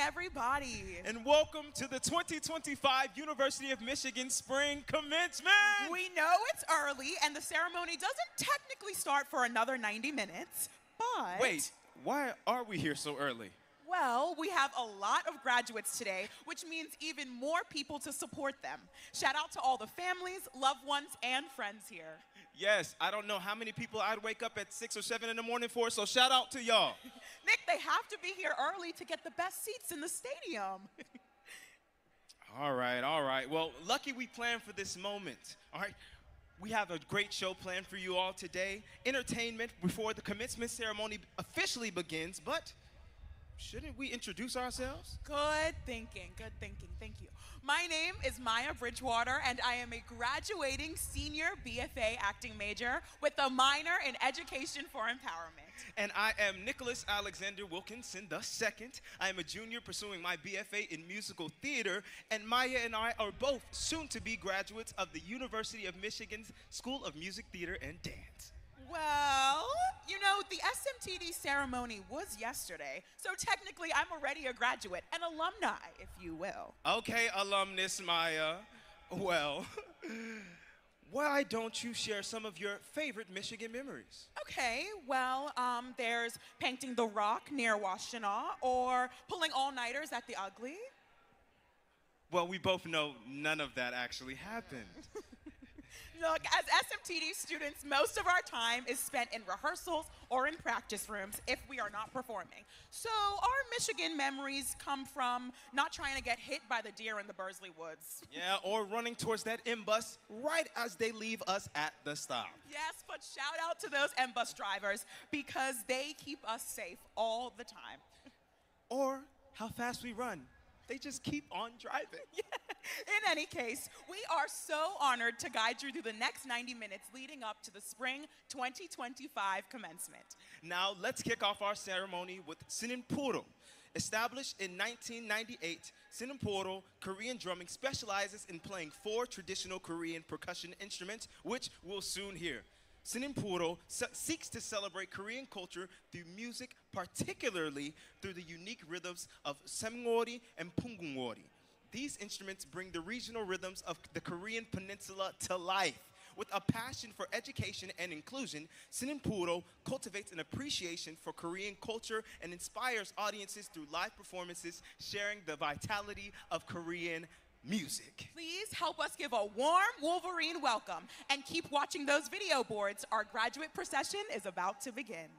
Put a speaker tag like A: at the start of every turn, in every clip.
A: everybody.
B: And welcome to the 2025 University of Michigan Spring Commencement.
A: We know it's early and the ceremony doesn't technically start for another 90 minutes, but...
B: Wait, why are we here so early?
A: Well, we have a lot of graduates today, which means even more people to support them. Shout out to all the families, loved ones, and friends here.
B: Yes, I don't know how many people I'd wake up at 6 or 7 in the morning for, so shout out to y'all.
A: Nick, they have to be here early to get the best seats in the stadium.
B: All right. Well, lucky we planned for this moment. All right. We have a great show planned for you all today. Entertainment before the commencement ceremony officially begins, but shouldn't we introduce ourselves?
A: Good thinking. Thank you. My name is Maya Bridgewater, and I am a graduating senior BFA acting major with a minor in education for empowerment.
B: And I am Nicholas Alexander Wilkinson II. I am a junior pursuing my BFA in musical theater, and Maya and I are both soon-to-be graduates of the University of Michigan's School of Music, Theater, and Dance.
A: Well, you know, the SMTD ceremony was yesterday, so technically I'm already a graduate, an alumni, if you will.
B: Okay, alumnus Maya. Well, why don't you share some of your favorite Michigan memories?
A: Okay, well, there's painting the rock near Washtenaw or pulling all-nighters at the Ugly.
B: Well, we both know none of that actually happened.
A: Look, as SMTD students, most of our time is spent in rehearsals or in practice rooms if we are not performing. So our Michigan memories come from not trying to get hit by the deer in the Bursley Woods.
B: Yeah, or running towards that M-bus right as they leave us at the stop.
A: Yes, but shout out to those M-bus drivers because they keep us safe all the time.
B: Or how fast we run. They just keep on driving.
A: Yeah. In any case, we are so honored to guide you through the next 90 minutes leading up to the spring 2025 commencement.
B: Now, let's kick off our ceremony with Sinimpuro. Established in 1998, Sinimpuro Korean drumming specializes in playing 4 traditional Korean percussion instruments, which we'll soon hear. Sinimpuro seeks to celebrate Korean culture through music, particularly through the unique rhythms of semngori and punggungori. These instruments bring the regional rhythms of the Korean peninsula to life. With a passion for education and inclusion, Sinimpuro cultivates an appreciation for Korean culture and inspires audiences through live performances, sharing the vitality of Korean music.
A: Please help us give a warm Wolverine welcome and keep watching those video boards. Our graduate procession is about to begin.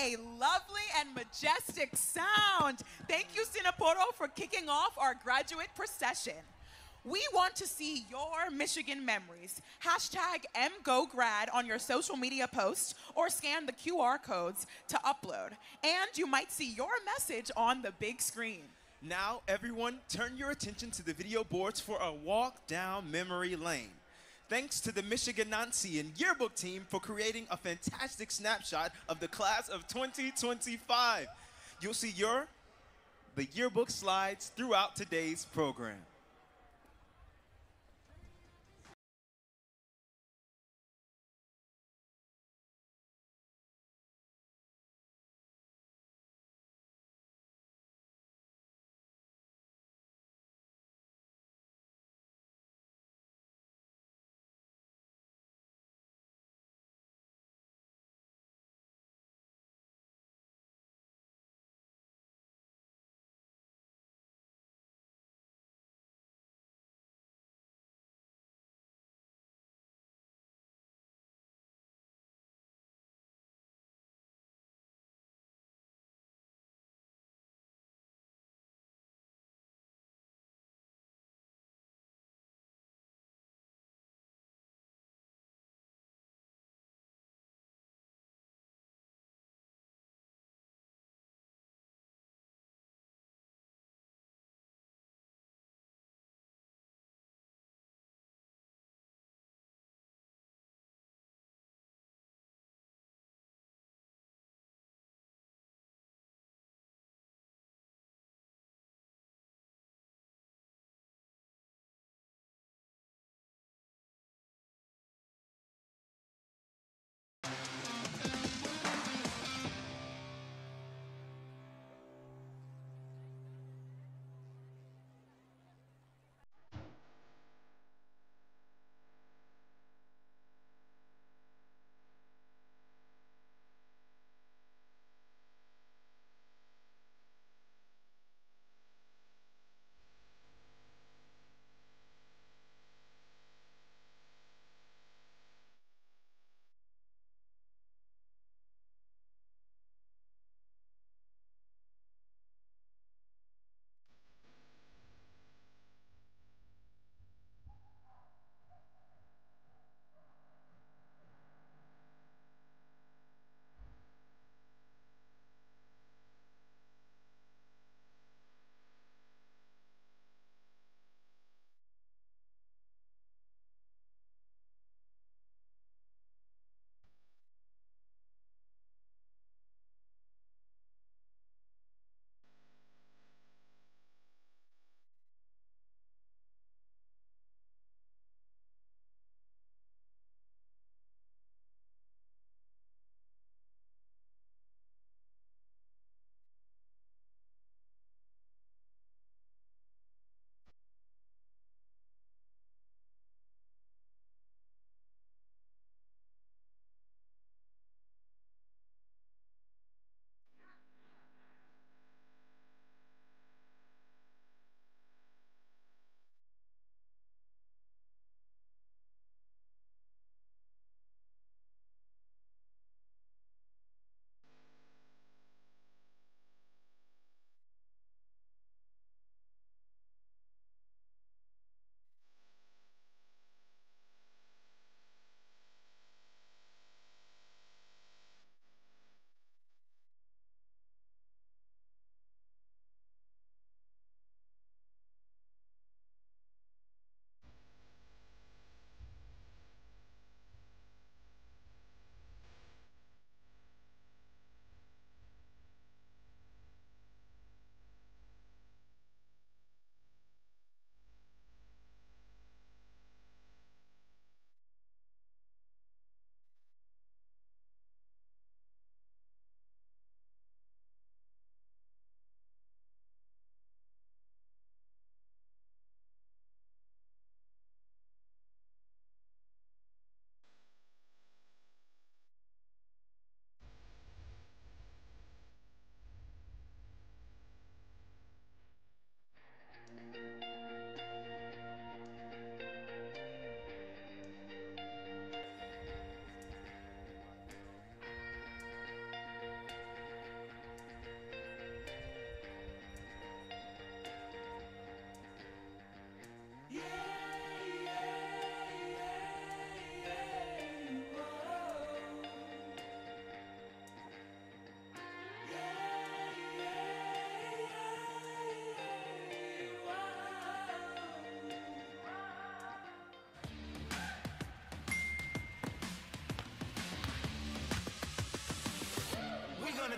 A: a lovely and majestic sound. Thank you, Sinaporo, for kicking off our graduate procession. We want to see your Michigan memories. Hashtag #MGoGrad on your social media posts or scan the QR codes to upload. And you might see your message on the big screen.
B: Now, everyone, turn your attention to the video boards for a walk down memory lane. Thanks to the Michigan Nancy yearbook team for creating a fantastic snapshot of the class of 2025. You'll see the yearbook slides throughout today's program.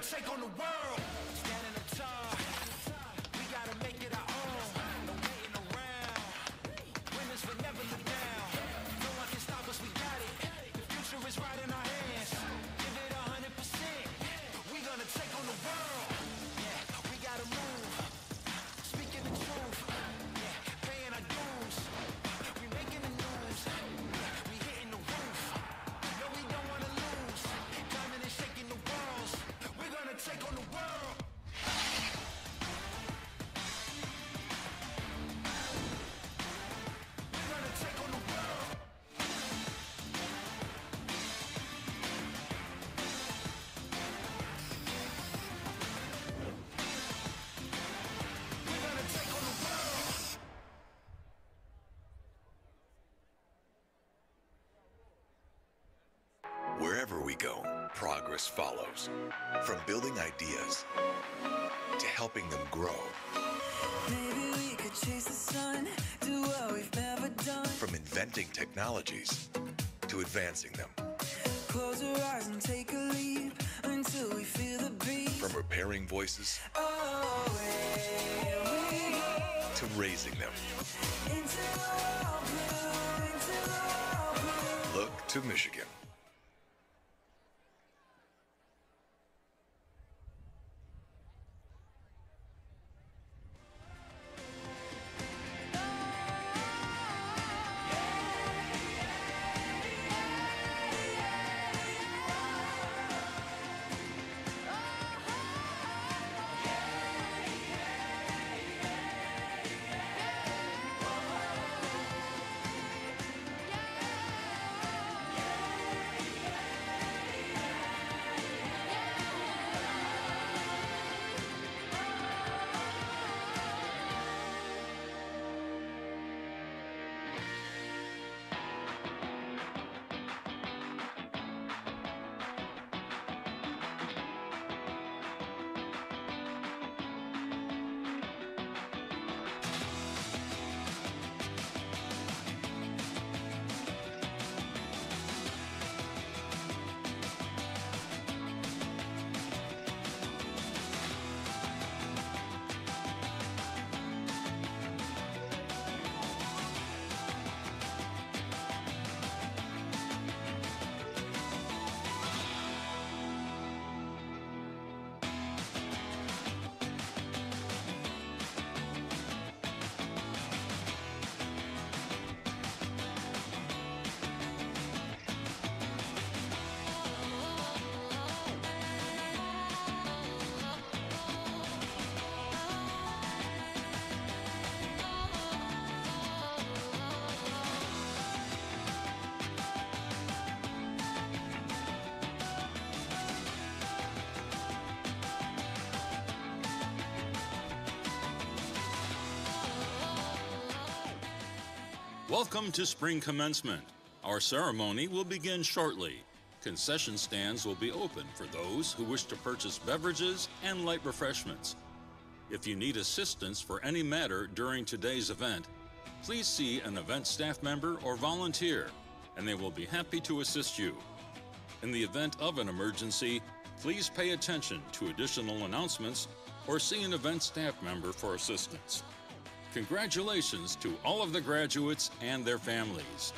C: take on the world. Standing tall. We gotta make it our own. No waiting around. Winners will never look down. No one can stop us, we got it. The future is right in our hands. Give it 100%. We gonna take on the world. Yeah, we gotta move. Speaking the truth. Yeah, paying our dues. We making the news. Yeah, we hitting the roof. No, we don't wanna lose. Climbing and shaking the walls. We're gonna take on the world. We're gonna take on the world. We're gonna take on the world.
D: Wherever we go, progress follows. From building ideas to helping them grow.
E: Maybe we could chase the sun, do what we've never done.
D: From inventing technologies to advancing them.
E: Close our eyes and take a leap until we feel the beat.
D: From repairing voices
E: Oh, where we go.
D: to raising them.
E: Into the wild blue, into the wild blue.
D: Look to Michigan.
F: Welcome to Spring Commencement. Our ceremony will begin shortly. Concession stands will be open for those who wish to purchase beverages and light refreshments. If you need assistance for any matter during today's event, please see an event staff member or volunteer, and they will be happy to assist you. In the event of an emergency, please pay attention to additional announcements or see an event staff member for assistance. Congratulations to all of the graduates and their families.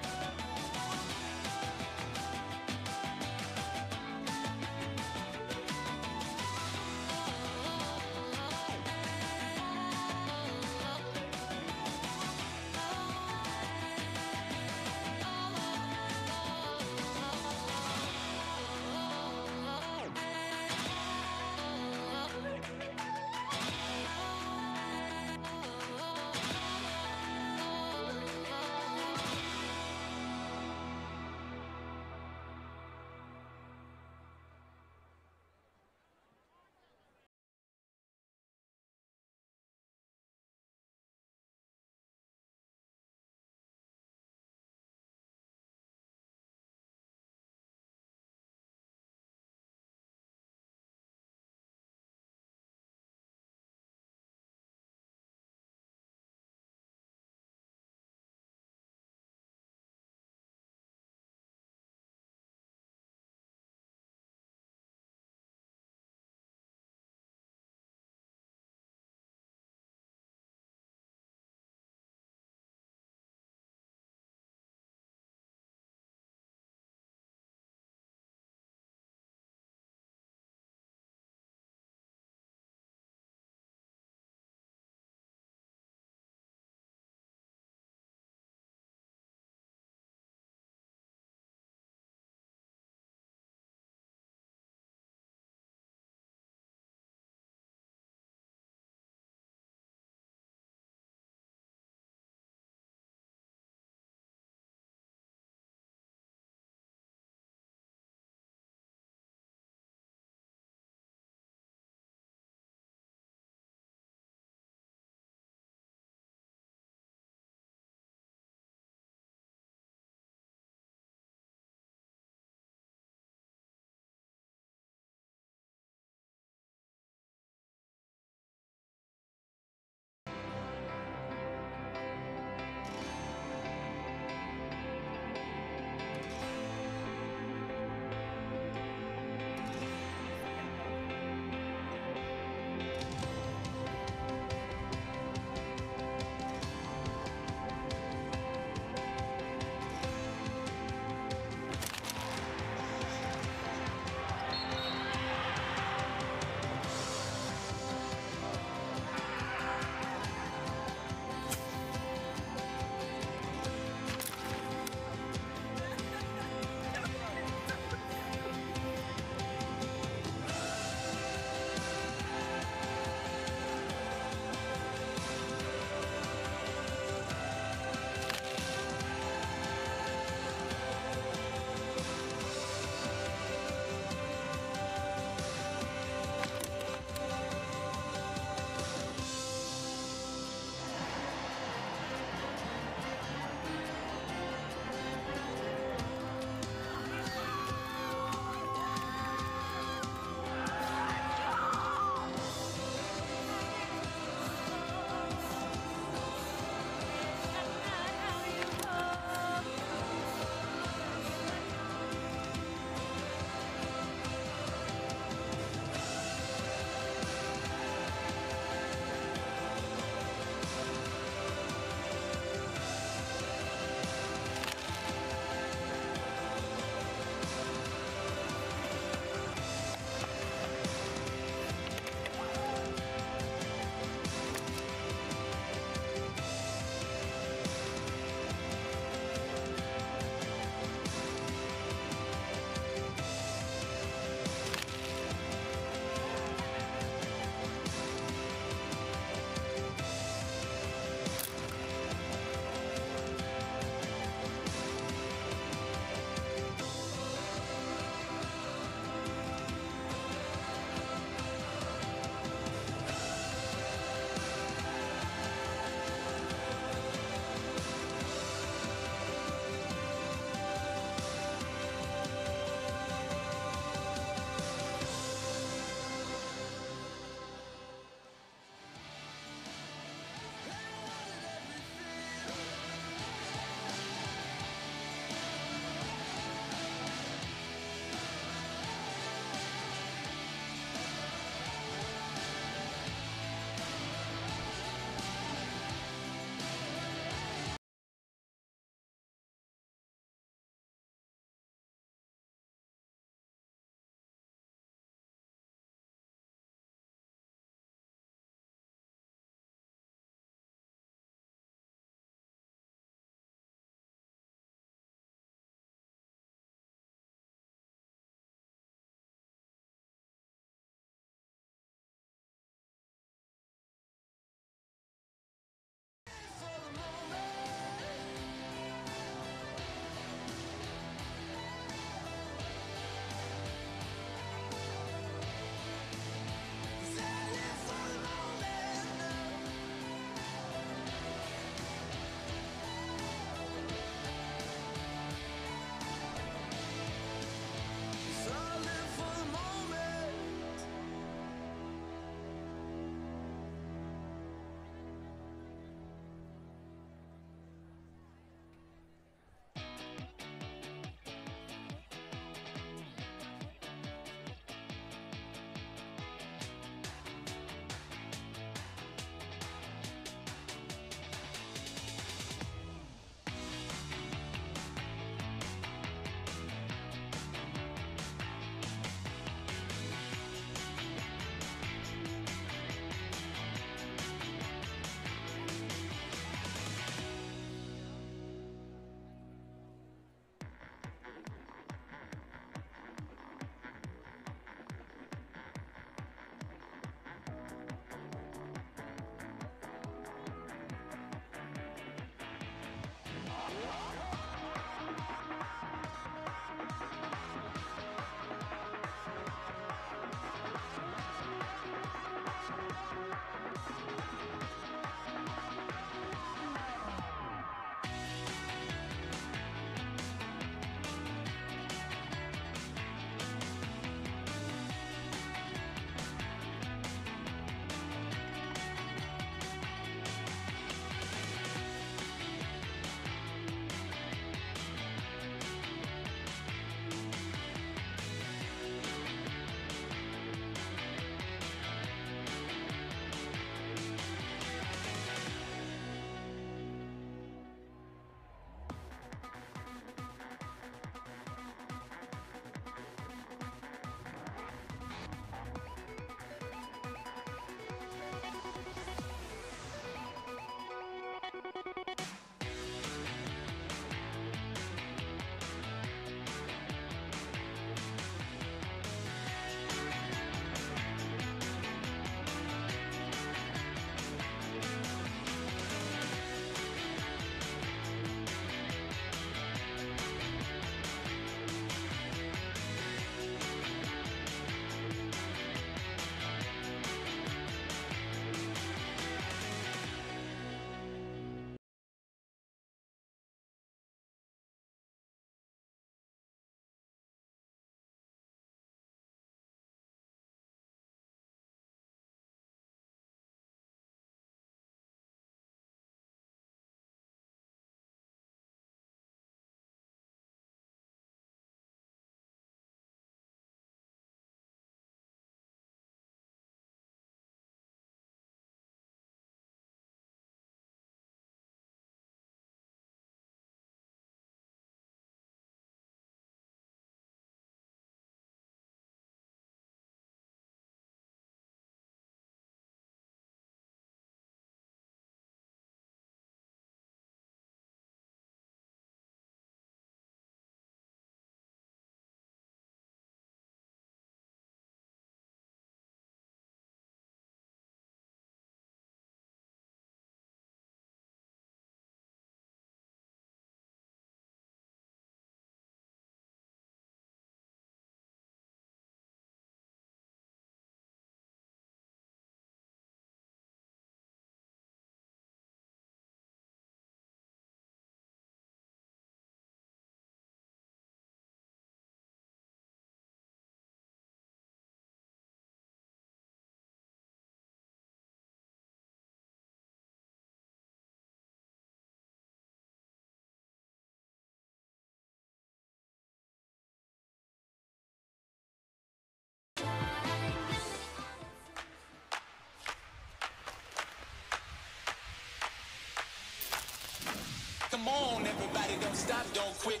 C: stop, don't quit.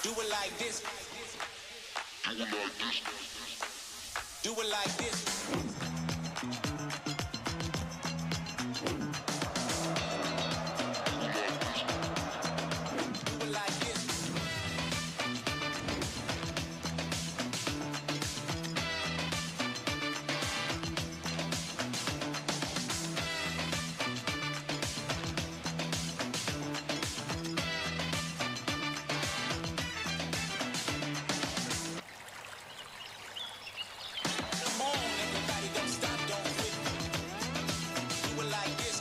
C: Do it like this. Do it like this. Do it like this. Come on, everybody, don't stop, don't quit. Do it like this.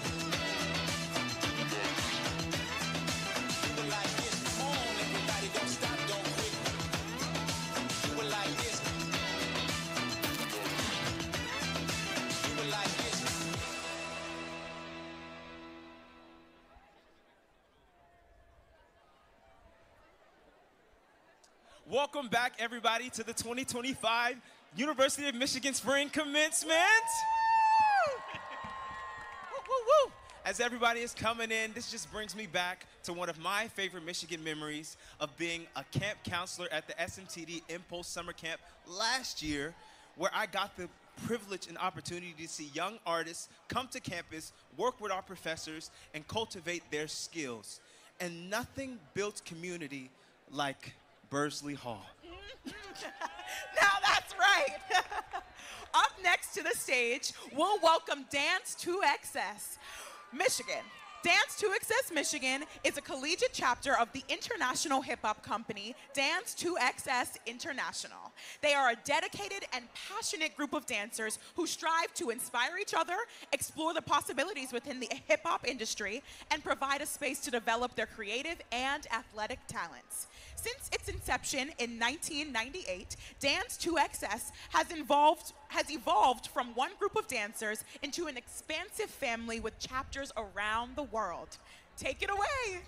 C: Do it like this. Come on, everybody, don't stop, don't quit. Do it like this. Do it like this.
B: Welcome back, everybody, to the 2025 University of Michigan Spring Commencement. Woo, woo, woo. As everybody is coming in, this just brings me back to one of my favorite Michigan memories of being a camp counselor at the SMTD Impulse Summer Camp last year, where I got the privilege and opportunity to see young artists come to campus, work with our professors, and cultivate their skills. And nothing builds community like Bursley Hall.
A: Now that's right. Up next to the stage, we'll welcome Dance 2XS Michigan. Dance 2XS Michigan is a collegiate chapter of the international hip-hop company Dance 2XS International. They are a dedicated and passionate group of dancers who strive to inspire each other, explore the possibilities within the hip-hop industry, and provide a space to develop their creative and athletic talents. Since its inception in 1998, Dance 2XS has evolved from one group of dancers into an expansive family with chapters around the world. Take it away.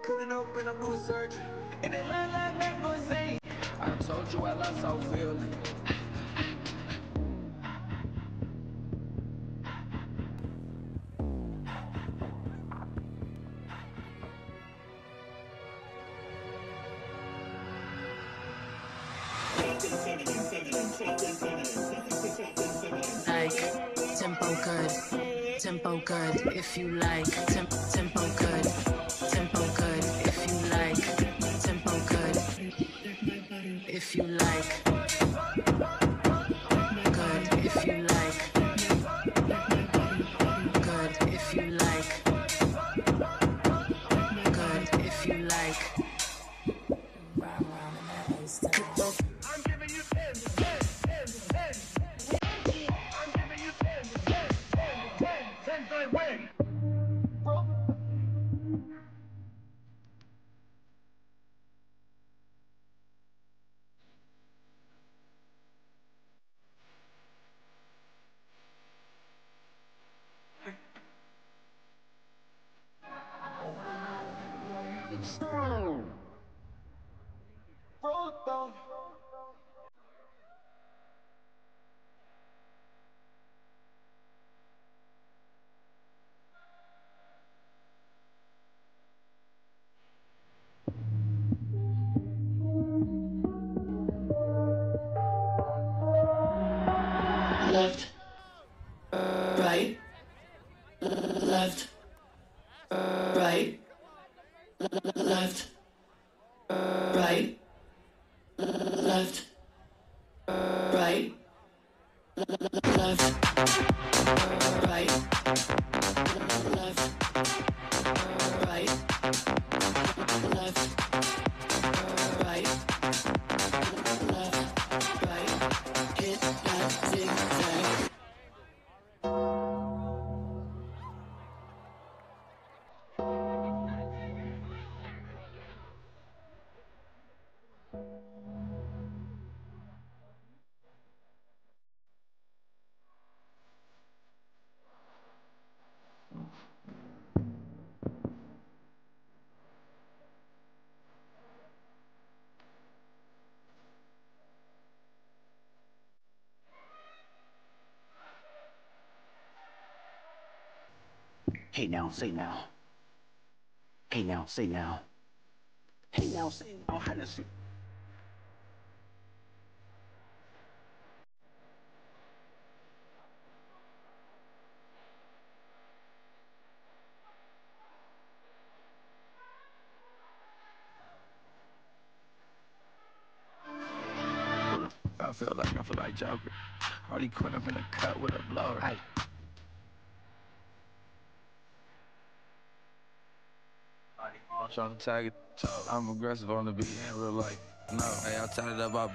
C: Couldn't open up new surgery. And it looked like that pussy. I told you I lost all feeling.
G: Like tempo good if you like tempo good if you like tempo good if you like good if you like good if you like good if you like.
C: I'm giving you 10, 10, 10, 10. I'm giving you 10, 10, 10, 10, 10 for win. Bro. Bro.
E: left, right, left, right, left, right, left, right, left, right, left, right, hit that zigzag.
H: Hey now, say now. Hey now, say now. Hey now, say now. How does it?
C: I feel like Joker. Harley Quinn up in the cut with a blower. Hey. I'm trying to tag it. I'm aggressive on the beat in real life. No, hey, I tied it up.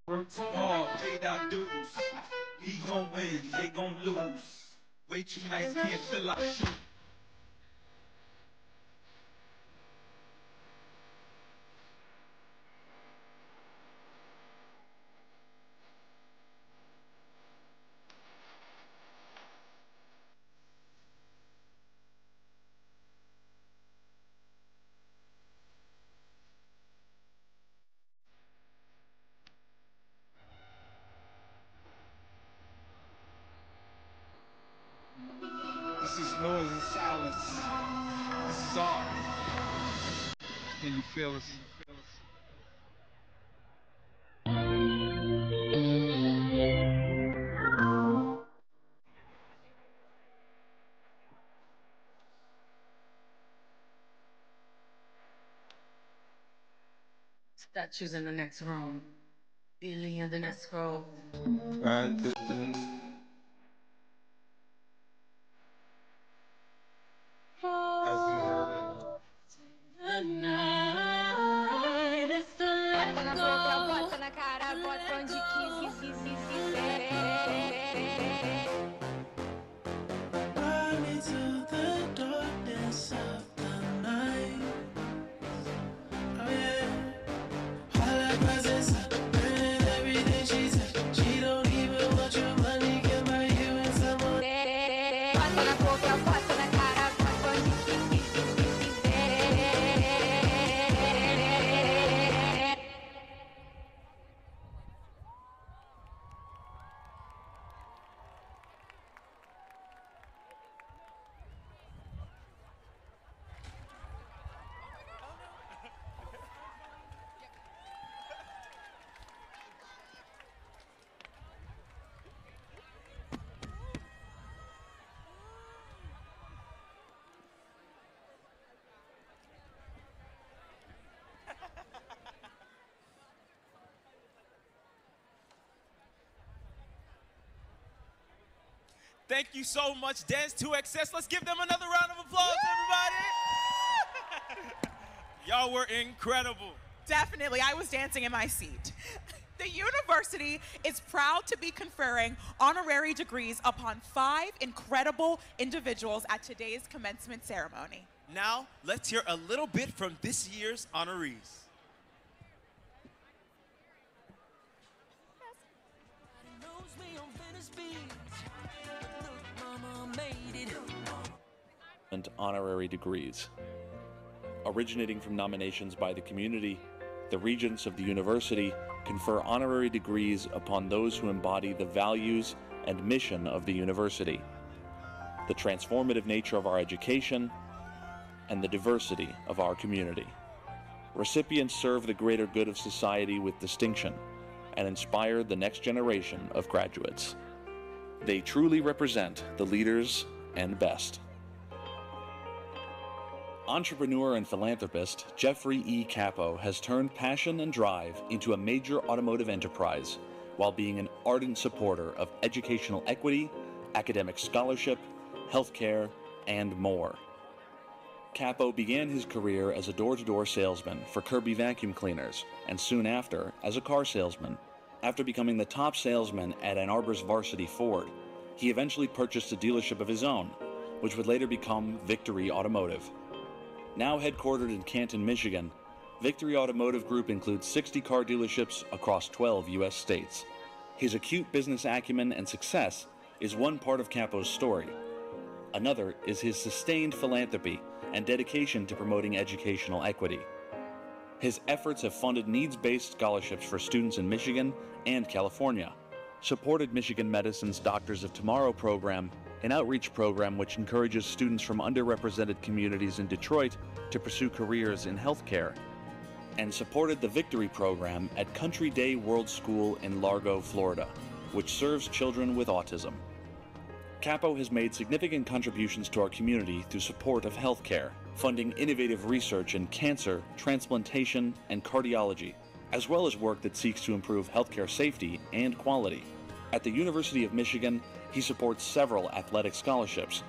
I: Work too hard, paid our dues. We gon' win, they gon' lose. Way too nice, can't fill our shoes. This is noise and silence. This is art. Can you feel us?
G: Statues in the next room. Billy in the next row.
I: Right.
G: The night is the let go.
J: Bota na cara, bota onde
E: Run into the darkness of the night. Oh yeah. All that presence, burning everything she said. She don't even want your money.
B: Thank you so much, Dance to Excess. Let's give them another round of applause, everybody. Y'all were incredible.
A: Definitely, I was dancing in my seat. The university is proud to be conferring honorary degrees upon 5 incredible individuals at today's commencement ceremony.
B: Now, let's hear a little bit from this year's honorees.
J: And honorary degrees. Originating from nominations by the community, the regents of the university confer honorary degrees upon those who embody the values and mission of the university, the transformative nature of our education, and the diversity of our community. Recipients serve the greater good of society with distinction and inspire the next generation of graduates. They truly represent the leaders and best. Entrepreneur and philanthropist Jeffrey E. Capo has turned passion and drive into a major automotive enterprise while being an ardent supporter of educational equity, academic scholarship, healthcare, and more. Capo began his career as a door-to-door salesman for Kirby vacuum cleaners and soon after as a car salesman. After becoming the top salesman at Ann Arbor's Varsity Ford, he eventually purchased a dealership of his own, which would later become Victory Automotive. Now headquartered in Canton, Michigan, Victory Automotive Group includes 60 car dealerships across 12 U.S. states. His acute business acumen and success is one part of Capo's story. Another is his sustained philanthropy and dedication to promoting educational equity. His efforts have funded needs-based scholarships for students in Michigan and California, supported Michigan Medicine's Doctors of Tomorrow program, an outreach program which encourages students from underrepresented communities in Detroit to pursue careers in healthcare, and supported the Victory program at Country Day World School in Largo, Florida, which serves children with autism. Capo has made significant contributions to our community through support of healthcare, funding innovative research in cancer, transplantation, and cardiology, as well as work that seeks to improve healthcare safety and quality. At the University of Michigan, he supports several athletic scholarships,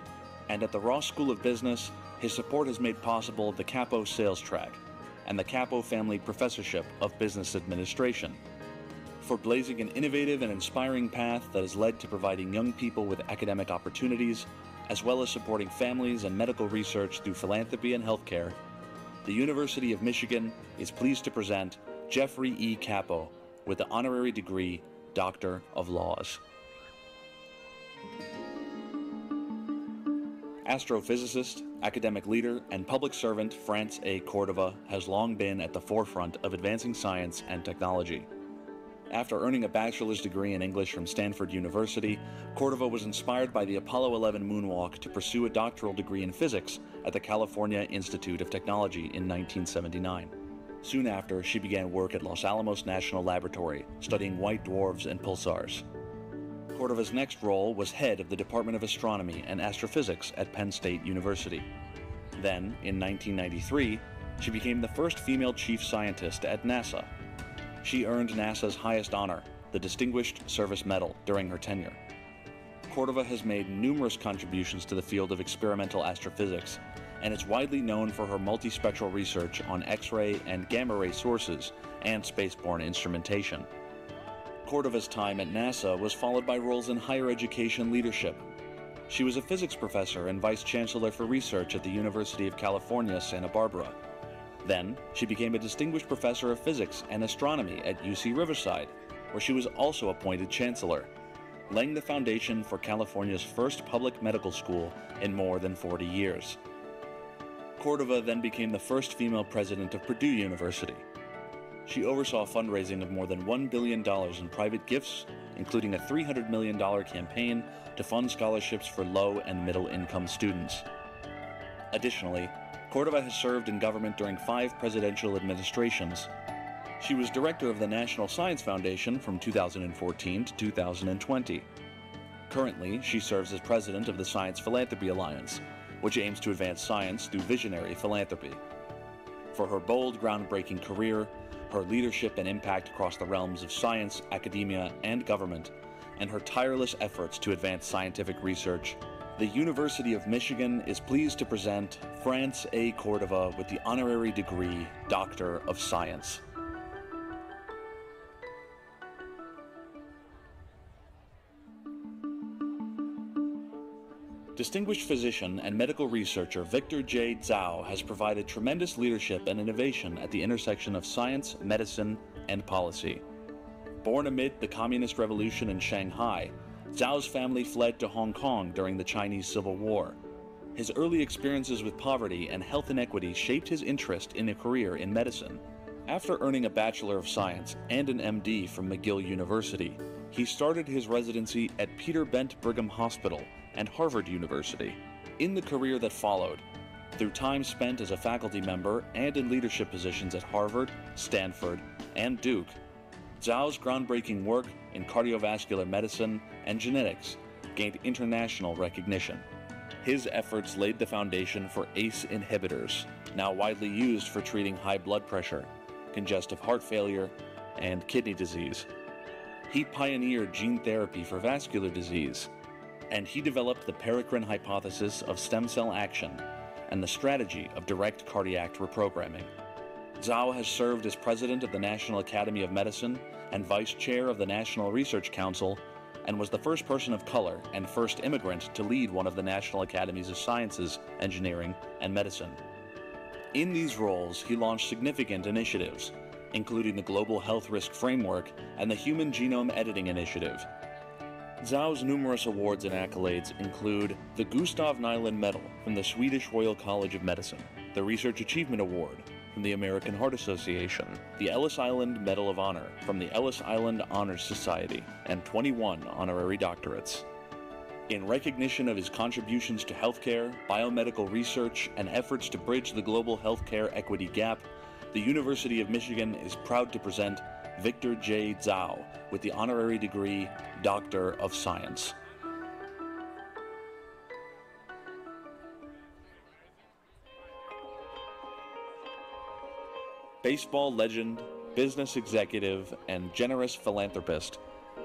J: and at the Ross School of Business, his support has made possible the Capo Sales Track and the Capo Family Professorship of Business Administration, for blazing an innovative and inspiring path that has led to providing young people with academic opportunities, as well as supporting families and medical research through philanthropy and healthcare. The University of Michigan is pleased to present Jeffrey E. Capo with the honorary degree Doctor of Laws. Astrophysicist, academic leader, and public servant France A. Cordova has long been at the forefront of advancing science and technology. After earning a bachelor's degree in English from Stanford University, Cordova was inspired by the Apollo 11 moonwalk to pursue a doctoral degree in physics at the California Institute of Technology in 1979. Soon after, she began work at Los Alamos National Laboratory, studying white dwarfs and pulsars. Cordova's next role was head of the Department of Astronomy and Astrophysics at Penn State University. Then, in 1993, she became the first female chief scientist at NASA. She earned NASA's highest honor, the Distinguished Service Medal, during her tenure. Cordova has made numerous contributions to the field of experimental astrophysics, and is widely known for her multispectral research on X-ray and gamma-ray sources and spaceborne instrumentation. Cordova's time at NASA was followed by roles in higher education leadership. She was a physics professor and vice chancellor for research at the University of California, Santa Barbara. Then, she became a distinguished professor of physics and astronomy at UC Riverside, where she was also appointed chancellor, laying the foundation for California's first public medical school in more than 40 years. Cordova then became the first female president of Purdue University. She oversaw fundraising of more than $1 billion in private gifts, including a $300 million campaign to fund scholarships for low and middle-income students. Additionally, Cordova has served in government during 5 presidential administrations. She was director of the National Science Foundation from 2014 to 2020. Currently, she serves as president of the Science Philanthropy Alliance, which aims to advance science through visionary philanthropy. For her bold, groundbreaking career, her leadership and impact across the realms of science, academia, and government, and her tireless efforts to advance scientific research, the University of Michigan is pleased to present France A. Cordova with the honorary degree Doctor of Science. Distinguished physician and medical researcher Victor J. Zhao has provided tremendous leadership and innovation at the intersection of science, medicine, and policy. Born amid the Communist Revolution in Shanghai, Zhao's family fled to Hong Kong during the Chinese Civil War. His early experiences with poverty and health inequity shaped his interest in a career in medicine. After earning a Bachelor of Science and an MD from McGill University, he started his residency at Peter Bent Brigham Hospital and Harvard University. In the career that followed, through time spent as a faculty member and in leadership positions at Harvard, Stanford, and Duke, Zhao's groundbreaking work in cardiovascular medicine and genetics gained international recognition. His efforts laid the foundation for ACE inhibitors, now widely used for treating high blood pressure, congestive heart failure, and kidney disease. He pioneered gene therapy for vascular disease, and he developed the paracrine hypothesis of stem cell action and the strategy of direct cardiac reprogramming. Zhao has served as president of the National Academy of Medicine and vice chair of the National Research Council, and was the first person of color and first immigrant to lead one of the National Academies of Sciences, Engineering, and Medicine. In these roles, he launched significant initiatives, including the Global Health Risk Framework and the Human Genome Editing Initiative. Zhao's numerous awards and accolades include the Gustav Nyland Medal from the Swedish Royal College of Medicine, the Research Achievement Award from the American Heart Association, the Ellis Island Medal of Honor from the Ellis Island Honors Society, and 21 honorary doctorates. In recognition of his contributions to healthcare, biomedical research, and efforts to bridge the global healthcare equity gap, the University of Michigan is proud to present Victor J. Zhao with the honorary degree Doctor of Science. Baseball legend, business executive, and generous philanthropist,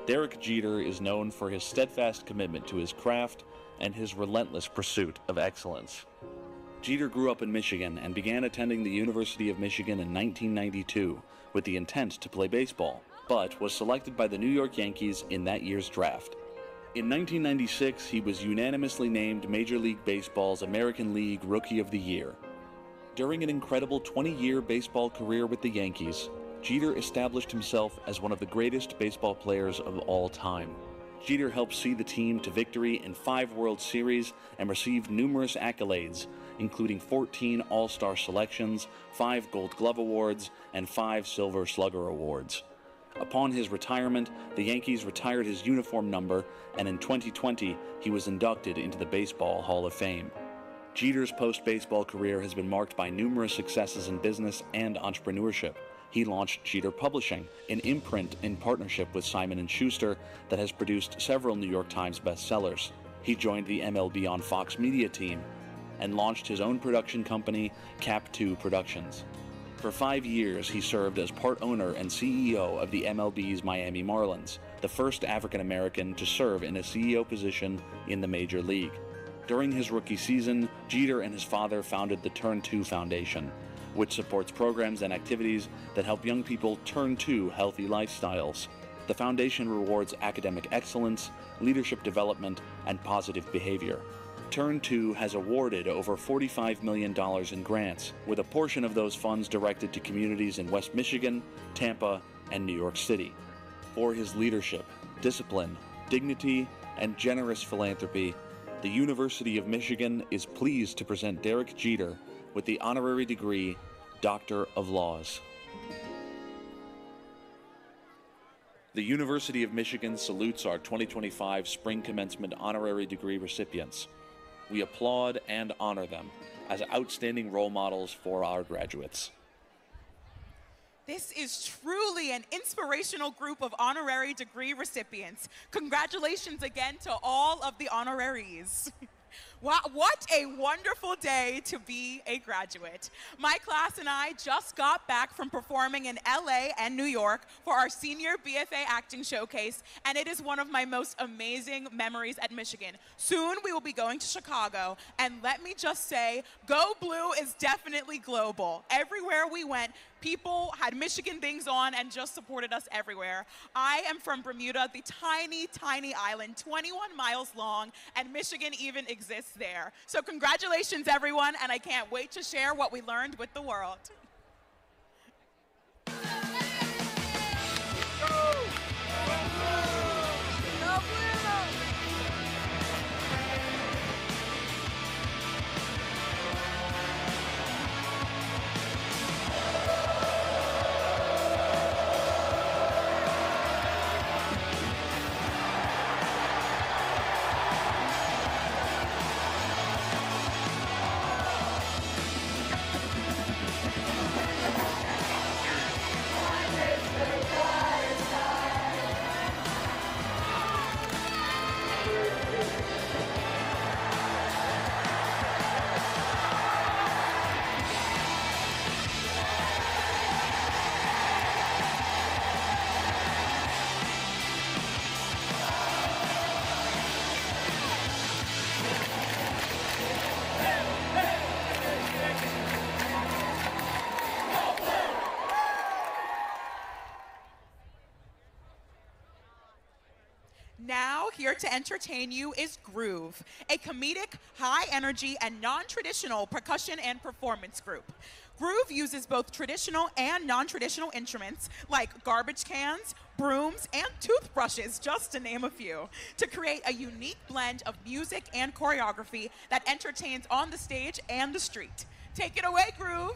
J: Derek Jeter is known for his steadfast commitment to his craft and his relentless pursuit of excellence. Jeter grew up in Michigan and began attending the University of Michigan in 1992 with the intent to play baseball, but was selected by the New York Yankees in that year's draft. In 1996, he was unanimously named Major League Baseball's American League Rookie of the Year. During an incredible 20-year baseball career with the Yankees, Jeter established himself as one of the greatest baseball players of all time. Jeter helped see the team to victory in 5 World Series and received numerous accolades, including 14 All-Star selections, 5 Gold Glove Awards, and 5 Silver Slugger Awards. Upon his retirement, the Yankees retired his uniform number, and in 2020, he was inducted into the Baseball Hall of Fame. Jeter's post-baseball career has been marked by numerous successes in business and entrepreneurship. He launched Jeter Publishing, an imprint in partnership with Simon & Schuster that has produced several New York Times bestsellers. He joined the MLB on Fox Media team and launched his own production company, Cap2 Productions. For 5 years, he served as part owner and CEO of the MLB's Miami Marlins, the first African-American to serve in a CEO position in the Major League. During his rookie season, Jeter and his father founded the Turn 2 Foundation, which supports programs and activities that help young people turn to healthy lifestyles. The foundation rewards academic excellence, leadership development, and positive behavior. Turn 2 has awarded over $45 million in grants, with a portion of those funds directed to communities in West Michigan, Tampa, and New York City. For his leadership, discipline, dignity, and generous philanthropy, the University of Michigan is pleased to present Derek Jeter with the honorary degree Doctor of Laws. The University of Michigan salutes our 2025 Spring Commencement honorary degree recipients. We applaud and honor them as outstanding role models for our graduates.
A: This is truly an inspirational group of honorary degree recipients. Congratulations again to all of the honoraries. Wow, what a wonderful day to be a graduate. My class and I just got back from performing in LA and New York for our senior BFA acting showcase, and it is one of my most amazing memories at Michigan. Soon we will be going to Chicago, and let me just say, Go Blue is definitely global. Everywhere we went, people had Michigan things on and just supported us everywhere. I am from Bermuda, the tiny, tiny island, 21 miles long, and Michigan even exists there. So congratulations, everyone, and I can't wait to share what we learned with the world. Now, here to entertain you is Groove, a comedic, high-energy, and non-traditional percussion and performance group. Groove uses both traditional and non-traditional instruments like garbage cans, brooms, and toothbrushes, just to name a few, to create a unique blend of music and choreography that entertains on the stage and the street. Take it away, Groove.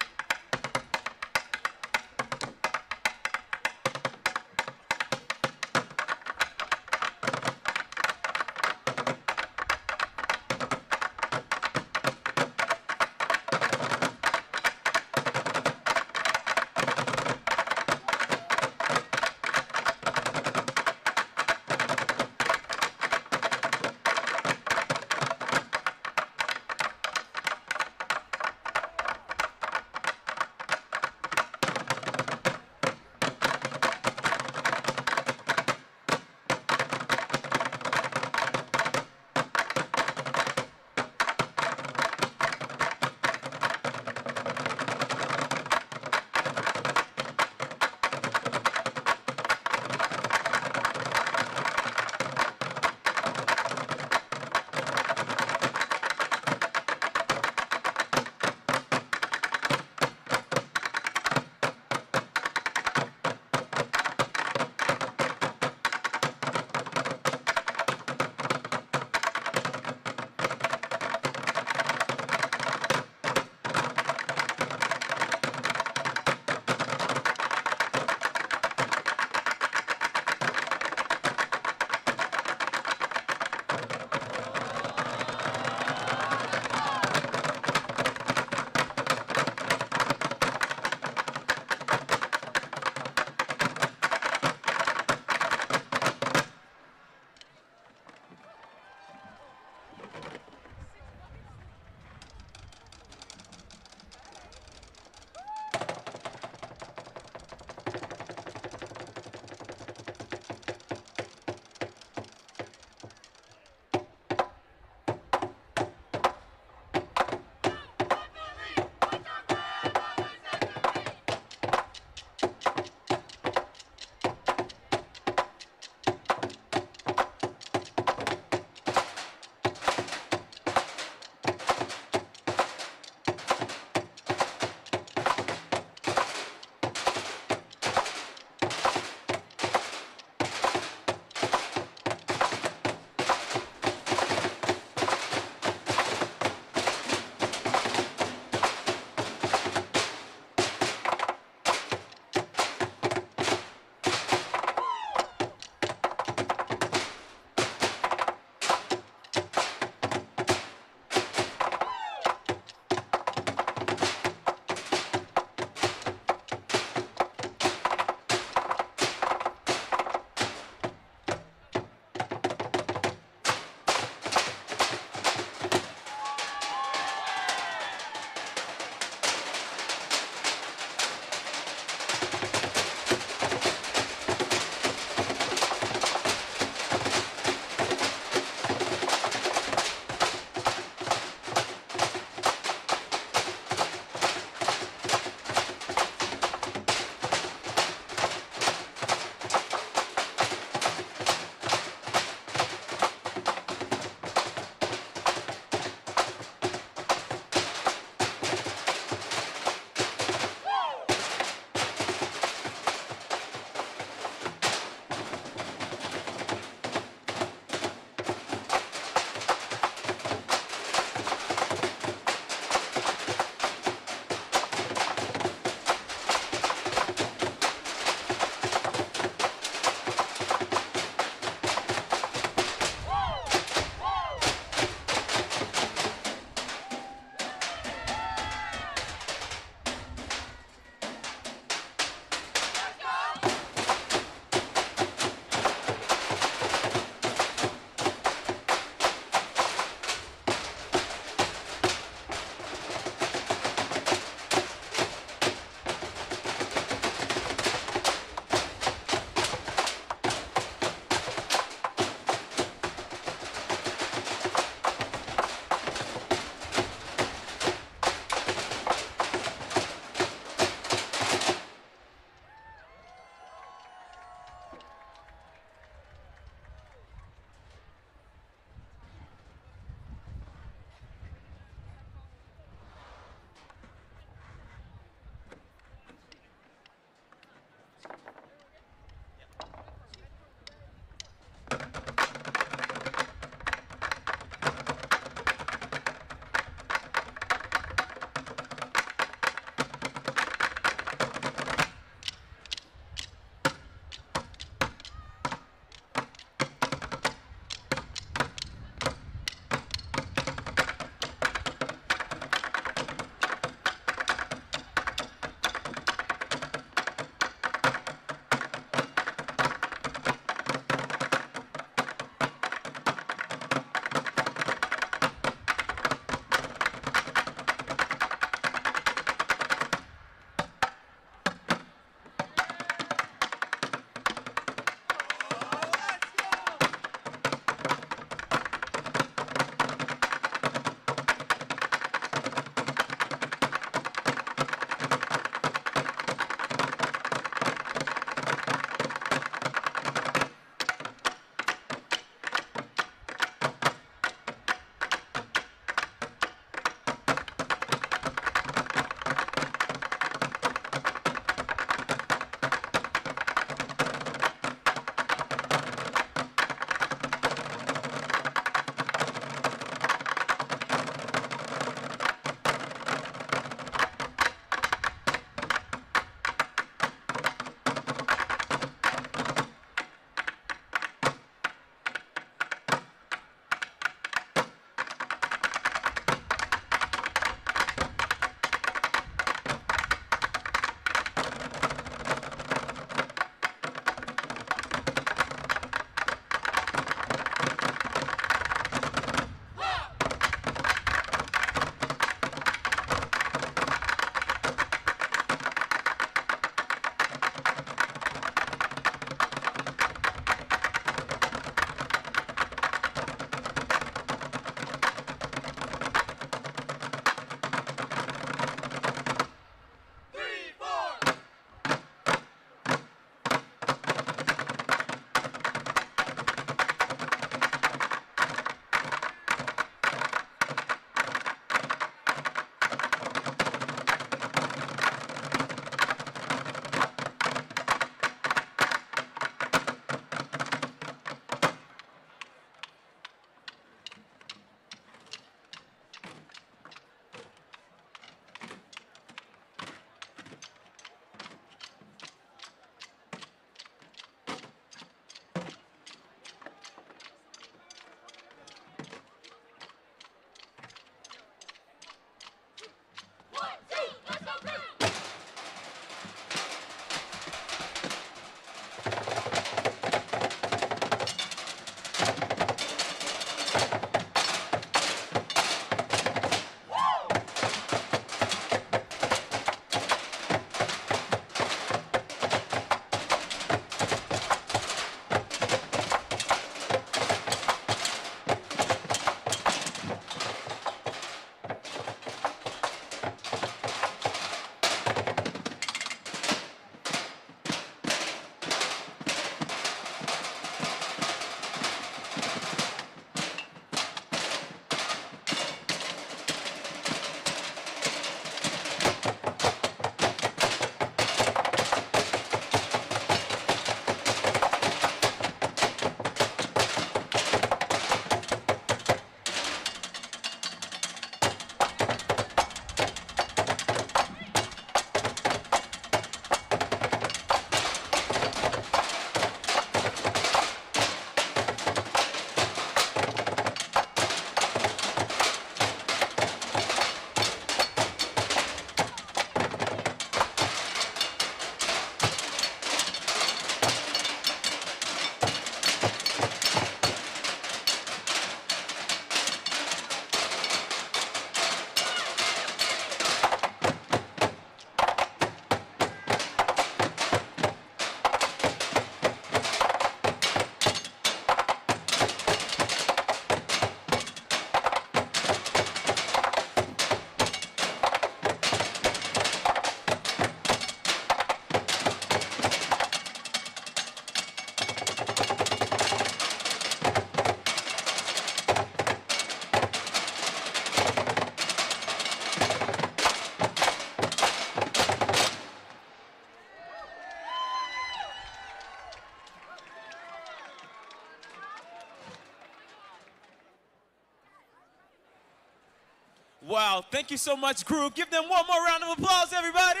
B: Wow, thank you so much, group. Give them one more round of applause, everybody.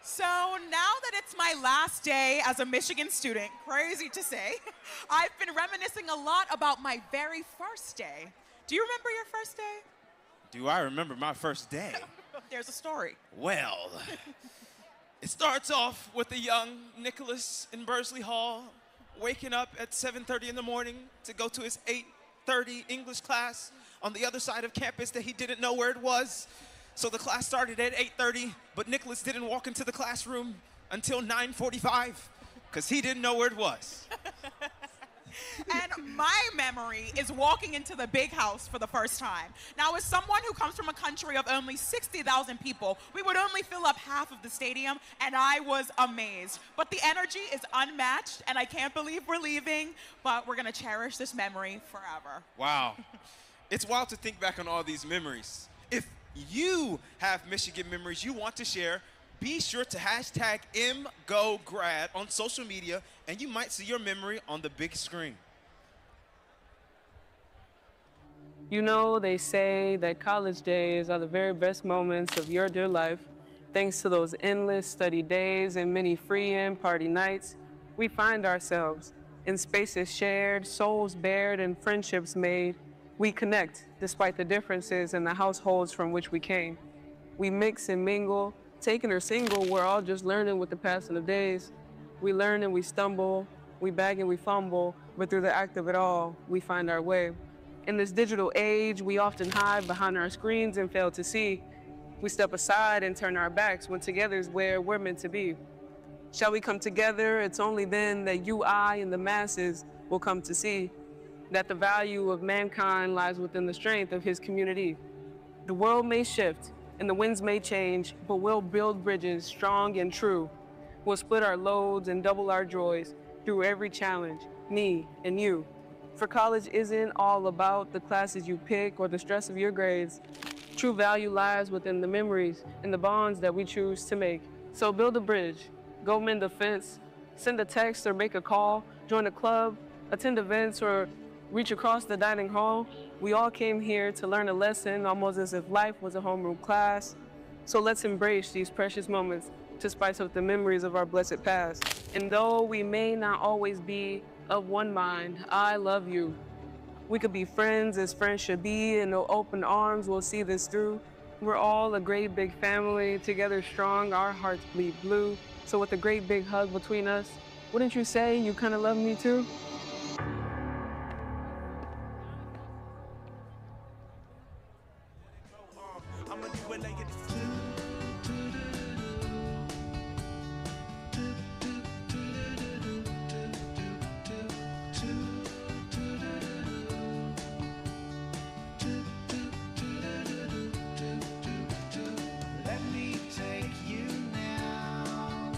A: So now that it's my last day as a Michigan student, crazy to say, I've been reminiscing a lot about my very first day. Do you remember your first day?
B: Do I remember my first day?
A: There's a story.
B: Well, it starts off with a young Nicholas in Bursley Hall waking up at 7:30 in the morning to go to his 8:30 English class on the other side of campus that he didn't know where it was. So the class started at 8:30, but Nicholas didn't walk into the classroom until 9:45 because he didn't know where it was.
A: And my memory is walking into the big house for the first time. Now, as someone who comes from a country of only 60,000 people, we would only fill up half of the stadium, and I was amazed. But the energy is unmatched, and I can't believe we're leaving, but we're going to cherish this memory forever.
B: Wow. It's wild to think back on all these memories. If you have Michigan memories you want to share, be sure to hashtag #MGoGrad on social media, and you might see your memory on the big screen.
K: You know, they say that college days are the very best moments of your dear life. Thanks to those endless study days and many free and party nights, we find ourselves in spaces shared, souls bared, and friendships made. We connect despite the differences in the households from which we came. We mix and mingle. Taken or single, we're all just learning with the passing of days. We learn and we stumble, we bag and we fumble, but through the act of it all, we find our way. In this digital age, we often hide behind our screens and fail to see. We step aside and turn our backs when together is where we're meant to be. Shall we come together? It's only then that you, I, and the masses will come to see that the value of mankind lies within the strength of his community. The world may shift, and the winds may change, but we'll build bridges strong and true. We'll split our loads and double our joys through every challenge, me and you. For college isn't all about the classes you pick or the stress of your grades. True value lies within the memories and the bonds that we choose to make. So build a bridge, go mend a fence, send a text or make a call, join a club, attend events, or reach across the dining hall. We all came here to learn a lesson, almost as if life was a homeroom class. So let's embrace these precious moments to spice up the memories of our blessed past. And though we may not always be of one mind, I love you. We could be friends as friends should be, and no open arms will see this through. We're all a great big family, together strong, our hearts bleed blue. So with a great big hug between us, wouldn't you say you kind of love me too?
C: Let me take you now,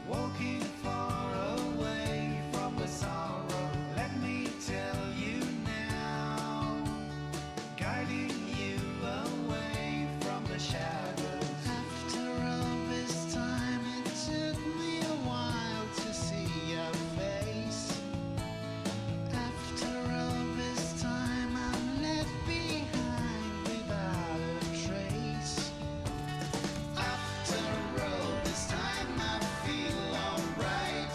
C: walking far away from the sorrow. Let me tell you now, guiding you away from the shadows. After all this time, it took me a while to see your face. After all this time, I'm left behind without a trace. After all this time, I feel alright.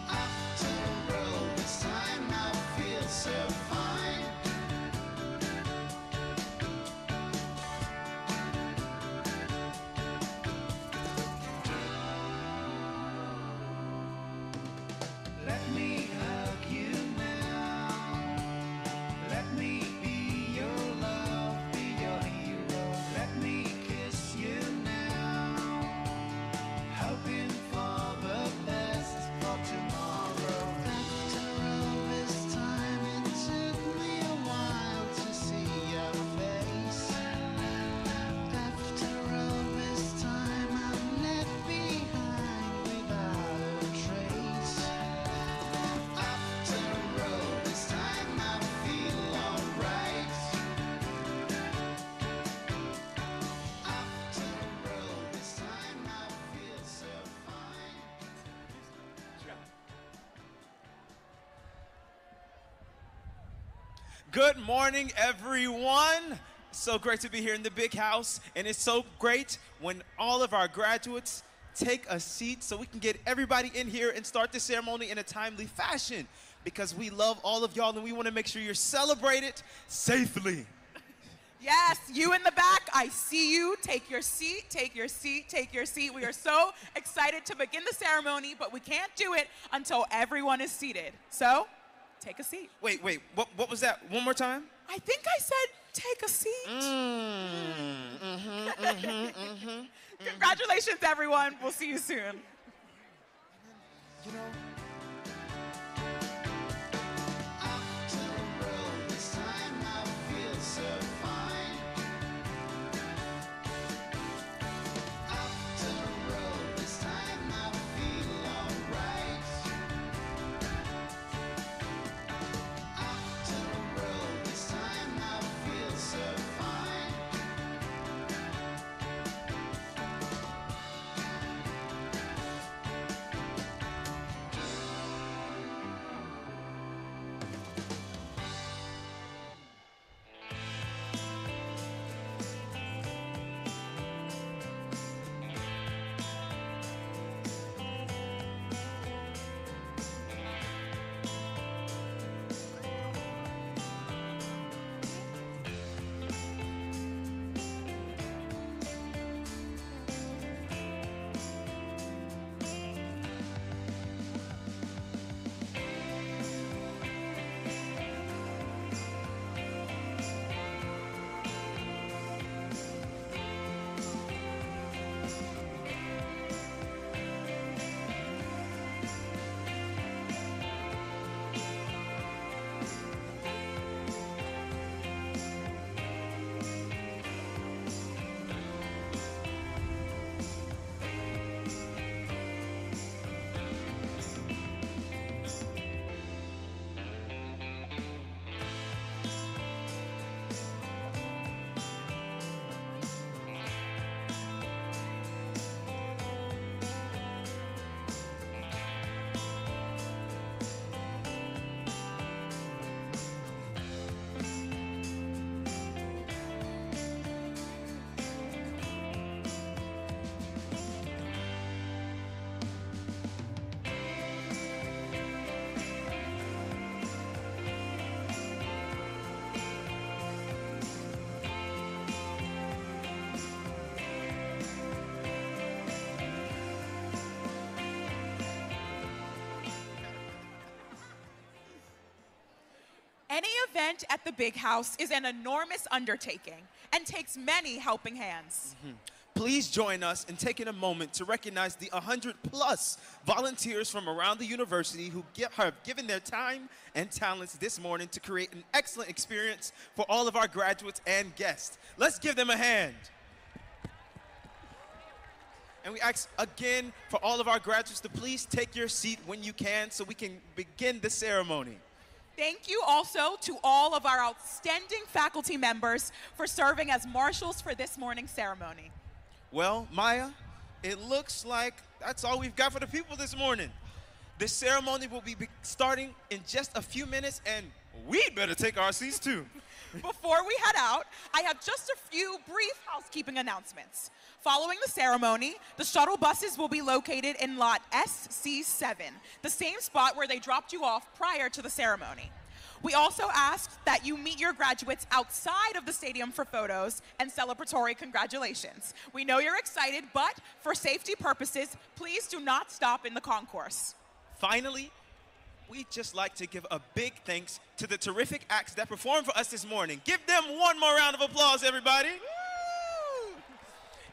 C: After all this time, I feel so fine. Let me hug you now. Let me be your love, be your hero. Let me kiss you now, hoping for the best for tomorrow. After all this time, it took me a while to see your face. After all this time, I'm left behind without a trace.
B: Good morning, everyone. So great to be here in the big house, and it's so great when all of our graduates take a seat so we can get everybody in here and start the ceremony in a timely fashion, because we love all of y'all and we want to make sure you're celebrated safely.
A: Yes, you in the back, I see you. Take your seat, take your seat, take your seat. We are so excited to begin the ceremony, but we can't do it until everyone is seated. So, take a seat.
B: Wait, what was that? One more time?
A: I think I said take a seat. Congratulations, everyone. We'll see you soon.
C: You know,
A: any event at the big house is an enormous undertaking and takes many helping hands.
B: Please join us in taking a moment to recognize the 100+ volunteers from around the university who have given their time and talents this morning to create an excellent experience for all of our graduates and guests. Let's give them a hand. And we ask again for all of our graduates to please take your seat when you can so we can begin the ceremony.
A: Thank you also to all of our outstanding faculty members for serving as marshals for this morning's ceremony.
B: Well, Maya, it looks like that's all we've got for the people this morning. The ceremony will be starting in just a few minutes, and we better take our seats too.
A: Before we head out, I have just a few brief housekeeping announcements. Following the ceremony, the shuttle buses will be located in lot SC7, the same spot where they dropped you off prior to the ceremony. We also ask that you meet your graduates outside of the stadium for photos and celebratory congratulations. We know you're excited, but for safety purposes, please do not stop in the concourse.
B: Finally, we'd just like to give a big thanks to the terrific acts that performed for us this morning. Give them one more round of applause, everybody. Woo!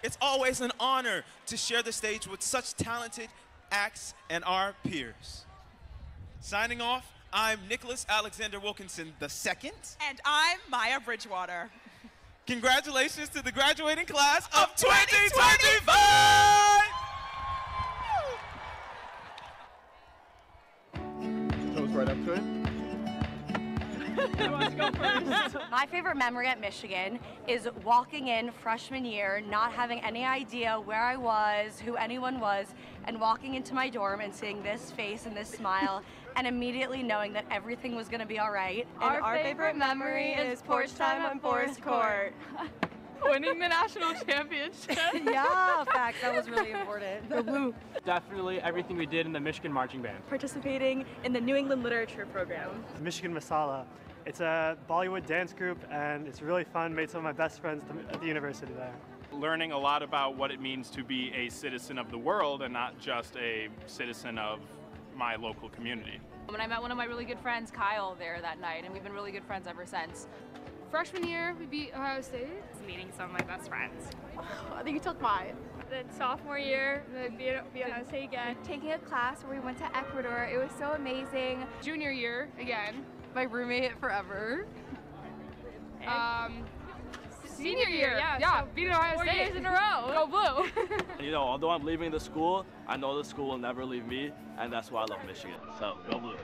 B: It's always an honor to share the stage with such talented acts and our peers. Signing off, I'm Nicholas Alexander Wilkinson II.
A: And I'm Maya Bridgewater.
B: Congratulations to the graduating class of 2025!
L: Toes right up to it.
M: Who wants to go first? My favorite memory at Michigan is walking in freshman year, not having any idea where I was, who anyone was, and walking into my dorm and seeing this face and this smile and immediately knowing that everything was going to be all right.
N: And our favorite memory is porch time on Forest Court. Winning the national championship.
M: Yeah, facts. That was really important.
N: Go Blue.
O: Definitely everything we did in the Michigan Marching Band.
N: Participating in the New England Literature Program.
P: Michigan Masala. It's a Bollywood dance group, and it's really fun. Made some of my best friends at the university there.
Q: Learning a lot about what it means to be a citizen of the world and not just a citizen of my local community.
R: When I met one of my really good friends, Kyle, there that night, and we've been really good friends ever since.
N: Freshman year, we beat Ohio State.
R: Meeting some of my best friends.
N: I think you took mine. Then sophomore year, then beat Ohio State again.
S: Taking a class where we went to Ecuador, it was so amazing.
N: Junior year, again.
M: My roommate forever.
N: Senior year, yeah, beat Ohio State.
S: 4 years in a row.
N: Go Blue.
O: You know, although I'm leaving the school, I know the school will never leave me, and that's why I love Michigan. So, go Blue.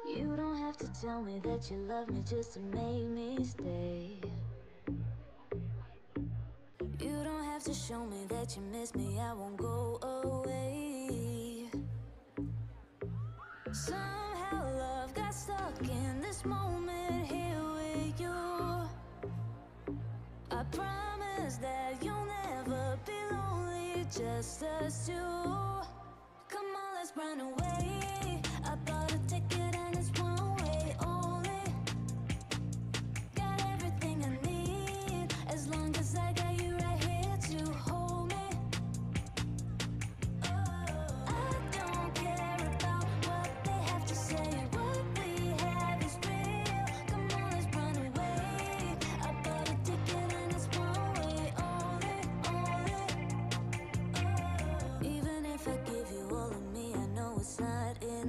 G: You don't have to tell me that you love me just to make me stay. You don't have to show me that you miss me, I won't go away. Somehow love got stuck in this moment here with you. I promise that you'll never be lonely, just us two. Come on, let's run away. I bought a ticket and it's one way only. Got everything I need, as long as I got you right here to hold me. I don't care about what they have to say. What we have is real. Come on, let's run away. I bought a ticket and it's one way only. Even if I give you all of me, I know it's not it.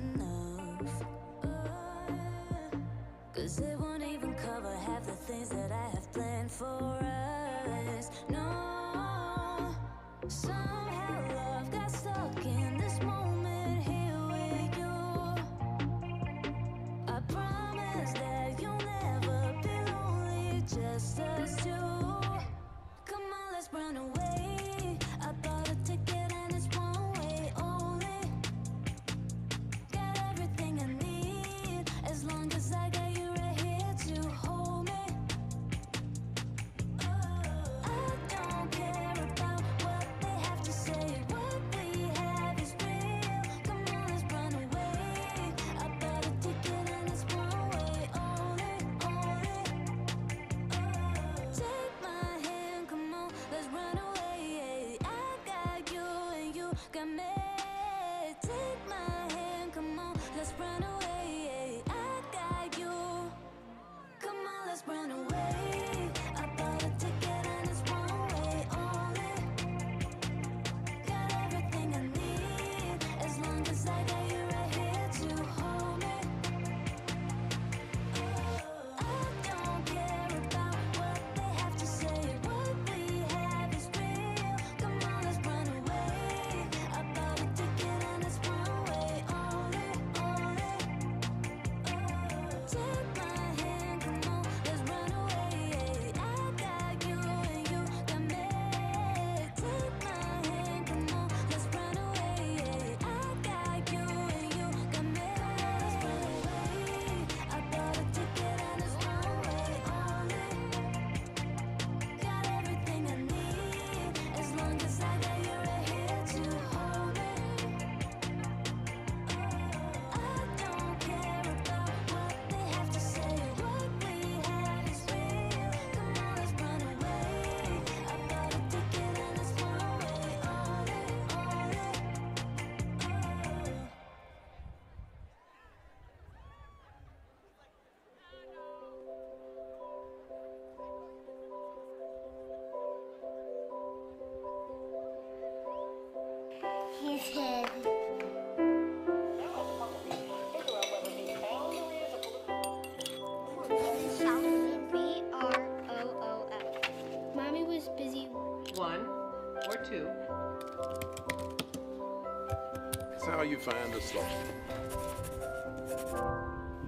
T: you find us all.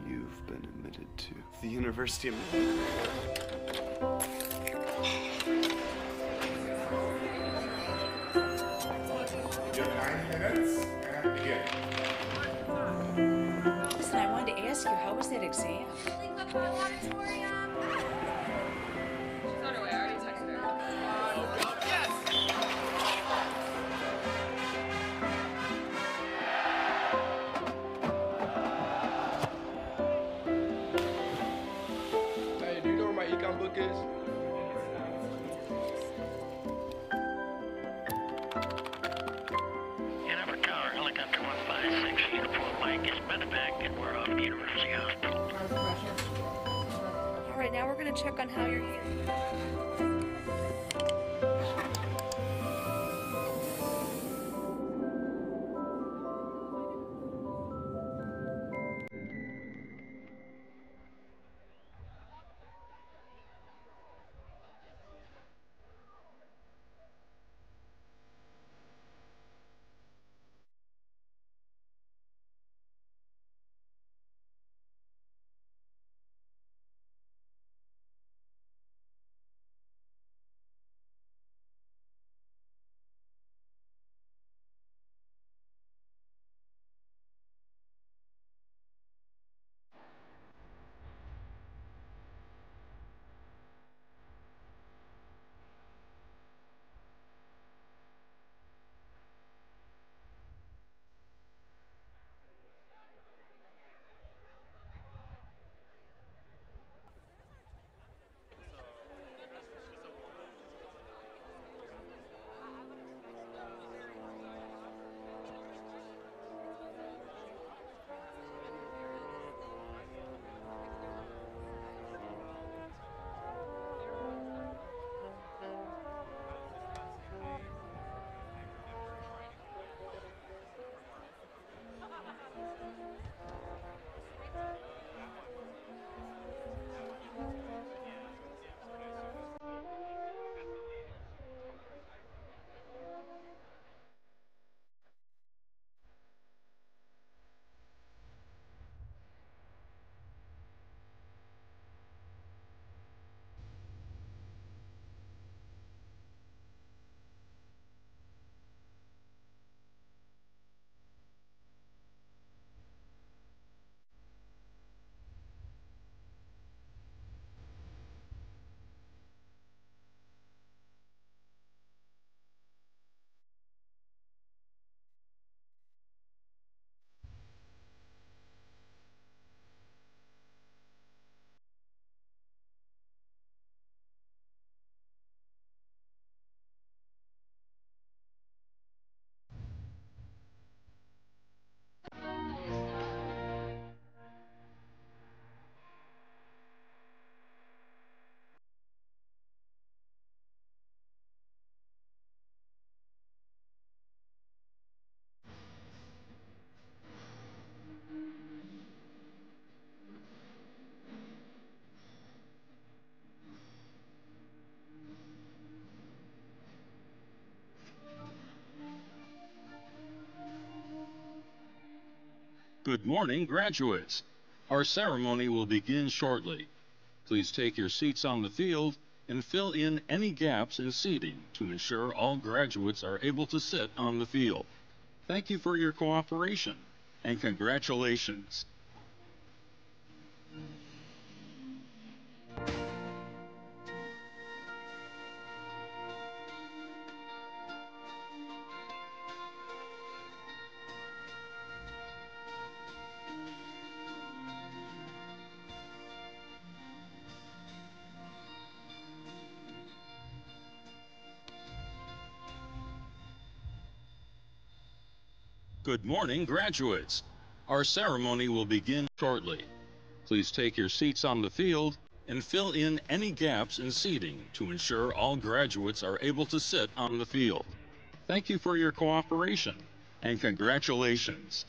U: You've been admitted to the University of...
V: You have 9 minutes and begin.
W: Listen, I wanted to ask you, how was that exam?
N: Filling the whole auditorium. She's on her way. I already texted her.
V: Hey, do you know where my econ book is?
X: In our tower, helicopter 156, uniform Mike is medevac, and we're off to University Hospital.
W: All right, now we're going to check on how you're healing.
F: Good morning, graduates. Our ceremony will begin shortly. Please take your seats on the field and fill in any gaps in seating to ensure all graduates are able to sit on the field. Thank you for your cooperation and congratulations. Good morning, graduates. Our ceremony will begin shortly. Please take your seats on the field and fill in any gaps in seating to ensure all graduates are able to sit on the field. Thank you for your cooperation and congratulations.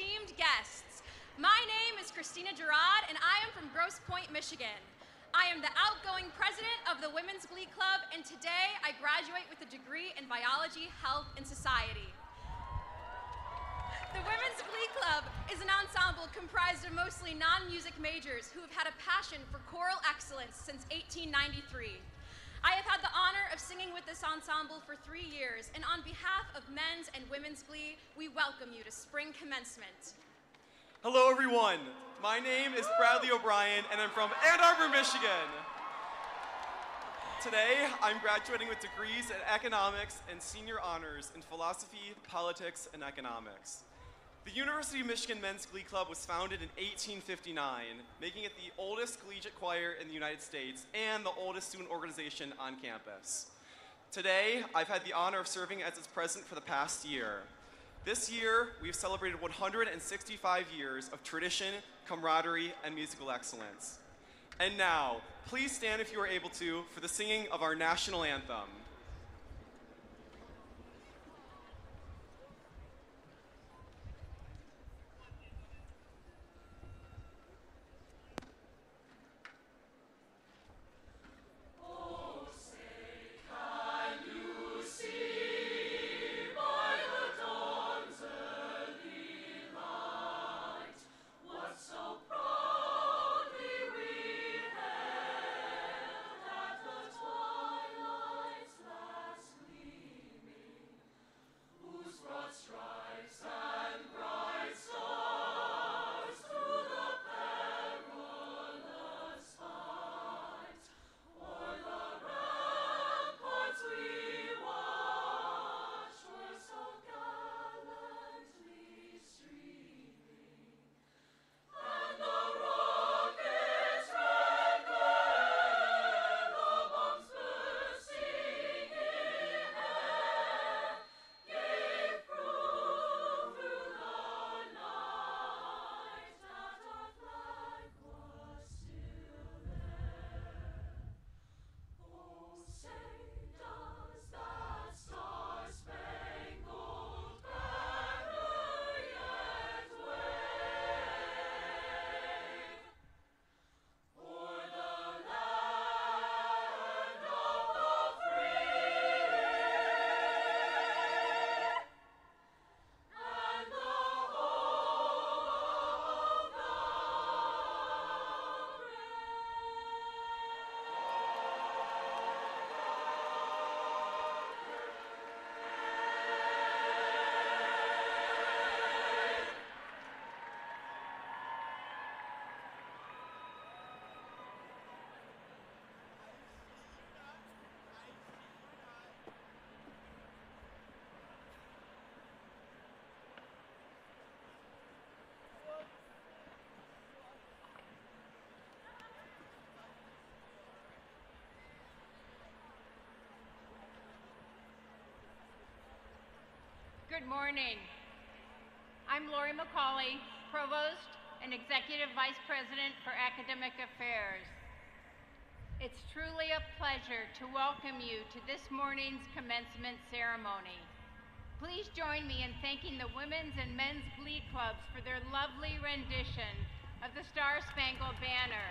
D: esteemed guests. My name is Christina Gerard, and I am from Grosse Pointe, Michigan. I am the outgoing president of the Women's Glee Club, and today I graduate with a degree in biology, health, and society. The Women's Glee Club is an ensemble comprised of mostly non-music majors who have had a passion for choral excellence since 1893. I have had the honor of singing with this ensemble for 3 years, and on behalf of Men's and Women's Glee, we welcome you to Spring Commencement.
H: Hello, everyone. My name is Bradley O'Brien, and I'm from Ann Arbor, Michigan. Today, I'm graduating with degrees in economics and senior honors in philosophy, politics, and economics. The University of Michigan Men's Glee Club was founded in 1859, making it the oldest collegiate choir in the United States and the oldest student organization on campus. Today, I've had the honor of serving as its president for the past year. This year, we've celebrated 165 years of tradition, camaraderie, and musical excellence. And now, please stand if you are able to for the singing of our national anthem.
I: Good morning. I'm Lori McCauley, Provost and Executive Vice President for Academic Affairs. It's truly a pleasure to welcome you to this morning's commencement ceremony. Please join me in thanking the Women's and Men's Glee Clubs for their lovely rendition of the Star-Spangled Banner.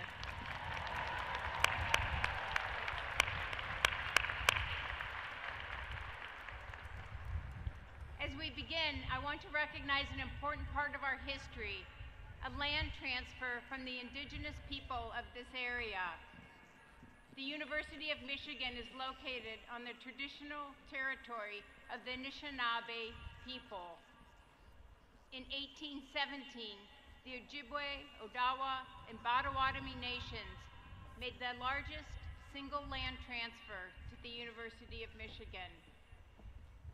I: As we begin, I want to recognize an important part of our history, a land transfer from the indigenous people of this area. The University of Michigan is located on the traditional territory of the Anishinaabe people. In 1817, the Ojibwe, Odawa, and Potawatomi nations made the largest single land transfer to the University of Michigan.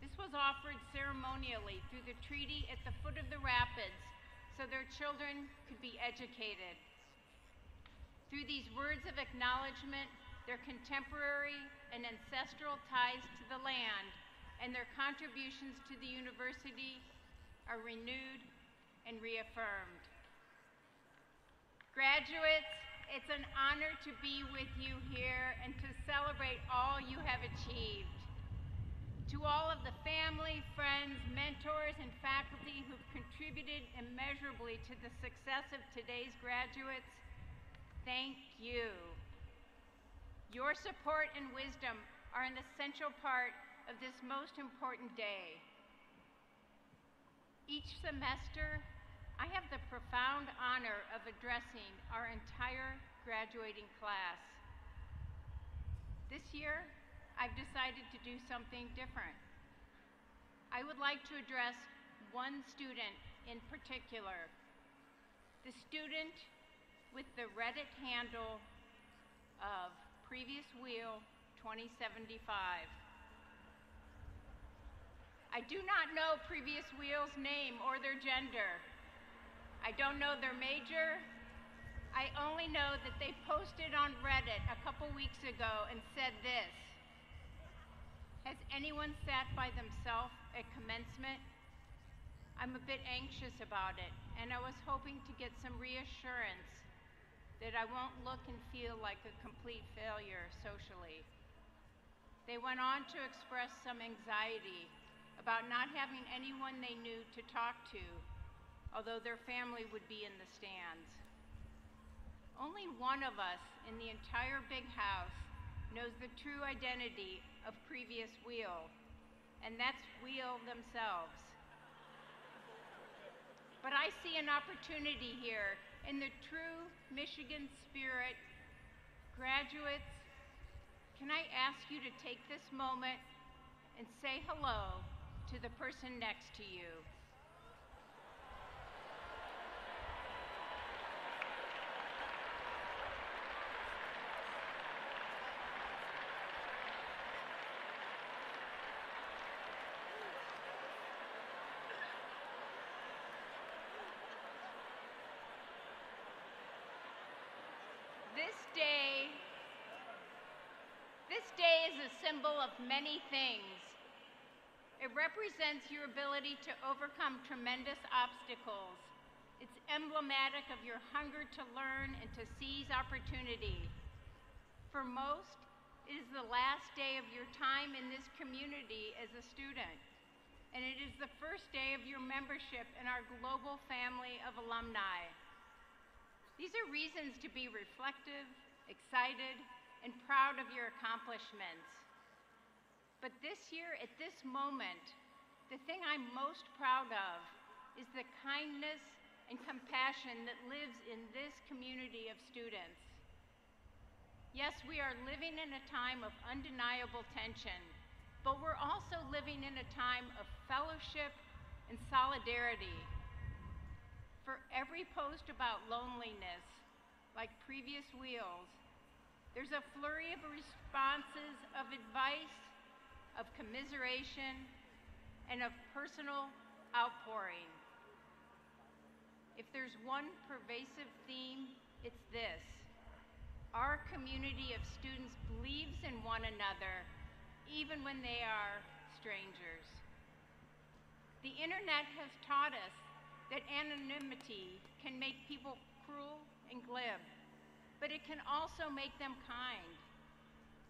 I: This was offered ceremonially through the treaty at the foot of the rapids so their children could be educated. Through these words of acknowledgement, their contemporary and ancestral ties to the land and their contributions to the university are renewed and reaffirmed. Graduates, it's an honor to be with you here and to celebrate all you have achieved. To all of the family, friends, mentors, and faculty who've contributed immeasurably to the success of today's graduates, thank you. Your support and wisdom are an essential part of this most important day. Each semester, I have the profound honor of addressing our entire graduating class. This year, I've decided to do something different. I would like to address one student in particular, the student with the Reddit handle of Previous Wheel 2075. I do not know Previous Wheel's name or their gender. I don't know their major. I only know that they posted on Reddit a couple weeks ago and said this: has anyone sat by themselves at commencement? I'm a bit anxious about it, and I was hoping to get some reassurance that I won't look and feel like a complete failure socially. They went on to express some anxiety about not having anyone they knew to talk to, although their family would be in the stands. Only one of us in the entire big house knows the true identity of Previous Wheel, and that's Wheel themselves. But I see an opportunity here in the true Michigan spirit. Graduates, can I ask you to take this moment and say hello to the person next to you? This day is a symbol of many things. It represents your ability to overcome tremendous obstacles. It's emblematic of your hunger to learn and to seize opportunity. For most, it is the last day of your time in this community as a student, and it is the first day of your membership in our global family of alumni. These are reasons to be reflective, excited, and proud of your accomplishments. But this year, at this moment, the thing I'm most proud of is the kindness and compassion that lives in this community of students. Yes, we are living in a time of undeniable tension, but we're also living in a time of fellowship and solidarity. For every post about loneliness, like Previous Wheels, there's a flurry of responses of advice, of commiseration, and of personal outpouring. If there's one pervasive theme, it's this: our community of students believes in one another, even when they are strangers. The internet has taught us that anonymity can make people cruel and glib, but it can also make them kind.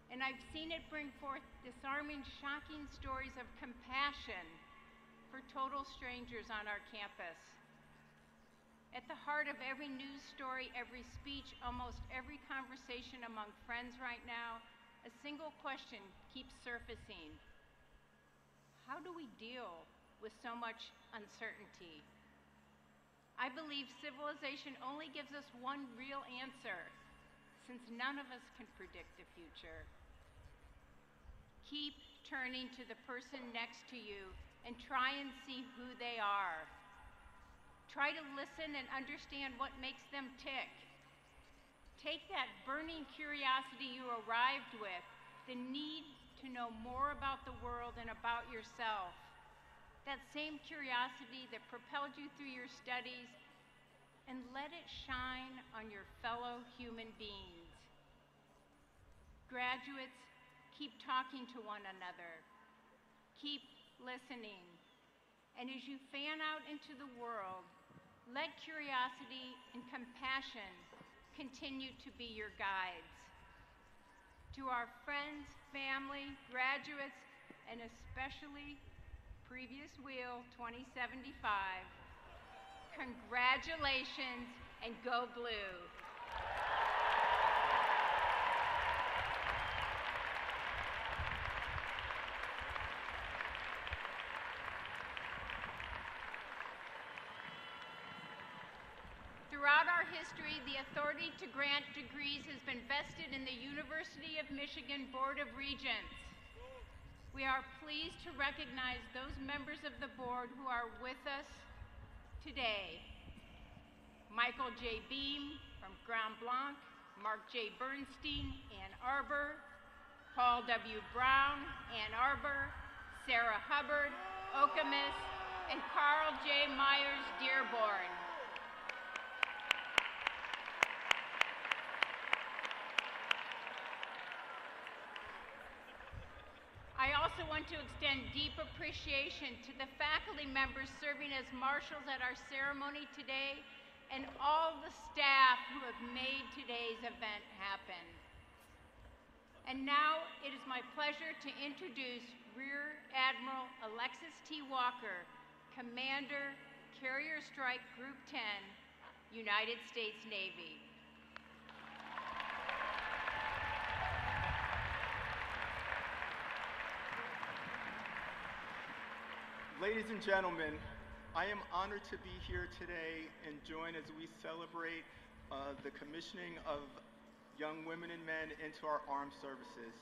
I: And I've seen it bring forth disarming, shocking stories of compassion for total strangers on our campus. At the heart of every news story, every speech, almost every conversation among friends right now, a single question keeps surfacing: how do we deal with so much uncertainty? I believe civilization only gives us one real answer, since none of us can predict the future. Keep turning to the person next to you and try and see who they are. Try to listen and understand what makes them tick. Take that burning curiosity you arrived with, the need to know more about the world and about yourself, that same curiosity that propelled you through your studies, and let it shine on your fellow human beings. Graduates, keep talking to one another. Keep listening. And as you fan out into the world, let curiosity and compassion continue to be your guides. To our friends, family, graduates, and especially Previous Wheel 2075, congratulations and go blue. Throughout our history, the authority to grant degrees has been vested in the University of Michigan Board of Regents. We are pleased to recognize those members of the board who are with us today. Michael J. Beam from Grand Blanc, Mark J. Bernstein, Ann Arbor, Paul W. Brown, Ann Arbor, Sarah Hubbard, Okemos, and Carl J. Myers, Dearborn. I also want to extend deep appreciation to the faculty members serving as marshals at our ceremony today and all the staff who have made today's event happen. And now it is my pleasure to introduce Rear Admiral Alexis T. Walker, Commander, Carrier Strike Group 10, United States Navy.
V: Ladies and gentlemen, I am honored to be here today and join as we celebrate the commissioning of young women and men into our armed services.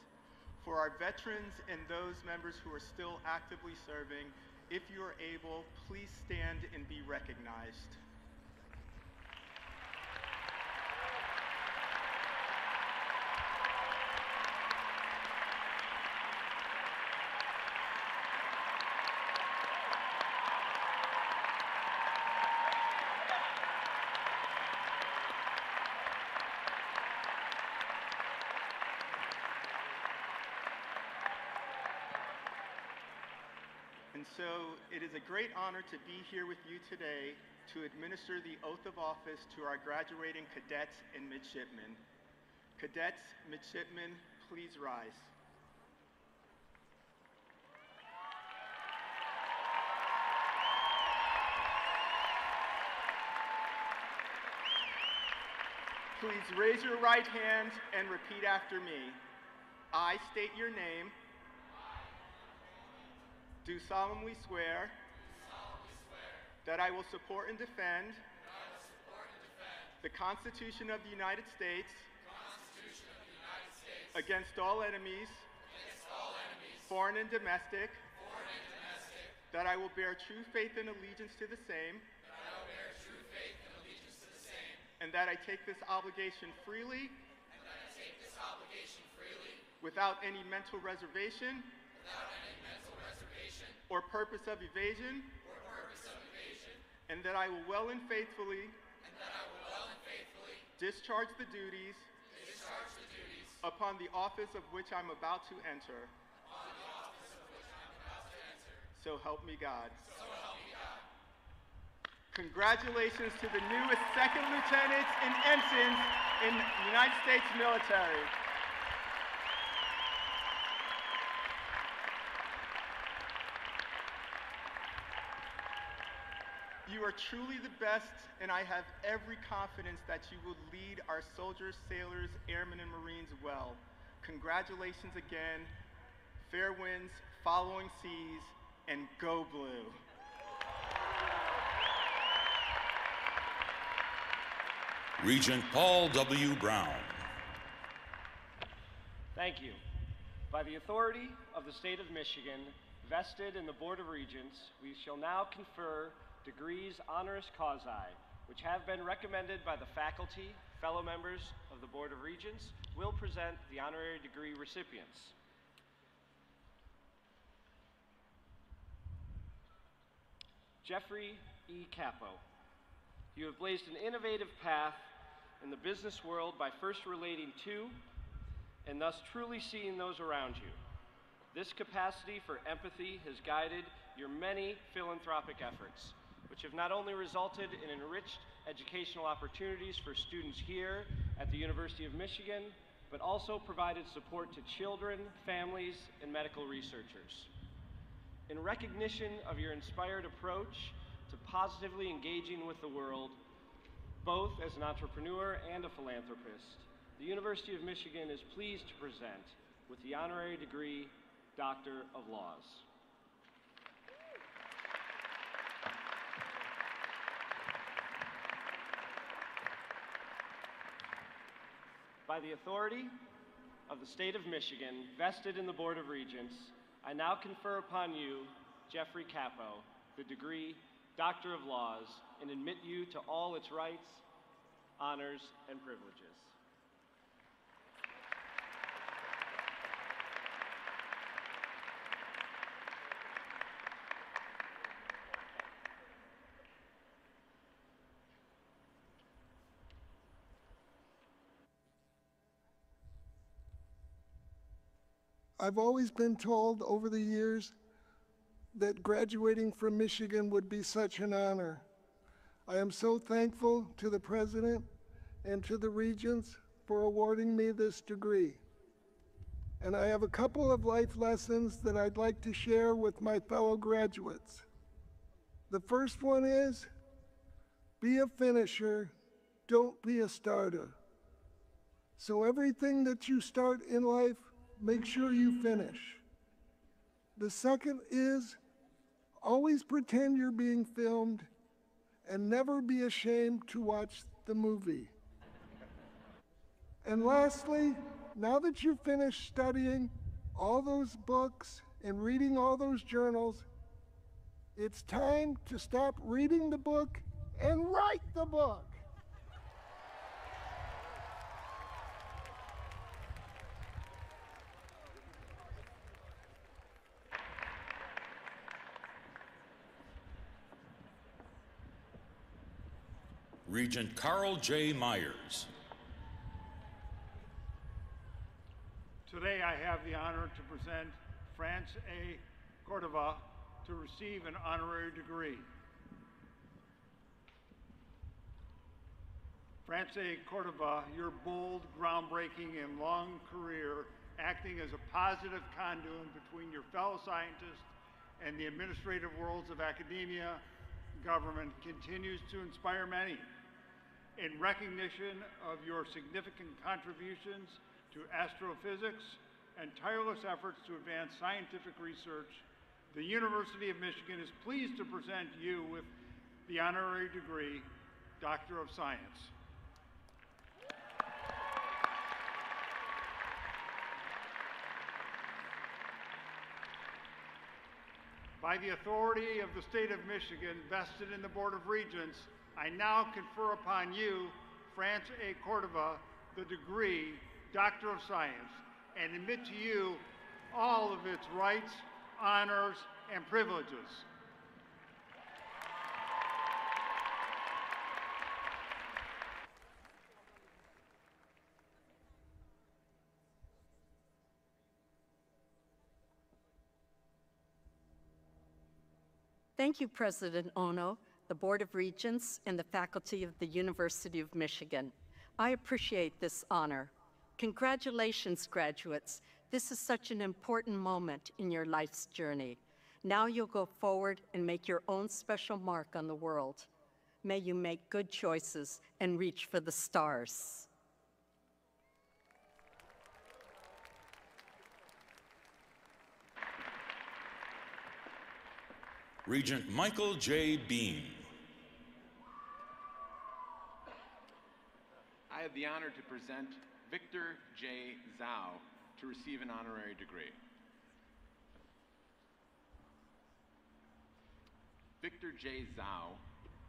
V: For our veterans and those members who are still actively serving, if you are able, please stand and be recognized. And so it is a great honor to be here with you today to administer the oath of office to our graduating cadets and midshipmen. Cadets, midshipmen, please rise. Please raise your right hand and repeat after me. I state your name. Do solemnly swear that I will support and defend the Constitution of the United States against all enemies, foreign and domestic, that I will bear true faith and allegiance to the same, and that I take this obligation freely, without any mental reservation or purpose of evasion, and that I will well and faithfully discharge the duties upon the office of which I'm about to enter. So help me God. Congratulations to the newest second lieutenants and ensigns in the United States military. You are truly the best, and I have every confidence that you will lead our soldiers, sailors, airmen, and Marines well. Congratulations again. Fair winds, following seas, and go blue.
F: Regent Paul W. Brown.
E: Thank you. By the authority of the state of Michigan, vested in the Board of Regents, we shall now confer degrees honoris causa, which have been recommended by the faculty. Fellow members of the Board of Regents will present the honorary degree recipients. Jeffrey E. Capo, you have blazed an innovative path in the business world by first relating to and thus truly seeing those around you. This capacity for empathy has guided your many philanthropic efforts, which have not only resulted in enriched educational opportunities for students here at the University of Michigan, but also provided support to children, families, and medical researchers. In recognition of your inspired approach to positively engaging with the world, both as an entrepreneur and a philanthropist, the University of Michigan is pleased to present with the honorary degree, Doctor of Laws. By the authority of the state of Michigan, vested in the Board of Regents, I now confer upon you, Jeffrey Capo, the degree Doctor of Laws, and admit you to all its rights, honors, and privileges.
C: I've always been told over the years that graduating from Michigan would be such an honor. I am so thankful to the President and to the Regents for awarding me this degree. And I have a couple of life lessons that I'd like to share with my fellow graduates. The first one is, be a finisher, don't be a starter. So everything that you start in life, make sure you finish. The second is, always pretend you're being filmed and never be ashamed to watch the movie. And lastly, now that you've finished studying all those books and reading all those journals, it's time to stop reading the book and write the book.
F: Regent Carl J. Myers.
J: Today I have the honor to present France A. Cordova to receive an honorary degree. France A. Cordova, your bold, groundbreaking, and long career acting as a positive conduit between your fellow scientists and the administrative worlds of academia, government continues to inspire many. In recognition of your significant contributions to astrophysics and tireless efforts to advance scientific research, the University of Michigan is pleased to present you with the honorary degree, Doctor of Science. By the authority of the state of Michigan, vested in the Board of Regents, I now confer upon you, France A. Cordova, the degree Doctor of Science, and admit to you all of its rights, honors, and privileges.
K: Thank you, President Ono, the Board of Regents, and the faculty of the University of Michigan. I appreciate this honor. Congratulations, graduates. This is such an important moment in your life's journey. Now you'll go forward and make your own special mark on the world. May you make good choices and reach for the stars.
F: Regent Michael J. Beam.
T: I have the honor to present Victor J. Zhao to receive an honorary degree. Victor J. Zhao,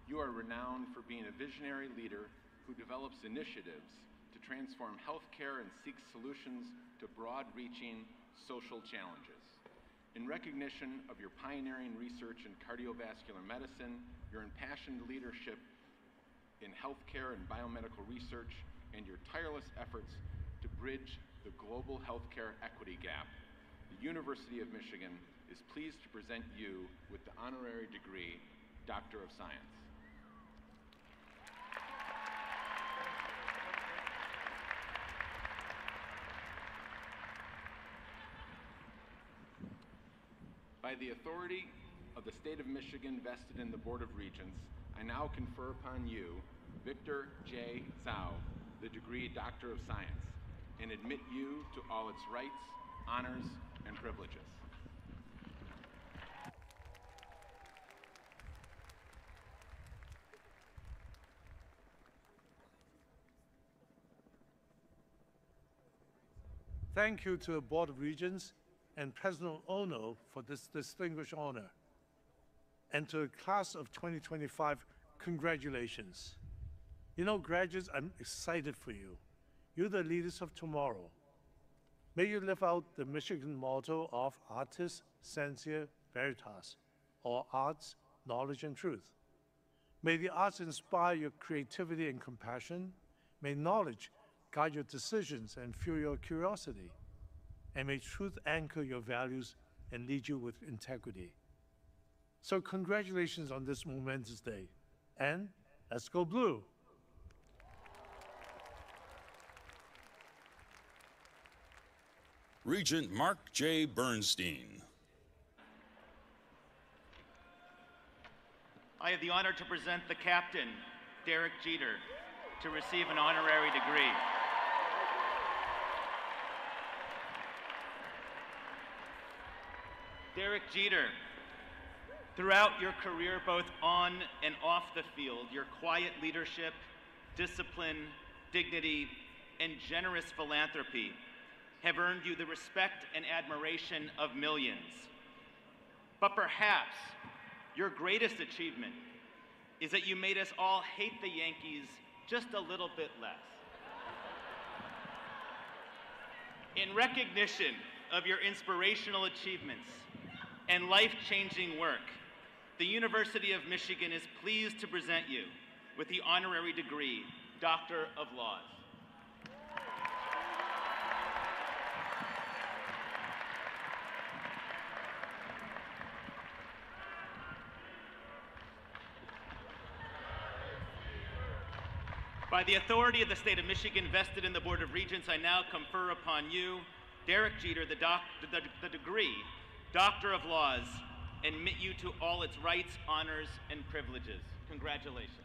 T: you are renowned for being a visionary leader who develops initiatives to transform healthcare and seeks solutions to broad-reaching social challenges. In recognition of your pioneering research in cardiovascular medicine, your impassioned leadership in healthcare and biomedical research, and your tireless efforts to bridge the global healthcare equity gap, the University of Michigan is pleased to present you with the honorary degree, Doctor of Science. By the authority of the state of Michigan vested in the Board of Regents, I now confer upon you, Victor J. Zhao, the degree Doctor of Science, and admit you to all its rights, honors, and privileges.
A: Thank you to the Board of Regents and President Ono for this distinguished honor. And to the class of 2025, congratulations. You know, graduates, I'm excited for you. You're the leaders of tomorrow. May you live out the Michigan motto of Artis Sensia Veritas, or arts, knowledge, and truth. May the arts inspire your creativity and compassion. May knowledge guide your decisions and fuel your curiosity. And may truth anchor your values and lead you with integrity. So congratulations on this momentous day. And let's go blue.
F: Regent Mark J. Bernstein.
B: I have the honor to present the captain, Derek Jeter, to receive an honorary degree. Derek Jeter, throughout your career, both on and off the field, your quiet leadership, discipline, dignity, and generous philanthropy have earned you the respect and admiration of millions. But perhaps your greatest achievement is that you made us all hate the Yankees just a little bit less. In recognition of your inspirational achievements and life-changing work, the University of Michigan is pleased to present you with the honorary degree, Doctor of Laws. By the authority of the state of Michigan vested in the Board of Regents, I now confer upon you, Derek Jeter, the degree, Doctor of Laws, and admit you to all its rights, honors, and privileges. Congratulations.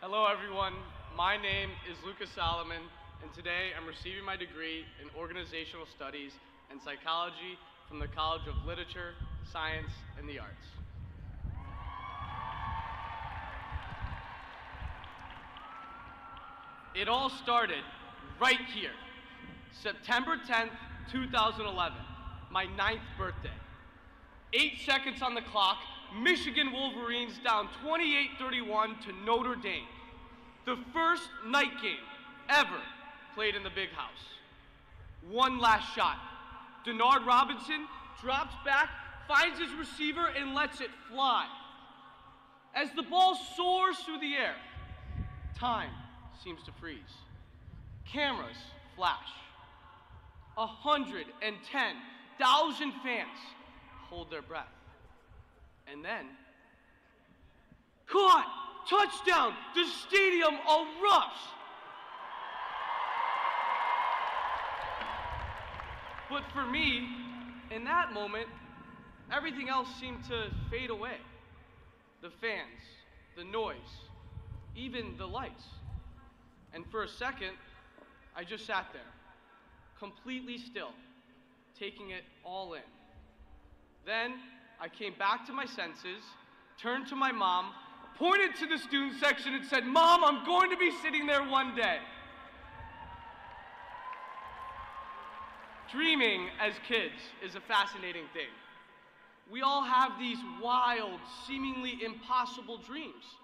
L: Hello everyone, my name is Lucas Solomon, and today I'm receiving my degree in Organizational Studies and Psychology from the College of Literature, Science, and the Arts. It all started right here, September 10th, 2011, my 9th birthday. 8 seconds on the clock, Michigan Wolverines down 28-31 to Notre Dame. The first night game ever played in the Big House. One last shot. Denard Robinson drops back, finds his receiver, and lets it fly. As the ball soars through the air, time seems to freeze. Cameras flash. 110,000 fans hold their breath. And then, caught! Touchdown! The stadium erupts! But for me, in that moment, everything else seemed to fade away. The fans, the noise, even the lights. And for a second, I just sat there, completely still, taking it all in. Then, I came back to my senses, turned to my mom, pointed to the student section and said, "Mom, I'm going to be sitting there one day." Dreaming as kids is a fascinating thing. We all have these wild, seemingly impossible dreams.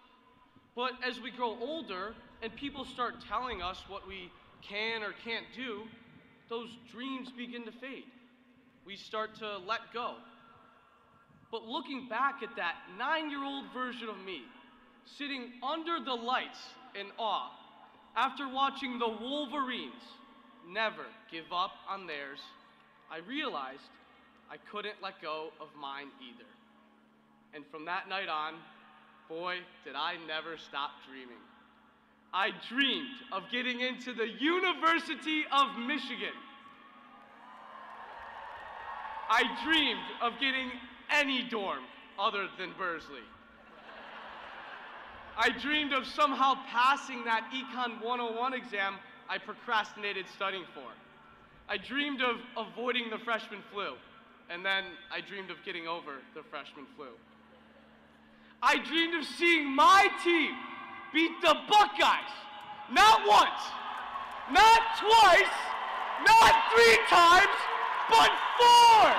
L: But as we grow older and people start telling us what we can or can't do, those dreams begin to fade. We start to let go. But looking back at that 9-year-old version of me, sitting under the lights in awe, after watching the Wolverines never give up on theirs, I realized I couldn't let go of mine either. And from that night on, boy, did I never stop dreaming. I dreamed of getting into the University of Michigan. I dreamed of getting any dorm other than Bursley. I dreamed of somehow passing that Econ 101 exam I procrastinated studying for. I dreamed of avoiding the freshman flu, and then I dreamed of getting over the freshman flu. I dreamed of seeing my team beat the Buckeyes, not once, not twice, not 3 times, but 4!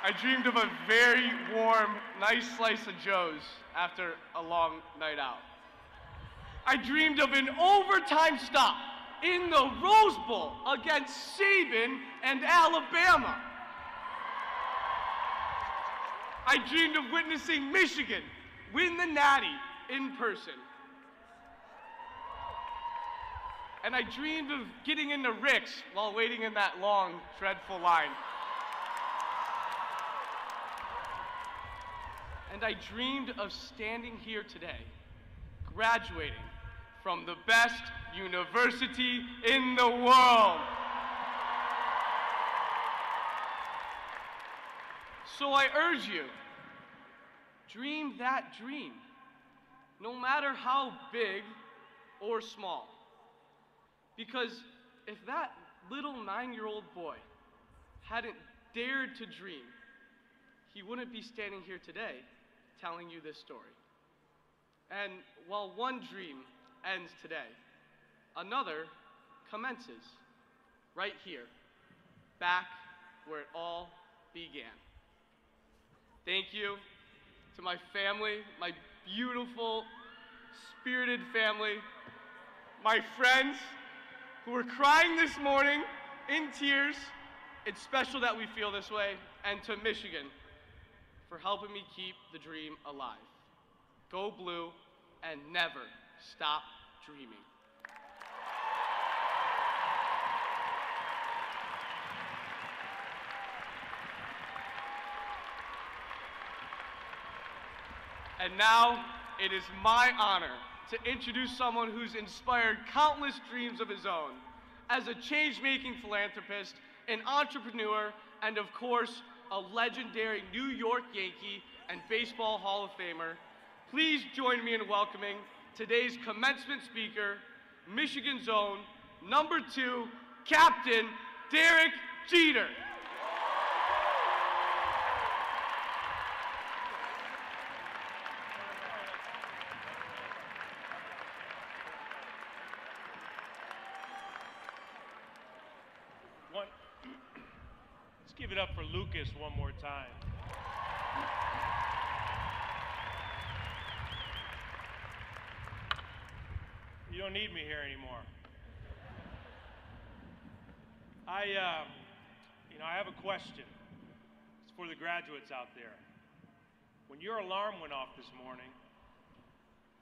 L: I dreamed of a very warm, nice slice of Joe's after a long night out. I dreamed of an overtime stop in the Rose Bowl against Saban and Alabama. I dreamed of witnessing Michigan win the Natty in person. And I dreamed of getting into Rick's while waiting in that long, dreadful line. And I dreamed of standing here today, graduating from the best university in the world. So I urge you, dream that dream, no matter how big or small. Because if that little 9-year-old boy hadn't dared to dream, he wouldn't be standing here today telling you this story. And while one dream ends today, another commences right here, back where it all began. Thank you to my family, my beautiful, spirited family, my friends who were crying this morning in tears. It's special that we feel this way, and to Michigan for helping me keep the dream alive. Go blue and never stop dreaming. And now, it is my honor to introduce someone who's inspired countless dreams of his own as a change-making philanthropist, an entrepreneur, and of course, a legendary New York Yankee and Baseball Hall of Famer. Please join me in welcoming today's commencement speaker, Michigan's own, number 2, Captain Derek Jeter.
M: Let's give it up for Lucas one more time. You don't need me here anymore. I have a question. It's for the graduates out there. When your alarm went off this morning,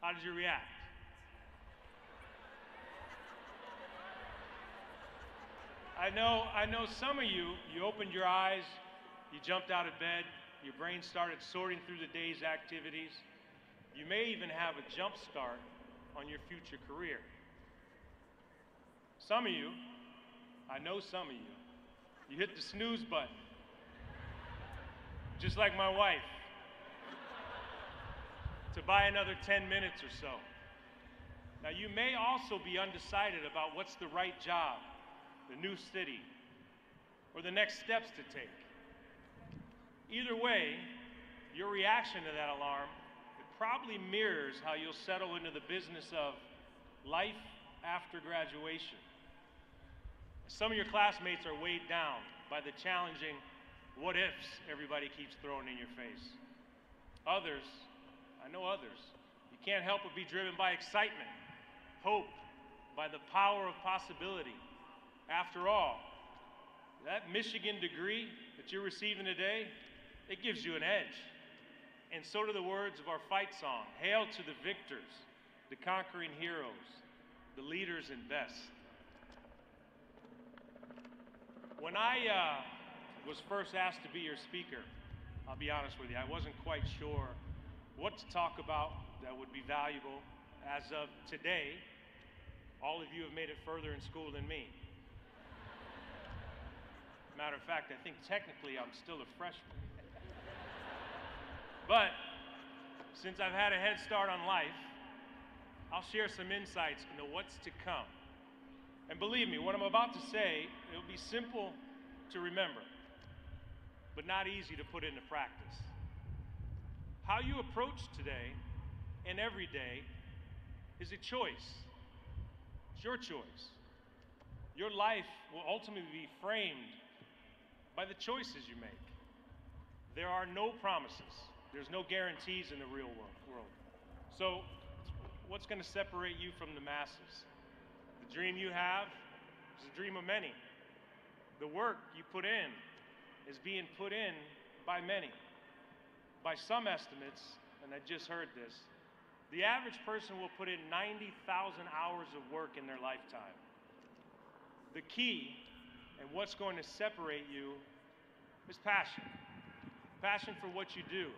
M: how did you react? I know some of you opened your eyes, you jumped out of bed, your brain started sorting through the day's activities. You may even have a jump start on your future career. Some of you, I know some of you hit the snooze button, just like my wife, to buy another 10 minutes or so. Now, you may also be undecided about what's the right job, the new city, or the next steps to take. Either way, your reaction to that alarm, it probably mirrors how you'll settle into the business of life after graduation. Some of your classmates are weighed down by the challenging what-ifs everybody keeps throwing in your face. Others, I know others, you can't help but be driven by excitement, hope, by the power of possibility, After all, that Michigan degree that you're receiving today, it gives you an edge. And so do the words of our fight song, hail to the victors, the conquering heroes, the leaders and best. When I was first asked to be your speaker, I'll be honest with you, I wasn't quite sure what to talk about that would be valuable. As of today, all of you have made it further in school than me. Matter of fact, I think technically I'm still a freshman. But since I've had a head start on life, I'll share some insights into what's to come. And believe me, what I'm about to say, it'll be simple to remember, but not easy to put into practice. How you approach today and every day is a choice. It's your choice. Your life will ultimately be framed by the choices you make. There are no promises. There's no guarantees in the real world. So, what's going to separate you from the masses? The dream you have is the dream of many. The work you put in is being put in by many. By some estimates, and I just heard this, the average person will put in 90,000 hours of work in their lifetime. The key and what's going to separate you is passion. Passion for what you do.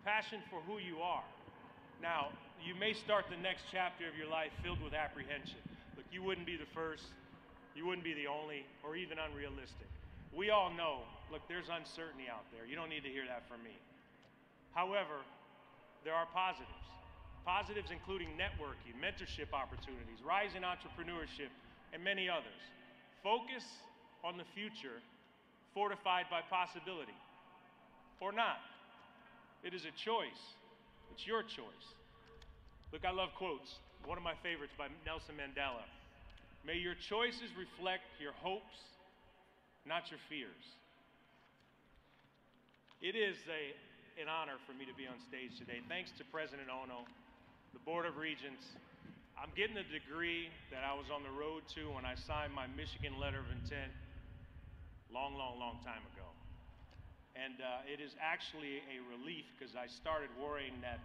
M: Passion for who you are. Now, you may start the next chapter of your life filled with apprehension. Look, you wouldn't be the first, you wouldn't be the only, or even unrealistic. We all know, look, there's uncertainty out there. You don't need to hear that from me. However, there are positives. Positives including networking, mentorship opportunities, rising entrepreneurship, and many others. Focus on the future, fortified by possibility. Or not. It is a choice. It's your choice. Look, I love quotes. One of my favorites by Nelson Mandela. May your choices reflect your hopes, not your fears. It is an honor for me to be on stage today. Thanks to President Ono, the Board of Regents. I'm getting a degree that I was on the road to when I signed my Michigan letter of intent long time ago. And it is actually a relief because I started worrying that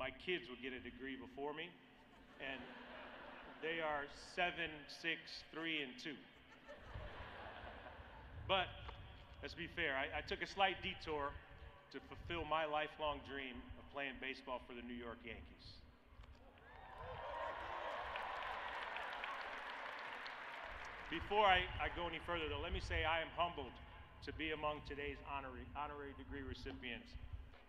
M: my kids would get a degree before me. And they are 7, 6, 3, and 2. But let's be fair, I took a slight detour to fulfill my lifelong dream of playing baseball for the New York Yankees. Before I go any further, though, let me say I am humbled to be among today's honorary degree recipients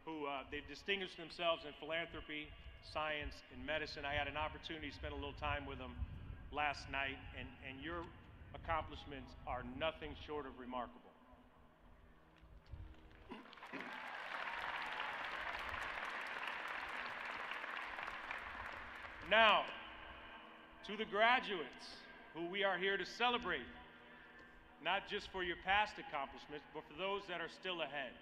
M: who they've distinguished themselves in philanthropy, science, and medicine. I had an opportunity to spend a little time with them last night, and your accomplishments are nothing short of remarkable. Now, to the graduates who we are here to celebrate, not just for your past accomplishments, but for those that are still ahead.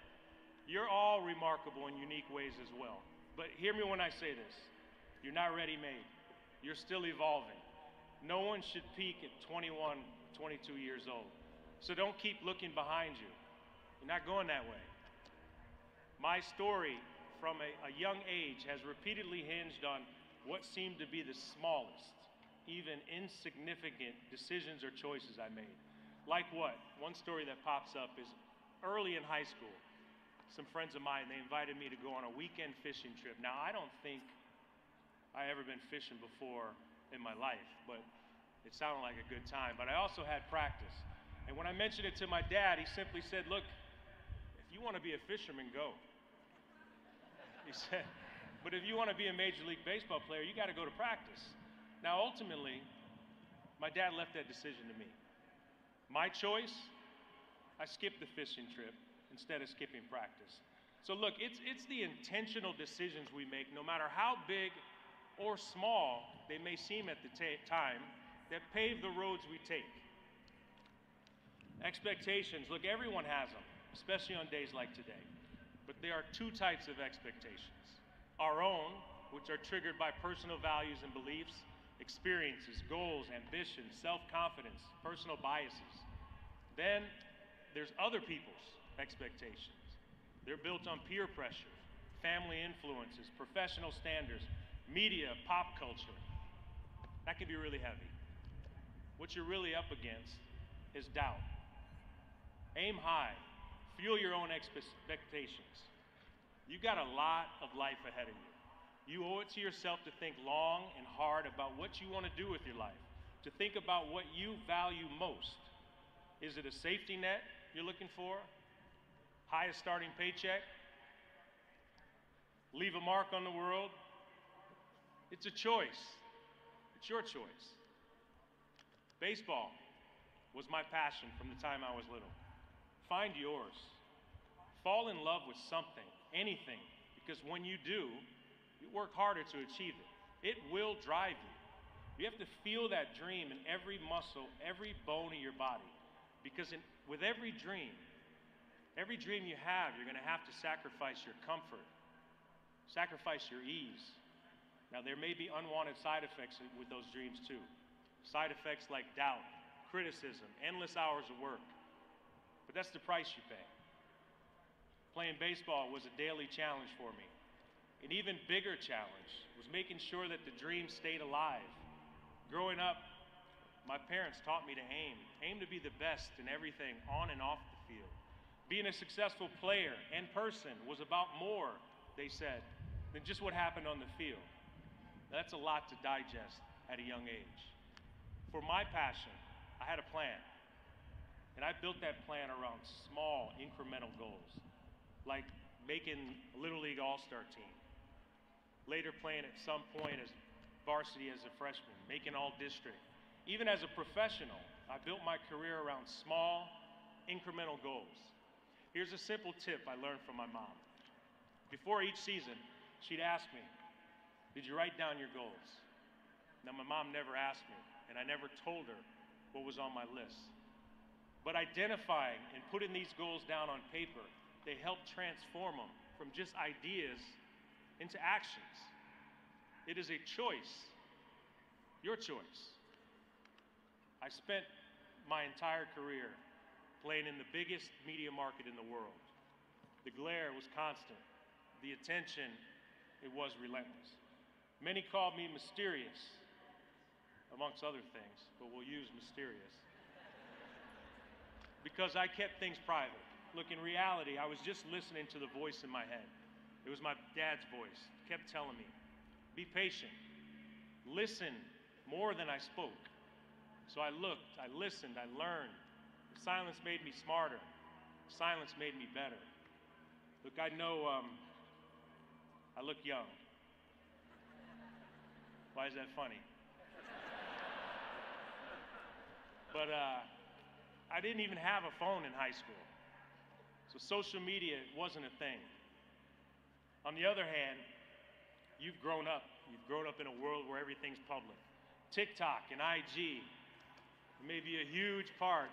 M: You're all remarkable in unique ways as well. But hear me when I say this. You're not ready-made. You're still evolving. No one should peak at 21, 22 years old. So don't keep looking behind you. You're not going that way. My story from a young age has repeatedly hinged on what seemed to be the smallest, even insignificant decisions or choices I made. Like what? One story that pops up is early in high school, some friends of mine, they invited me to go on a weekend fishing trip. Now, I don't think I ever been fishing before in my life, but it sounded like a good time. But I also had practice. And when I mentioned it to my dad, he simply said, look, if you want to be a fisherman, go. He said, but if you want to be a Major League Baseball player, you got to go to practice. Now, ultimately, my dad left that decision to me. My choice, I skipped the fishing trip instead of skipping practice. So look, it's the intentional decisions we make, no matter how big or small they may seem at the time, that pave the roads we take. Expectations, look, everyone has them, especially on days like today. But there are two types of expectations. Our own, which are triggered by personal values and beliefs, experiences, goals, ambitions, self-confidence, personal biases. Then there's other people's expectations. They're built on peer pressure, family influences, professional standards, media, pop culture. That can be really heavy. What you're really up against is doubt. Aim high, fuel your own expectations. You've got a lot of life ahead of you. You owe it to yourself to think long and hard about what you want to do with your life, to think about what you value most. Is it a safety net you're looking for? Highest starting paycheck? Leave a mark on the world? It's a choice. It's your choice. Baseball was my passion from the time I was little. Find yours. Fall in love with something, anything, because when you do, you work harder to achieve it. It will drive you. You have to feel that dream in every muscle, every bone in your body. Because with every dream you have, you're going to have to sacrifice your comfort, sacrifice your ease. Now, there may be unwanted side effects with those dreams too. Side effects like doubt, criticism, endless hours of work. But that's the price you pay. Playing baseball was a daily challenge for me. An even bigger challenge was making sure that the dream stayed alive. Growing up, my parents taught me to aim to be the best in everything on and off the field. Being a successful player and person was about more, they said, than just what happened on the field. That's a lot to digest at a young age. For my passion, I had a plan. And I built that plan around small, incremental goals, like making a Little League All-Star team, later playing at some point as varsity as a freshman, making all-district. Even as a professional, I built my career around small, incremental goals. Here's a simple tip I learned from my mom. Before each season, she'd ask me, "Did you write down your goals?" Now, my mom never asked me, and I never told her what was on my list. But identifying and putting these goals down on paper, they help transform them from just ideas into actions. It is a choice, your choice. I spent my entire career playing in the biggest media market in the world. The glare was constant. The attention, it was relentless. Many called me mysterious, amongst other things, but we'll use mysterious, because I kept things private. Look, in reality, I was just listening to the voice in my head. It was my dad's voice. He kept telling me, be patient. Listen more than I spoke. So I looked, I listened, I learned. The silence made me smarter. Silence made me better. Look, I know I look young. Why is that funny? But I didn't even have a phone in high school. So social media wasn't a thing. On the other hand, you've grown up. You've grown up in a world where everything's public. TikTok and IG may be a huge part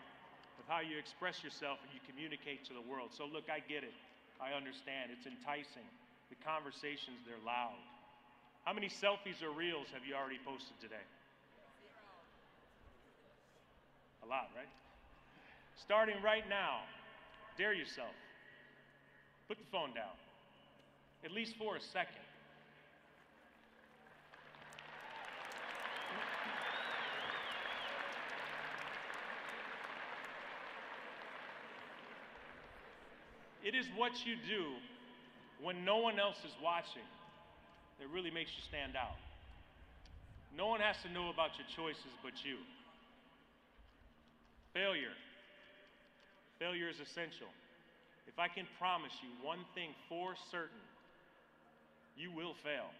M: of how you express yourself and you communicate to the world. So look, I get it. I understand. It's enticing. The conversations, they're loud. How many selfies or reels have you already posted today? A lot, right? Starting right now, dare yourself. Put the phone down, at least for a second. It is what you do when no one else is watching that really makes you stand out. No one has to know about your choices but you. Failure. Failure is essential. If I can promise you one thing for certain, you will fail.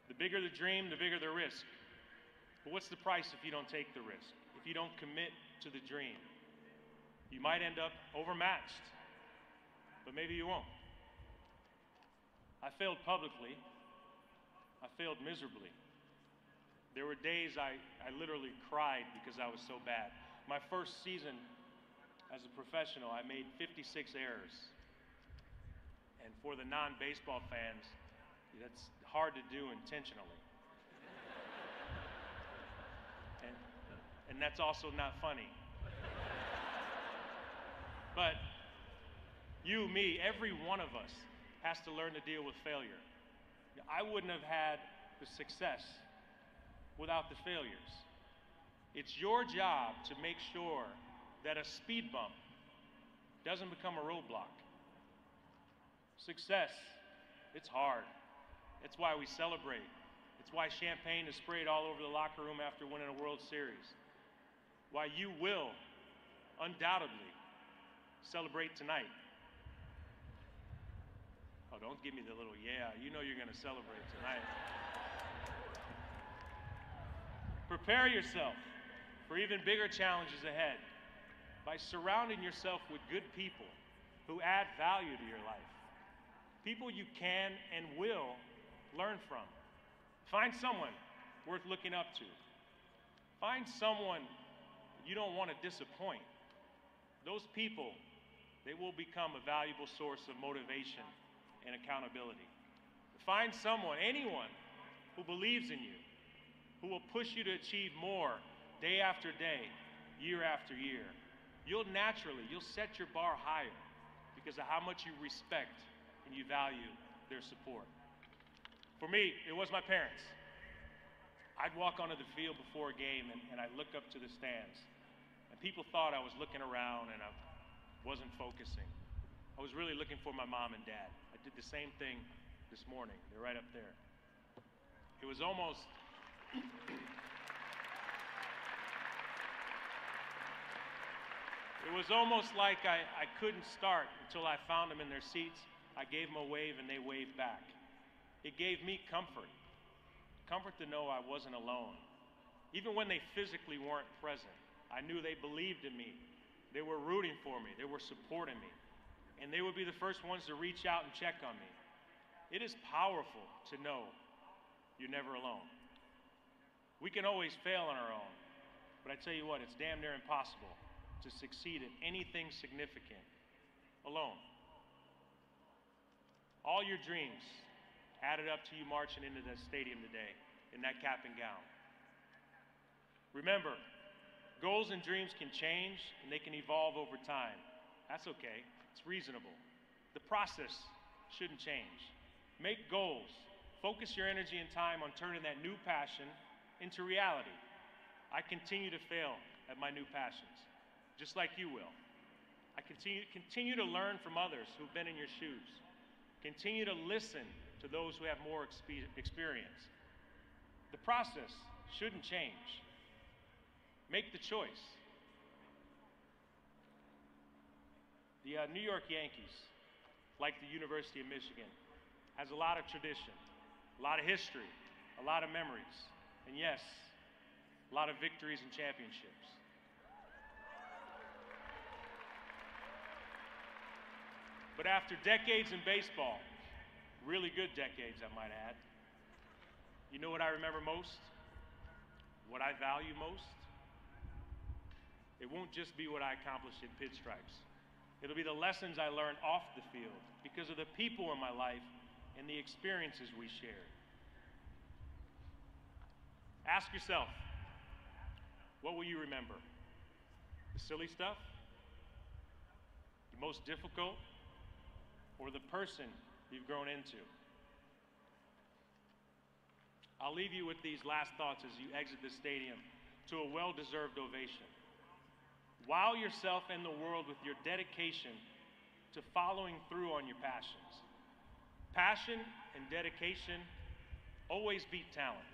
M: The bigger the dream, the bigger the risk. But what's the price if you don't take the risk? If you don't commit to the dream? You might end up overmatched, but maybe you won't. I failed publicly. I failed miserably. There were days I literally cried because I was so bad. My first season as a professional, I made 56 errors. And for the non-baseball fans, that's hard to do intentionally. And that's also not funny. But you, me, every one of us has to learn to deal with failure. I wouldn't have had the success without the failures. It's your job to make sure that a speed bump doesn't become a roadblock. Success, it's hard. It's why we celebrate. It's why champagne is sprayed all over the locker room after winning a World Series. Why you will undoubtedly celebrate tonight. Oh, don't give me the little yeah. You know you're going to celebrate tonight. Prepare yourself for even bigger challenges ahead by surrounding yourself with good people who add value to your life. People you can and will learn from. Find someone worth looking up to. Find someone you don't want to disappoint. Those people, they will become a valuable source of motivation and accountability. Find someone, anyone, who believes in you, who will push you to achieve more day after day, year after year. You'll set your bar higher because of how much you respect and you value their support. For me, it was my parents. I'd walk onto the field before a game and I'd look up to the stands. And people thought I was looking around and I wasn't focusing. I was really looking for my mom and dad. I did the same thing this morning. They're right up there. It was almost like I couldn't start until I found them in their seats. I gave them a wave and they waved back. It gave me comfort to know I wasn't alone. Even when they physically weren't present, I knew they believed in me. They were rooting for me. They were supporting me. And they would be the first ones to reach out and check on me. It is powerful to know you're never alone. We can always fail on our own, but I tell you what, it's damn near impossible to succeed at anything significant alone. All your dreams added up to you marching into the stadium today in that cap and gown. Remember, goals and dreams can change and they can evolve over time. That's okay. It's reasonable. The process shouldn't change. Make goals. Focus your energy and time on turning that new passion into reality. I continue to fail at my new passions, just like you will. I continue to learn from others who've been in your shoes. Continue to listen to those who have more experience. The process shouldn't change. Make the choice. The New York Yankees, like the University of Michigan, has a lot of tradition, a lot of history, a lot of memories, and yes, a lot of victories and championships. But after decades in baseball, really good decades I might add, you know what I remember most? What I value most? It won't just be what I accomplished in pinstripes. It'll be the lessons I learned off the field because of the people in my life and the experiences we shared. Ask yourself, what will you remember? The silly stuff? The most difficult? Or the person you've grown into? I'll leave you with these last thoughts as you exit the stadium to a well-deserved ovation. Wow yourself and the world with your dedication to following through on your passions. Passion and dedication always beat talent.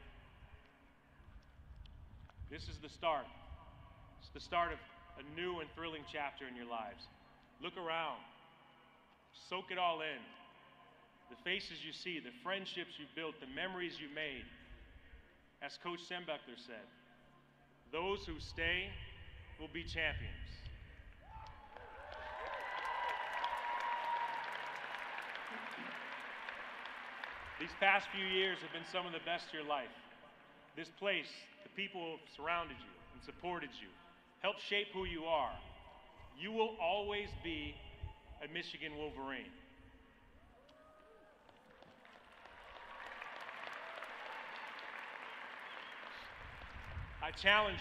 M: This is the start. It's the start of a new and thrilling chapter in your lives. Look around. Soak it all in. The faces you see, the friendships you've built, the memories you made. As Coach Sembeckler said, those who stay will be champions. These past few years have been some of the best of your life. This place, the people who have surrounded you and supported you, helped shape who you are. You will always be a Michigan Wolverine. I challenge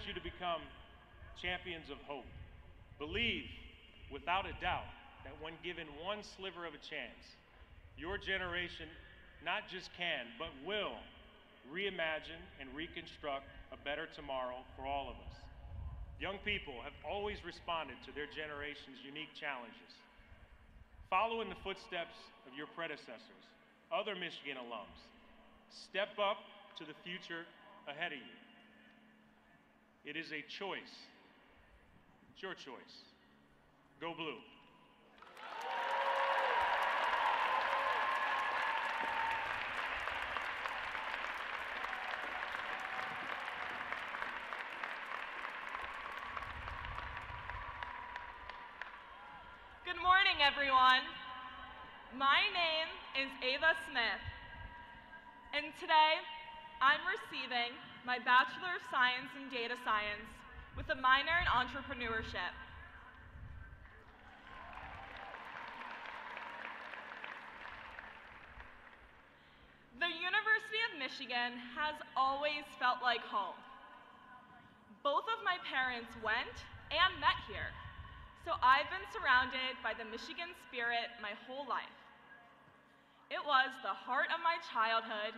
M: you to become champions of hope. Believe, without a doubt, that when given one sliver of a chance, your generation not just can, but will reimagine and reconstruct a better tomorrow for all of us. Young people have always responded to their generation's unique challenges. Follow in the footsteps of your predecessors, other Michigan alums. Step up to the future ahead of you. It is a choice. It's your choice. Go Blue.
P: Good morning, everyone. My name is Ava Smith, and today I'm receiving my Bachelor of Science in Data Science with a minor in entrepreneurship. The University of Michigan has always felt like home. Both of my parents went and met here, so I've been surrounded by the Michigan spirit my whole life. It was the heart of my childhood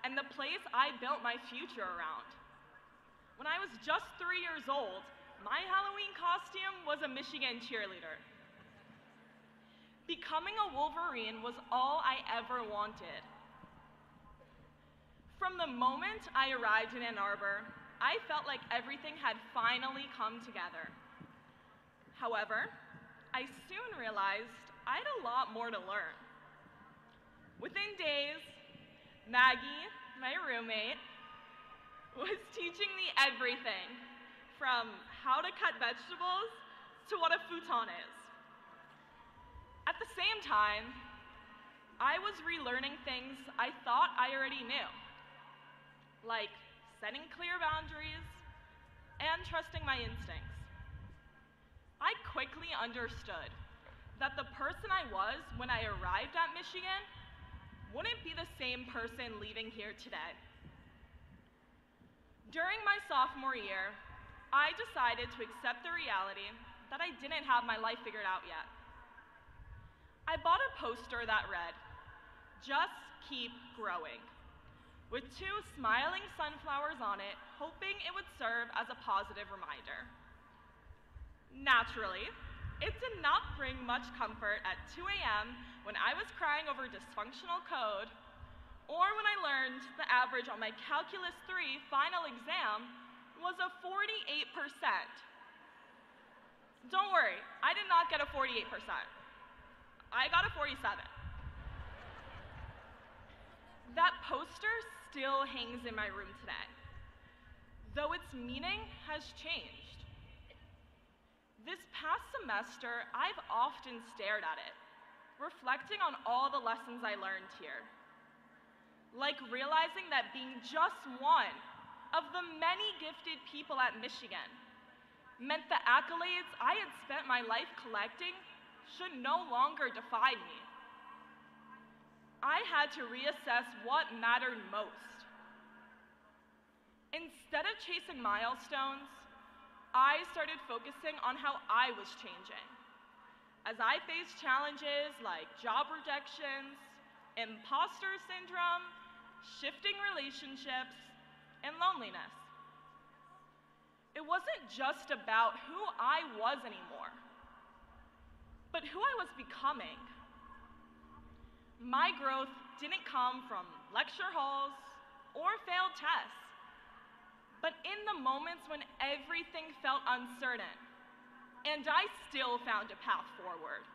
P: and the place I built my future around. When I was just 3 years old, my Halloween costume was a Michigan cheerleader. Becoming a Wolverine was all I ever wanted. From the moment I arrived in Ann Arbor, I felt like everything had finally come together. However, I soon realized I had a lot more to learn. Within days, Maggie, my roommate, was teaching me everything from how to cut vegetables to what a futon is. At the same time, I was relearning things I thought I already knew, like setting clear boundaries and trusting my instincts. I quickly understood that the person I was when I arrived at Michigan wouldn't be the same person leaving here today. During my sophomore year, I decided to accept the reality that I didn't have my life figured out yet. I bought a poster that read, "Just keep growing," with 2 smiling sunflowers on it, hoping it would serve as a positive reminder. Naturally, it did not bring much comfort at 2 a.m. when I was crying over dysfunctional code, or when I learned the average on my Calculus 3 final exam was a 48%. Don't worry, I did not get a 48%. I got a 47. That poster still hangs in my room today, though its meaning has changed. This past semester, I've often stared at it, reflecting on all the lessons I learned here. Like realizing that being just one of the many gifted people at Michigan meant the accolades I had spent my life collecting should no longer define me. I had to reassess what mattered most. Instead of chasing milestones, I started focusing on how I was changing. As I faced challenges like job rejections, imposter syndrome, shifting relationships, and loneliness. It wasn't just about who I was anymore, but who I was becoming. My growth didn't come from lecture halls or failed tests, but in the moments when everything felt uncertain, and I still found a path forward.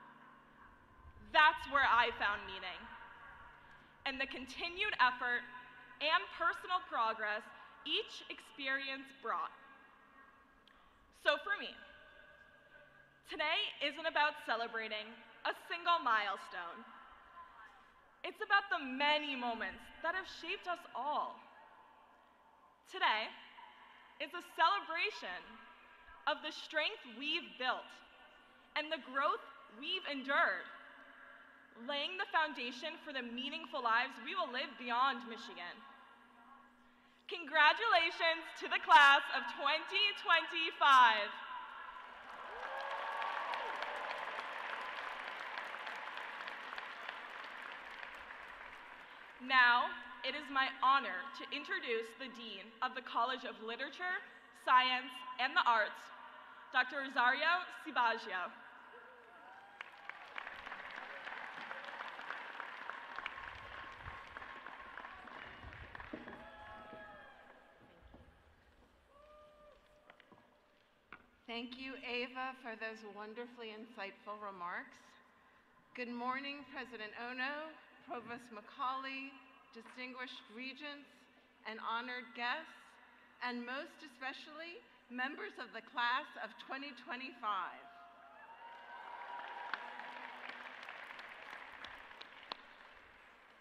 P: That's where I found meaning, and the continued effort and personal progress each experience brought. So for me, today isn't about celebrating a single milestone. It's about the many moments that have shaped us all. Today is a celebration of the strength we've built and the growth we've endured, laying the foundation for the meaningful lives we will live beyond Michigan. Congratulations to the class of 2025. Now, it is my honor to introduce the Dean of the College of Literature, Science, and the Arts, Dr. Rosario Cibaggio.
O: Thank you, Ava, for those wonderfully insightful remarks. Good morning, President Ono, Provost Macaulay, distinguished regents and honored guests, and most especially, members of the class of 2025.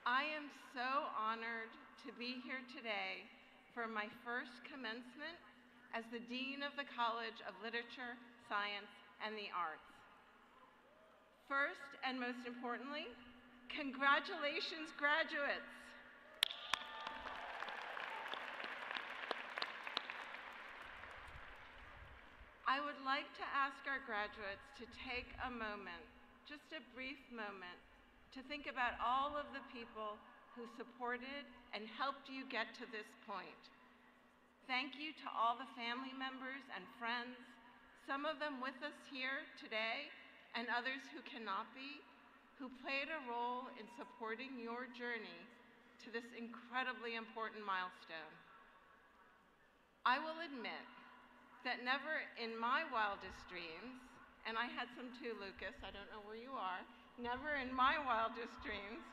O: I am so honored to be here today for my first commencement as the Dean of the College of Literature, Science, and the Arts. First and most importantly, congratulations, graduates. I would like to ask our graduates to take a moment, just a brief moment, to think about all of the people who supported and helped you get to this point. Thank you to all the family members and friends, some of them with us here today and others who cannot be, who played a role in supporting your journey to this incredibly important milestone. I will admit that never in my wildest dreams, and I had some too, Lucas, I don't know where you are, never in my wildest dreams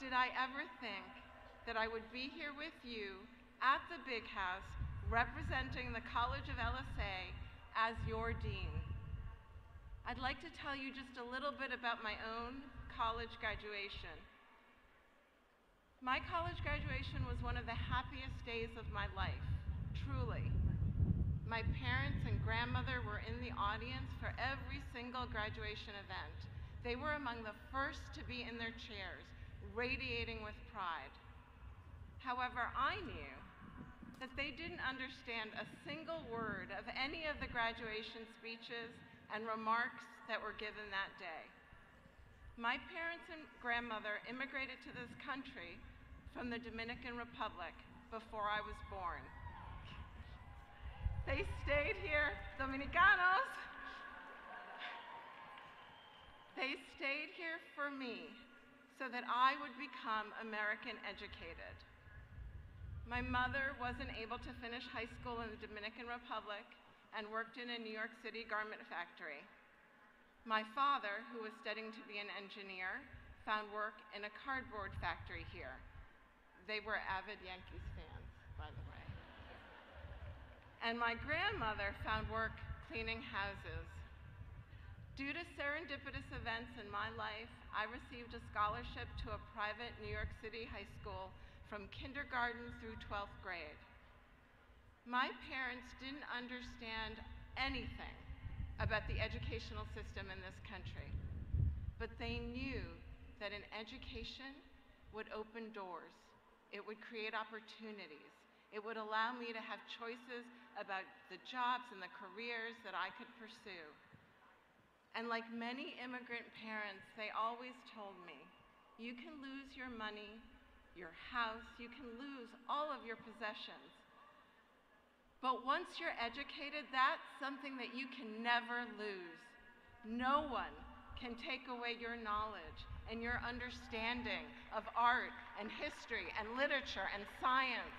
O: did I ever think that I would be here with you at the Big House representing the College of LSA as your dean. I'd like to tell you just a little bit about my own college graduation. My college graduation was one of the happiest days of my life, truly. My parents and grandmother were in the audience for every single graduation event. They were among the first to be in their chairs, radiating with pride. However, I knew that they didn't understand a single word of any of the graduation speeches and remarks that were given that day. My parents and grandmother immigrated to this country from the Dominican Republic before I was born. They stayed here, Dominicanos. They stayed here for me so that I would become American educated. My mother wasn't able to finish high school in the Dominican Republic and worked in a New York City garment factory. My father, who was studying to be an engineer, found work in a cardboard factory here. They were avid Yankees fans, by the way. And my grandmother found work cleaning houses. Due to serendipitous events in my life, I received a scholarship to a private New York City high school from kindergarten through 12th grade. My parents didn't understand anything about the educational system in this country, but they knew that an education would open doors. It would create opportunities. It would allow me to have choices about the jobs and the careers that I could pursue. And like many immigrant parents, they always told me, you can lose your money, your house, you can lose all of your possessions. But once you're educated, that's something that you can never lose. No one can take away your knowledge and your understanding of art and history and literature and science.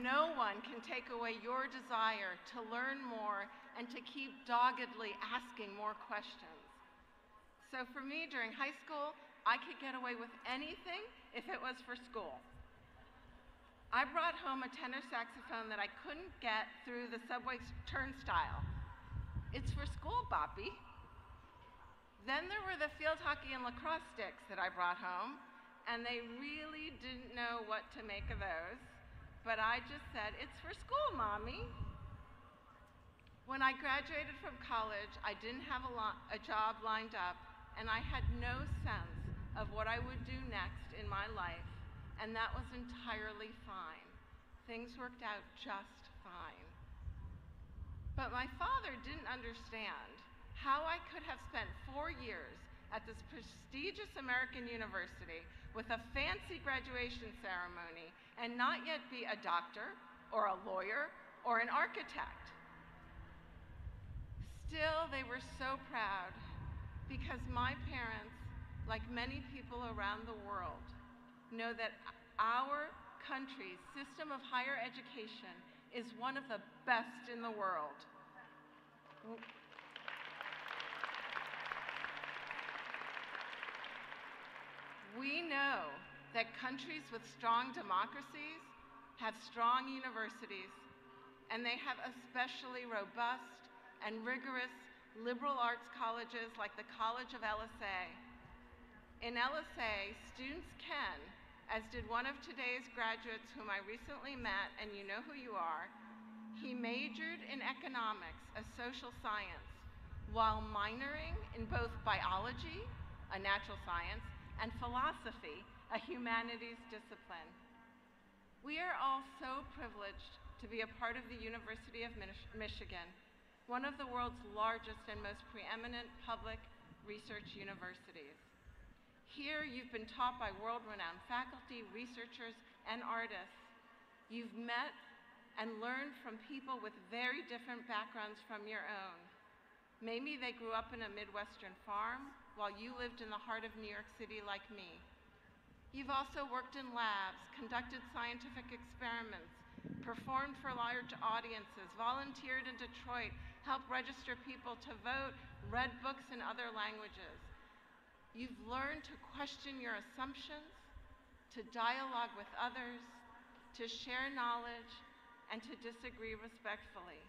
O: No one can take away your desire to learn more and to keep doggedly asking more questions. So for me, during high school, I could get away with anything if it was for school. I brought home a tenor saxophone that I couldn't get through the subway turnstile. It's for school, Boppy. Then there were the field hockey and lacrosse sticks that I brought home, and they really didn't know what to make of those. But I just said, it's for school, Mommy. When I graduated from college, I didn't have a job lined up, and I had no sense of what I would do next in my life, and that was entirely fine. Things worked out just fine. But my father didn't understand how I could have spent 4 years at this prestigious American university with a fancy graduation ceremony and not yet be a doctor or a lawyer or an architect. Still, they were so proud because my parents, like many people around the world, know that our country's system of higher education is one of the best in the world. We know that countries with strong democracies have strong universities, and they have especially robust and rigorous liberal arts colleges like the College of LSA. In LSA, students can, as did one of today's graduates whom I recently met, and you know who you are, he majored in economics, a social science, while minoring in both biology, a natural science, and philosophy, a humanities discipline. We are all so privileged to be a part of the University of Michigan, one of the world's largest and most preeminent public research universities. Here, you've been taught by world-renowned faculty, researchers, and artists. You've met and learned from people with very different backgrounds from your own. Maybe they grew up in a Midwestern farm while you lived in the heart of New York City like me. You've also worked in labs, conducted scientific experiments, performed for large audiences, volunteered in Detroit, helped register people to vote, read books in other languages. You've learned to question your assumptions, to dialogue with others, to share knowledge, and to disagree respectfully.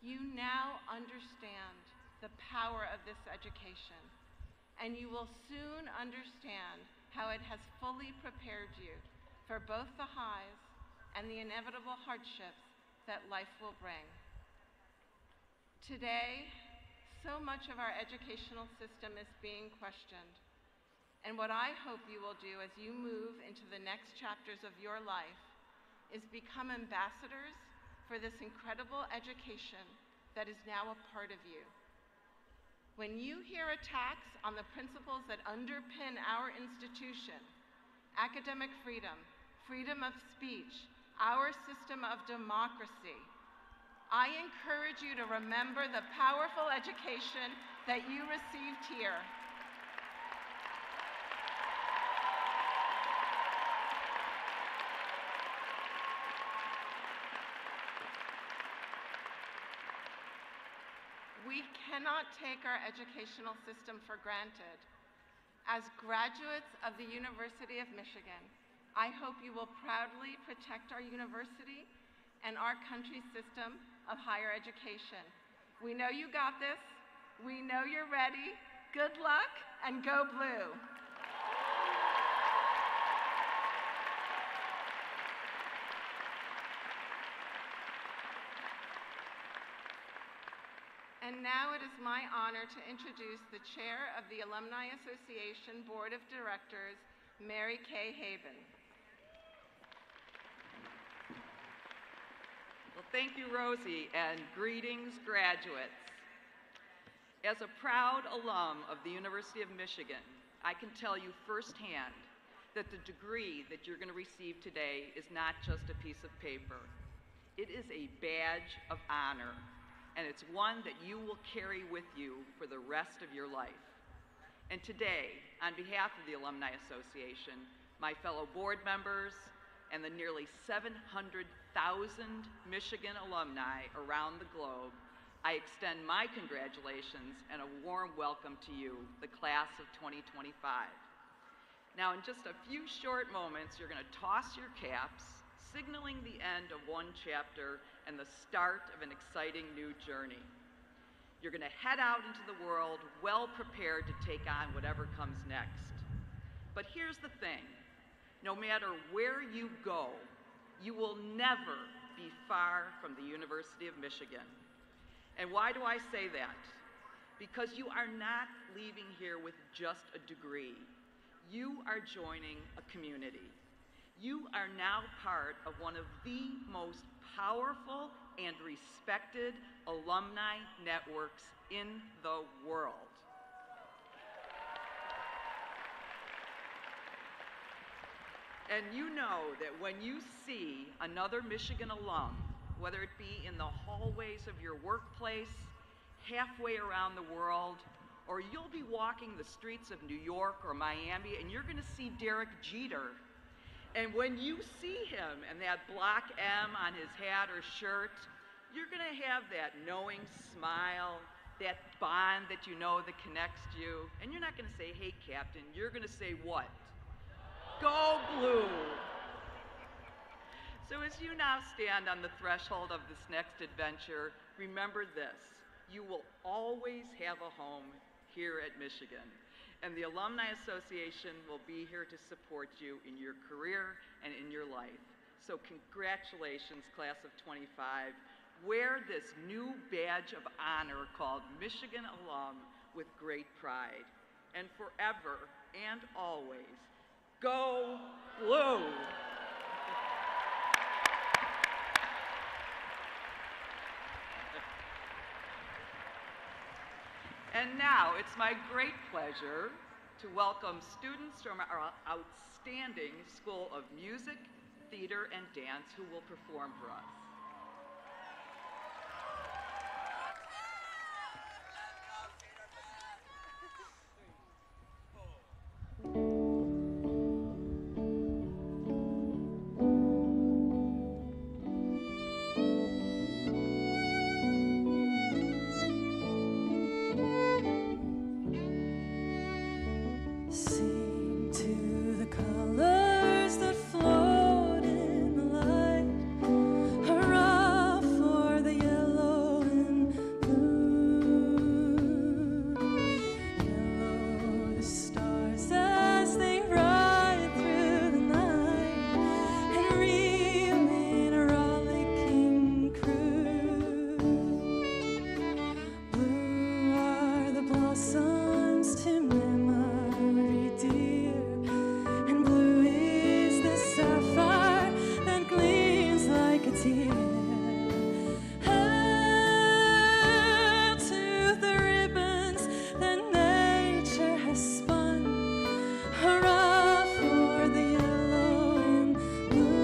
O: You now understand the power of this education, and you will soon understand how it has fully prepared you for both the highs and the inevitable hardships that life will bring. Today, so much of our educational system is being questioned. And what I hope you will do as you move into the next chapters of your life is become ambassadors for this incredible education that is now a part of you. When you hear attacks on the principles that underpin our institution, academic freedom, freedom of speech, our system of democracy, I encourage you to remember the powerful education that you received here. We cannot take our educational system for granted. As graduates of the University of Michigan, I hope you will proudly protect our university and our country's system of higher education. We know you got this. We know you're ready. Good luck, and go blue. And now it is my honor to introduce the chair of the Alumni Association Board of Directors, Mary Kay Haben.
G: Well, thank you, Rosie, and greetings, graduates. As a proud alum of the University of Michigan, I can tell you firsthand that the degree that you're going to receive today is not just a piece of paper. It is a badge of honor, and it's one that you will carry with you for the rest of your life. And today, on behalf of the Alumni Association, my fellow board members, and the nearly 700,000 Michigan alumni around the globe, I extend my congratulations and a warm welcome to you, the class of 2025. Now, in just a few short moments, you're going to toss your caps, signaling the end of one chapter and the start of an exciting new journey. You're going to head out into the world well prepared to take on whatever comes next. But here's the thing. No matter where you go, you will never be far from the University of Michigan. And why do I say that? Because you are not leaving here with just a degree. You are joining a community. You are now part of one of the most powerful and respected alumni networks in the world. And you know that when you see another Michigan alum, whether it be in the hallways of your workplace, halfway around the world, or you'll be walking the streets of New York or Miami and you're going to see Derek Jeter. And when you see him and that block M on his hat or shirt, you're going to have that knowing smile, that bond that you know that connects you. And you're not going to say, hey, Captain. You're going to say what? Go Blue! So as you now stand on the threshold of this next adventure, remember this. You will always have a home here at Michigan. And the Alumni Association will be here to support you in your career and in your life. So congratulations, class of 25. Wear this new badge of honor called Michigan Alum with great pride. And forever and always, go Blue! And now it's my great pleasure to welcome students from our outstanding School of Music, Theater, and Dance who will perform for us.
Q: Sing to the colors that float in the light. Hurrah for the yellow and blue. Yellow the stars as they ride through the night and reel in a rollicking crew. Blue are the blossoms to memory dear, and blue is the sapphire that gleams like a tear. Hail to the ribbons that nature has spun. Hurrah for the yellow and blue.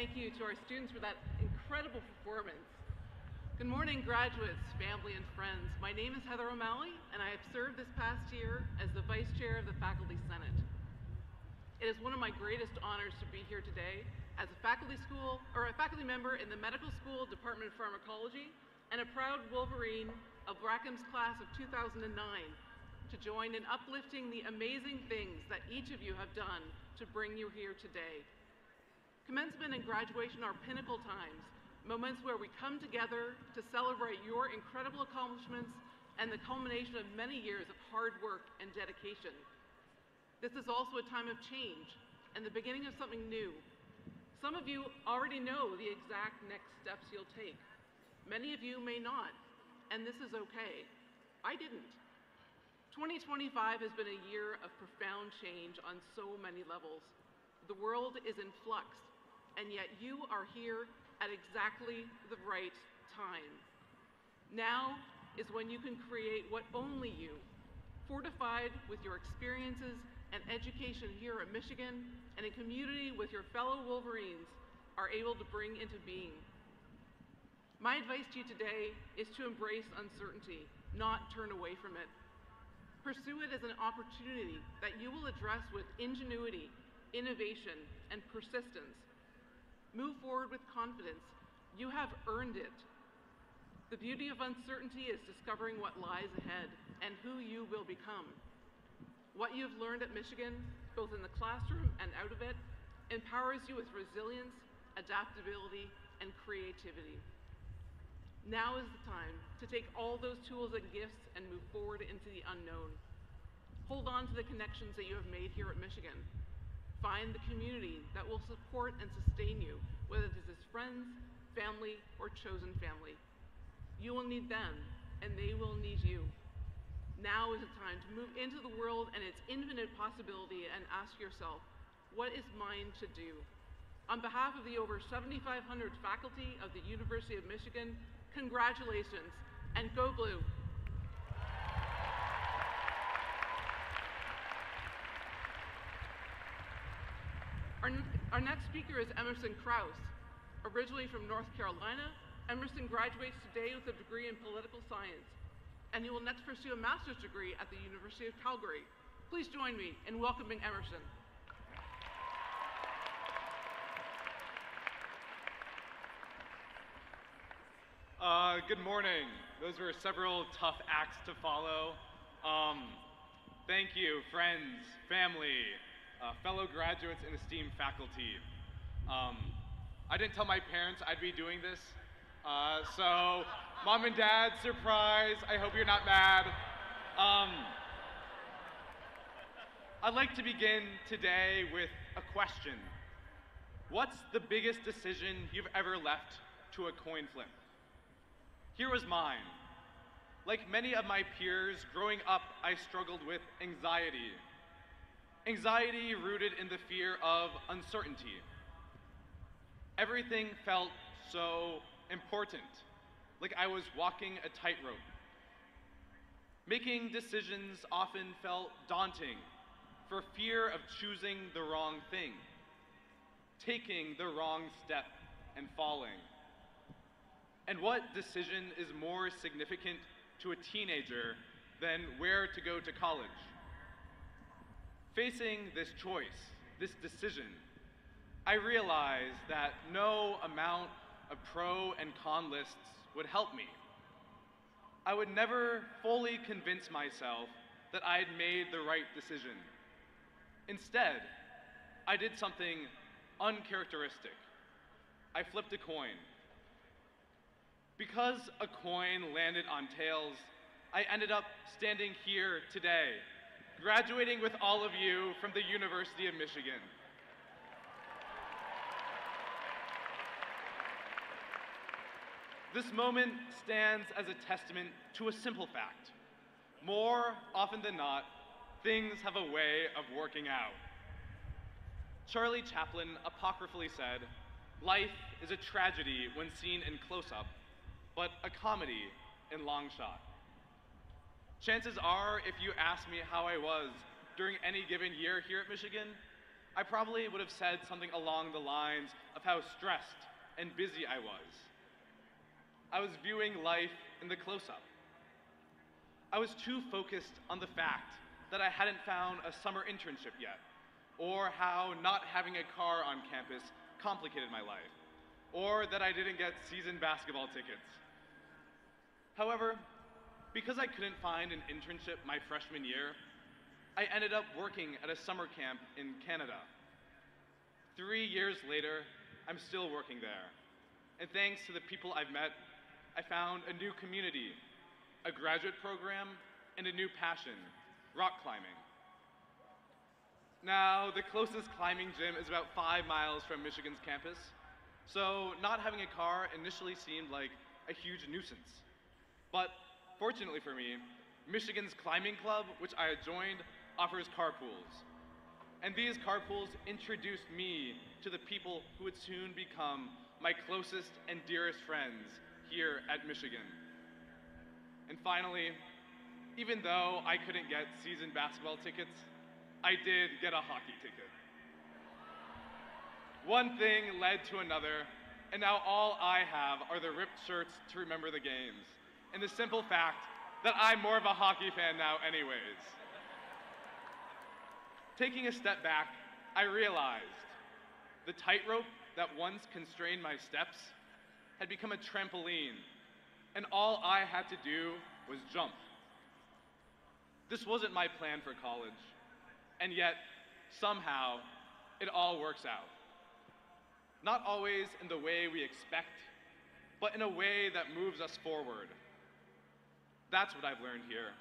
N: thank you to our students for that incredible performance. Good morning, graduates, family, and friends. My name is Heather O'Malley, and I have served this past year as the Vice Chair of the Faculty Senate. It is one of my greatest honors to be here today as a faculty member in the Medical School Department of Pharmacology and a proud Wolverine of Rackham's class of 2009 to join in uplifting the amazing things that each of you have done to bring you here today. Commencement and graduation are pinnacle times, moments where we come together to celebrate your incredible accomplishments and the culmination of many years of hard work and dedication. This is also a time of change and the beginning of something new. Some of you already know the exact next steps you'll take. Many of you may not, and this is okay. I didn't. 2025 has been a year of profound change on so many levels. The world is in flux, and yet you are here at exactly the right time. Now is when you can create what only you, fortified with your experiences and education here at Michigan and in community with your fellow Wolverines, are able to bring into being. My advice to you today is to embrace uncertainty, not turn away from it. Pursue it as an opportunity that you will address with ingenuity, innovation, and persistence. Move forward with confidence. You have earned it. The beauty of uncertainty is discovering what lies ahead and who you will become. What you have learned at Michigan, both in the classroom and out of it, empowers you with resilience, adaptability, and creativity. Now is the time to take all those tools and gifts and move forward into the unknown. Hold on to the connections that you have made here at Michigan. Find the community that will support and sustain you, whether this is friends, family, or chosen family. You will need them, and they will need you. Now is the time to move into the world and its infinite possibility and ask yourself, what is mine to do? On behalf of the over 7,500 faculty of the University of Michigan, congratulations, and go Blue! Our next speaker is Emerson Krause. Originally from North Carolina, Emerson graduates today with a degree in political science, and he will next pursue a master's degree at the University of Calgary. Please join me in welcoming Emerson.
R: Good morning. Those were several tough acts to follow. Thank you, friends, family, fellow graduates and esteemed faculty. I didn't tell my parents I'd be doing this, so mom and dad, surprise, I hope you're not mad. I'd like to begin today with a question. What's the biggest decision you've ever left to a coin flip? Here was mine. Like many of my peers, growing up, I struggled with anxiety. Anxiety rooted in the fear of uncertainty. Everything felt so important, like I was walking a tightrope. Making decisions often felt daunting for fear of choosing the wrong thing, taking the wrong step and falling. And what decision is more significant to a teenager than where to go to college? Facing this choice, this decision, I realized that no amount of pro and con lists would help me. I would never fully convince myself that I had made the right decision. Instead, I did something uncharacteristic. I flipped a coin. Because a coin landed on tails, I ended up standing here today, graduating with all of you from the University of Michigan. This moment stands as a testament to a simple fact. More often than not, things have a way of working out. Charlie Chaplin apocryphally said, "Life is a tragedy when seen in close-up, but a comedy in long shot." Chances are, if you ask me how I was during any given year here at Michigan,
S: I probably would have said something along the lines of how stressed and busy I was. I was viewing life in the close-up. I was too focused on the fact that I hadn't found a summer internship yet, or how not having a car on campus complicated my life, or that I didn't get season basketball tickets. However, because I couldn't find an internship my freshman year, I ended up working at a summer camp in Canada. 3 years later, I'm still working there. And thanks to the people I've met, I found a new community, a graduate program, and a new passion, rock climbing. Now, the closest climbing gym is about 5 miles from Michigan's campus, so not having a car initially seemed like a huge nuisance. But fortunately for me, Michigan's climbing club, which I had joined, offers carpools. And these carpools introduced me to the people who would soon become my closest and dearest friends here at Michigan. And finally, even though I couldn't get season basketball tickets, I did get a hockey ticket. One thing led to another, and now all I have are the ripped shirts to remember the games, and the simple fact that I'm more of a hockey fan now anyways. Taking a step back, I realized the tightrope that once constrained my steps had become a trampoline, and all I had to do was jump. This wasn't my plan for college, and yet, somehow, it all works out. Not always in the way we expect, but in a way that moves us forward. That's what I've learned here.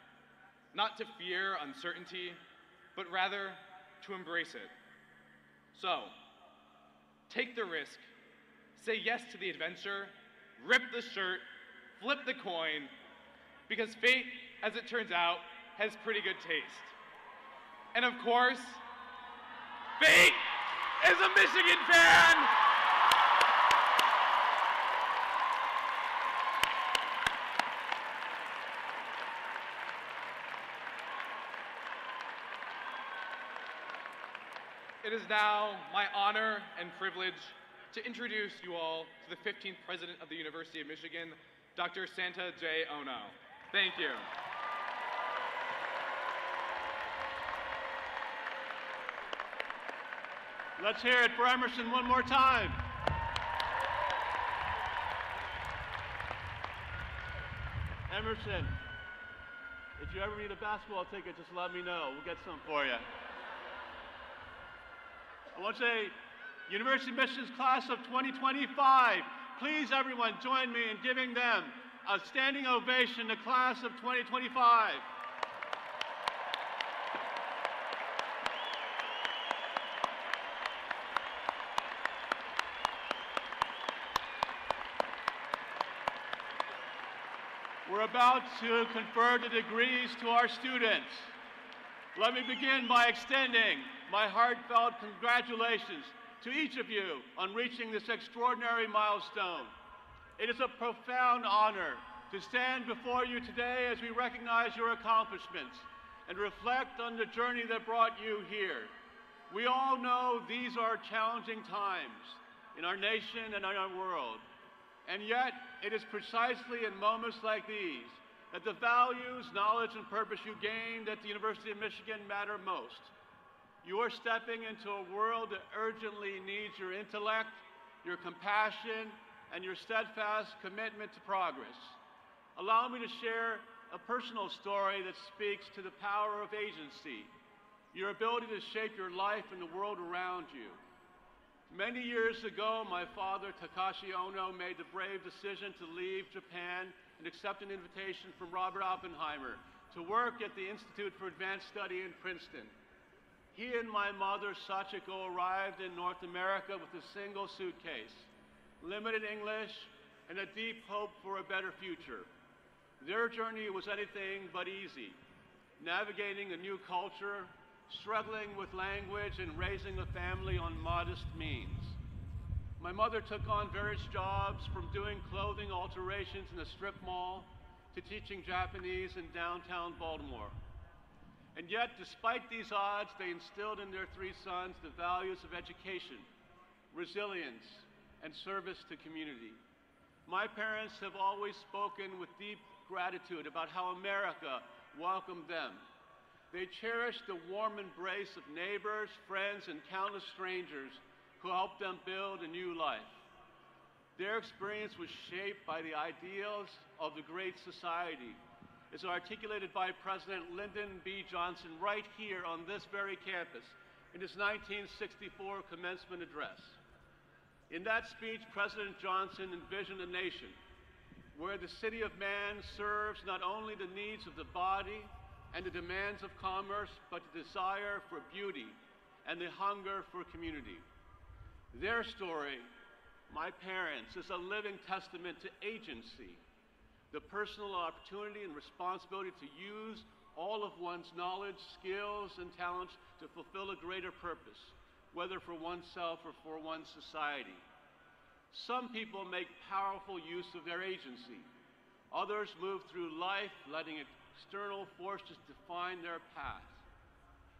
S: Not to fear uncertainty, but rather to embrace it. So, take the risk, say yes to the adventure, rip the shirt, flip the coin, because fate, as it turns out, has pretty good taste. And of course, fate is a Michigan fan! It is now my honor and privilege to introduce you all to the 15th President of the University of Michigan, Dr. Santa J. Ono. Thank you.
J: Let's hear it for Emerson one more time. Emerson, if you ever need a basketball ticket, just let me know. We'll get some for you. I want to say, University of Michigan's class of 2025, please everyone join me in giving them a standing ovation, the class of 2025. We're about to confer the degrees to our students. Let me begin by extending my heartfelt congratulations to each of you on reaching this extraordinary milestone. It is a profound honor to stand before you today as we recognize your accomplishments and reflect on the journey that brought you here. We all know these are challenging times in our nation and in our world. And yet, it is precisely in moments like these that the values, knowledge, and purpose you gained at the University of Michigan matter most. You are stepping into a world that urgently needs your intellect, your compassion, and your steadfast commitment to progress. Allow me to share a personal story that speaks to the power of agency, your ability to shape your life and the world around you. Many years ago, my father, Takashi Ono, made the brave decision to leave Japan and accept an invitation from Robert Oppenheimer to work at the Institute for Advanced Study in Princeton. He and my mother, Sachiko, arrived in North America with a single suitcase, limited English, and a deep hope for a better future. Their journey was anything but easy, navigating a new culture, struggling with language, and raising a family on modest means. My mother took on various jobs, from doing clothing alterations in a strip mall to teaching Japanese in downtown Baltimore.
D: And yet, despite these odds, they instilled in their three sons the values of education, resilience, and service to community. My parents have always spoken with deep gratitude about how America welcomed them. They cherished the warm embrace of neighbors, friends, and countless strangers who helped them build a new life. Their experience was shaped by the ideals of the Great Society, as articulated by President Lyndon B. Johnson right here on this very campus in his 1964 commencement address. In that speech, President Johnson envisioned a nation where the city of man serves not only the needs of the body and the demands of commerce, but the desire for beauty and the hunger for community. Their story, my parents, is a living testament to agency, the personal opportunity and responsibility to use all of one's knowledge, skills, and talents to fulfill a greater purpose, whether for oneself or for one's society. Some people make powerful use of their agency. Others move through life letting external forces define their path.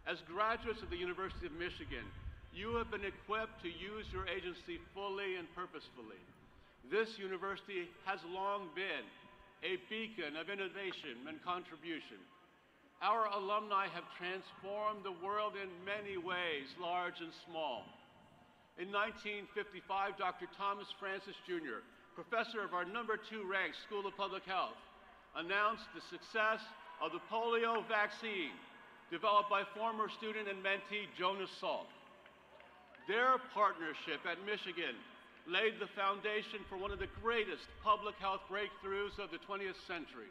D: As graduates of the University of Michigan, you have been equipped to use your agency fully and purposefully. This university has long been a beacon of innovation and contribution. Our alumni have transformed the world in many ways, large and small. In 1955, Dr. Thomas Francis Jr., professor of our #2 ranked School of Public Health, announced the success of the polio vaccine developed by former student and mentee Jonas Salk. Their partnership at Michigan laid the foundation for one of the greatest public health breakthroughs of the 20th century.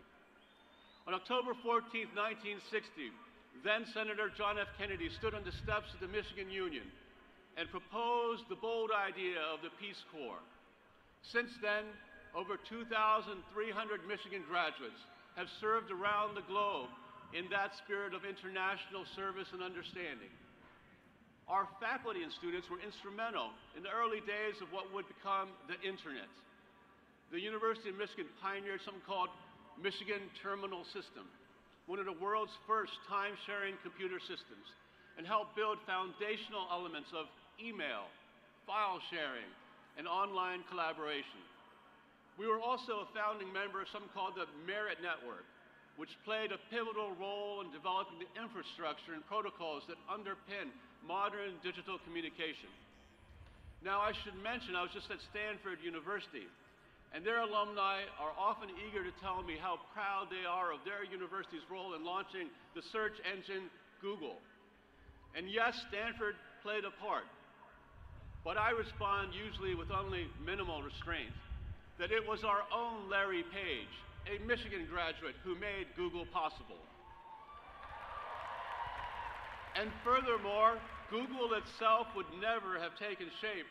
D: On October 14, 1960, then Senator John F. Kennedy stood on the steps of the Michigan Union and proposed the bold idea of the Peace Corps. Since then, over 2,300 Michigan graduates have served around the globe in that spirit of international service and understanding. Our faculty and students were instrumental in the early days of what would become the internet. The University of Michigan pioneered something called Michigan Terminal System, one of the world's first time-sharing computer systems, and helped build foundational elements of email, file sharing, and online collaboration. We were also a founding member of something called the Merit Network, which played a pivotal role in developing the infrastructure and protocols that underpin modern digital communication. Now, I should mention, I was just at Stanford University, and their alumni are often eager to tell me how proud they are of their university's role in launching the search engine Google. And yes, Stanford played a part, but I respond usually with only minimal restraint, that it was our own Larry Page, a Michigan graduate, who made Google possible. And furthermore, Google itself would never have taken shape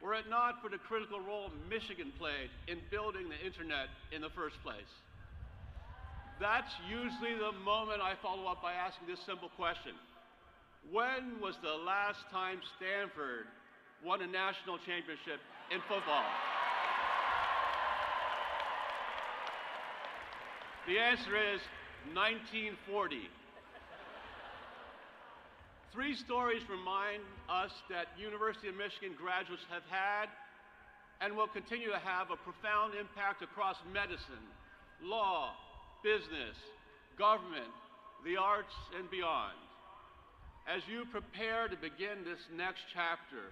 D: were it not for the critical role Michigan played in building the internet in the first place. That's usually the moment I follow up by asking this simple question: when was the last time Stanford won a national championship in football? The answer is 1940. Three stories remind us that University of Michigan graduates have had and will continue to have a profound impact across medicine, law, business, government, the arts, and beyond. As you prepare to begin this next chapter,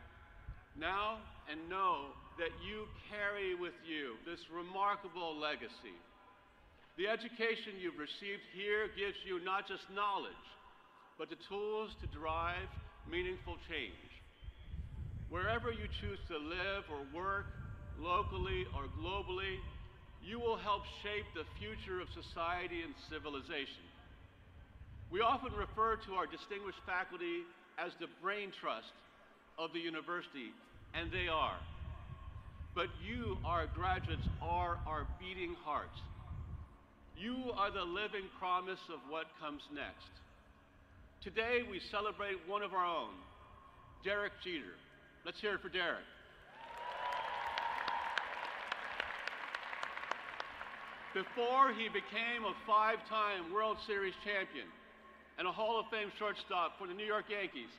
D: now and know that you carry with you this remarkable legacy. The education you've received here gives you not just knowledge, but the tools to drive meaningful change. Wherever you choose to live or work, locally or globally, you will help shape the future of society and civilization. We often refer to our distinguished faculty as the brain trust of the university, and they are. But you, our graduates, are our beating hearts. You are the living promise of what comes next. Today, we celebrate one of our own, Derek Jeter. Let's hear it for Derek. Before he became a 5-time World Series champion, and a Hall of Fame shortstop for the New York Yankees,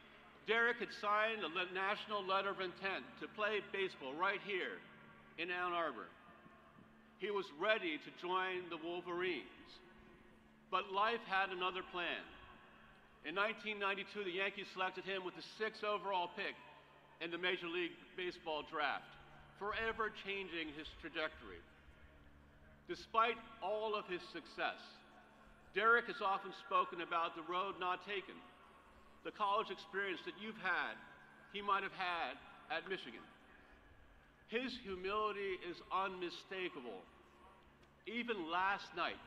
D: Derek had signed a national letter of intent to play baseball right here in Ann Arbor. He was ready to join the Wolverines, but life had another plan. In 1992, the Yankees selected him with the 6th overall pick in the Major League Baseball draft, forever changing his trajectory. Despite all of his success, Derek has often spoken about the road not taken, the college experience that you've had, he might have had at Michigan. His humility is unmistakable. Even last night,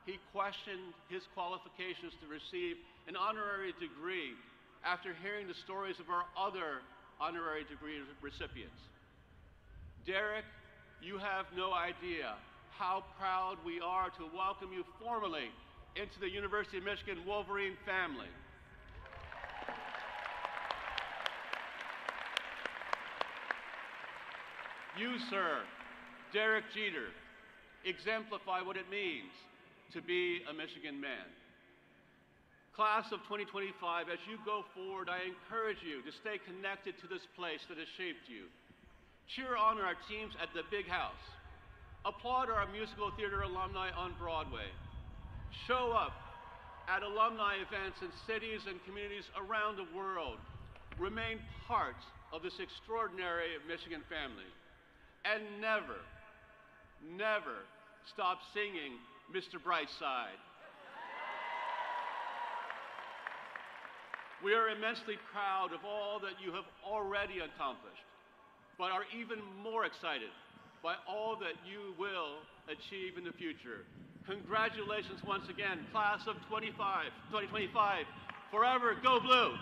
D: he questioned his qualifications to receive an honorary degree after hearing the stories of our other honorary degree recipients. Derek, you have no idea how proud we are to welcome you formally into the University of Michigan Wolverine family. You, sir, Derek Jeter, exemplify what it means to be a Michigan man. Class of 2025, as you go forward, I encourage you to stay connected to this place that has shaped you. Cheer on our teams at the Big House. Applaud our musical theater alumni on Broadway. Show up at alumni events in cities and communities around the world. Remain part of this extraordinary Michigan family. And never, never stop singing Mr. Brightside. We are immensely proud of all that you have already accomplished, but are even more excited by all that you will achieve in the future. Congratulations once again, class of 2025. Forever, go blue!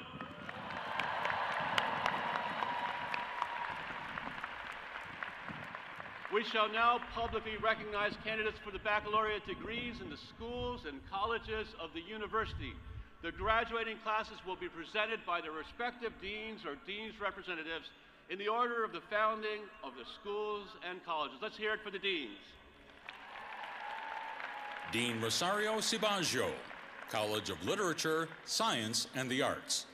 D: We shall now publicly recognize candidates for the baccalaureate degrees in the schools and colleges of the university. The graduating classes will be presented by their respective deans or dean's representatives in the order of the founding of the schools and colleges. Let's hear it for the deans.
F: Dean Rosario Cibaggio, College of Literature, Science, and the Arts.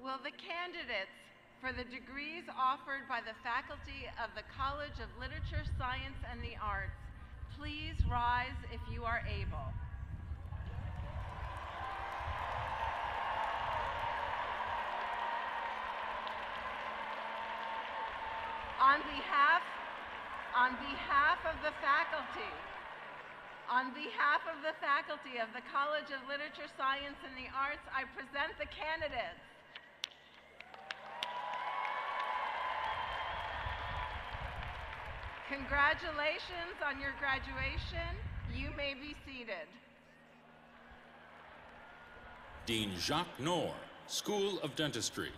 O: Will the candidates for the degrees offered by the faculty of the College of Literature, Science, and the Arts please rise if you are able? On behalf of the faculty, of the College of Literature, Science, and the Arts, I present the candidates. Congratulations on your graduation. You may be seated.
F: Dean Jacques Noor, School of Dentistry.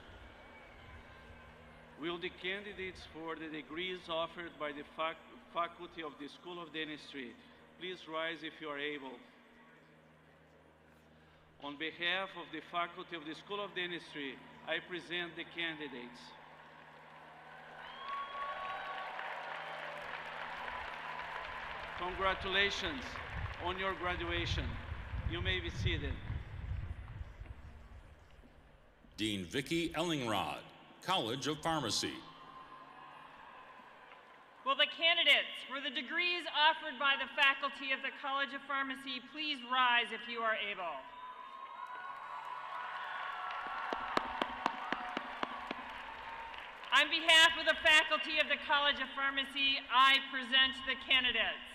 H: Will the candidates for the degrees offered by the faculty of the School of Dentistry please rise if you are able? On behalf of the faculty of the School of Dentistry, I present the candidates. Congratulations on your graduation. You may be seated.
F: Dean Vicky Ellingrod, College of Pharmacy.
U: Will the candidates for the degrees offered by the faculty of the College of Pharmacy please rise if you are able? On behalf of the faculty of the College of Pharmacy, I present the candidates.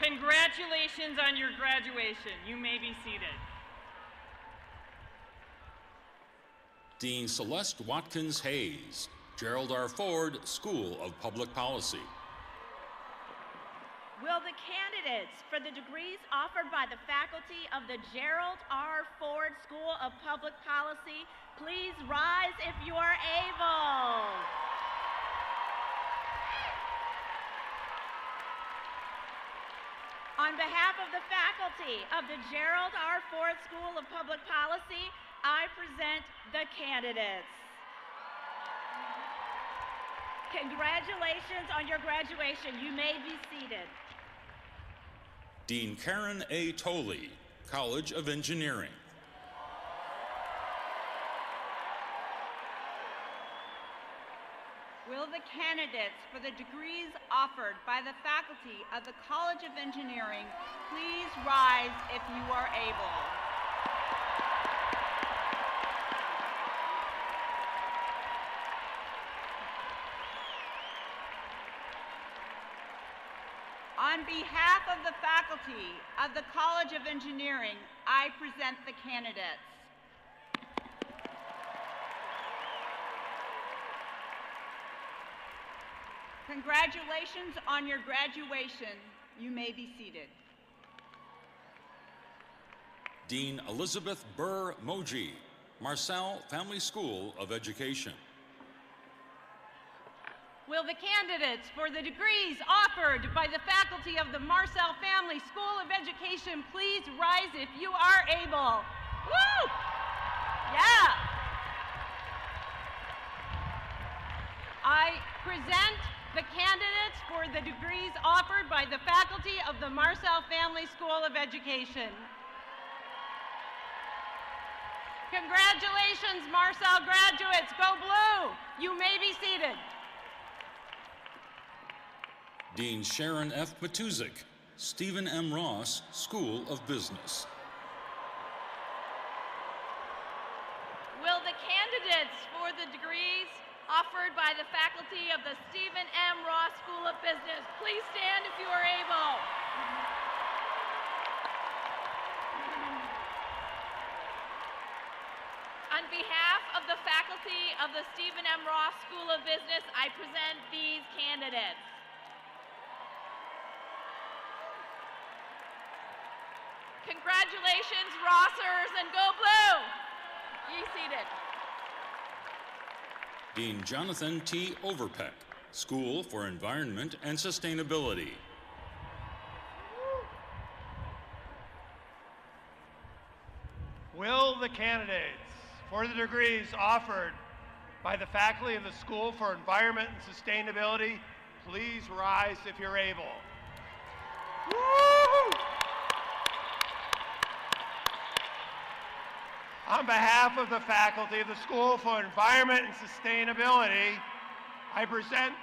U: Congratulations on your graduation. You may be seated.
F: Dean Celeste Watkins Hayes, Gerald R. Ford, School of Public Policy.
W: Will the candidates for the degrees offered by the faculty of the Gerald R. Ford School of Public Policy please rise if you are able? On behalf of the faculty of the Gerald R. Ford School of Public Policy, I present the candidates. Congratulations on your graduation. You may be seated.
F: Dean Karen A. Tolley, College of Engineering.
W: Will the candidates for the degrees offered by the faculty of the College of Engineering please rise if you are able? On behalf of the faculty of the College of Engineering, I present the candidates. Congratulations on your graduation. You may be seated.
F: Dean Elizabeth Burr Moji, Marcel Family School of Education.
W: Will the candidates for the degrees offered by the faculty of the Marcel Family School of Education please rise if you are able? Woo! Yeah! I present the candidates for the degrees offered by the faculty of the Marcel Family School of Education. Congratulations, Marcel graduates. Go Blue! You may be seated.
F: Dean Sharon F. Matuzik, Stephen M. Ross School of Business.
W: Will the candidates for the degrees offered by the faculty of the Stephen M. Ross School of Business please stand if you are able? On behalf of the faculty of the Stephen M. Ross School of Business, I present these candidates. Congratulations, Rossers, and go Blue! Ye seated.
F: Dean Jonathan T. Overpeck, School for Environment and Sustainability.
E: Will the candidates for the degrees offered by the faculty of the School for Environment and Sustainability please rise if you're able? Woo! On behalf of the faculty of the School for Environment and Sustainability, I present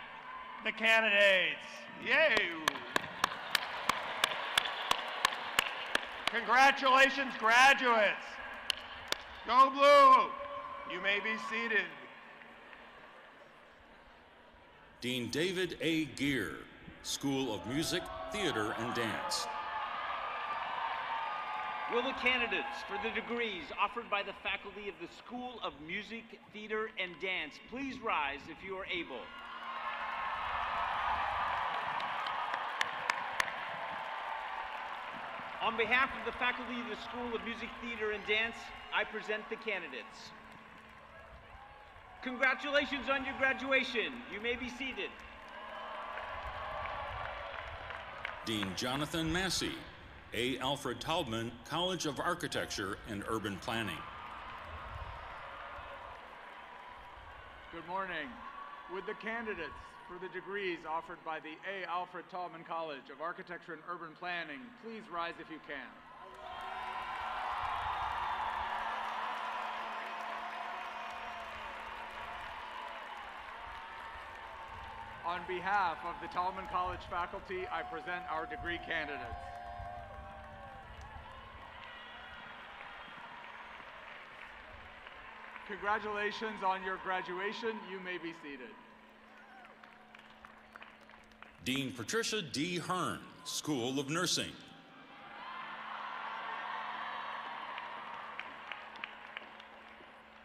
E: the candidates. Yay! Congratulations, graduates. Go Blue! You may be seated.
F: Dean David A. Gear, School of Music, Theater, and Dance.
I: Will the candidates for the degrees offered by the faculty of the School of Music, Theater, and Dance please rise if you are able? On behalf of the faculty of the School of Music, Theater, and Dance, I present the candidates. Congratulations on your graduation. You may be seated.
F: Dean Jonathan Massey, A. Alfred Taubman, College of Architecture and Urban Planning.
V: Good morning. Would the candidates for the degrees offered by the A. Alfred Taubman College of Architecture and Urban Planning please rise if you can? On behalf of the Taubman College faculty, I present our degree candidates. Congratulations on your graduation. You may be seated.
F: Dean Patricia D. Hearn, School of Nursing.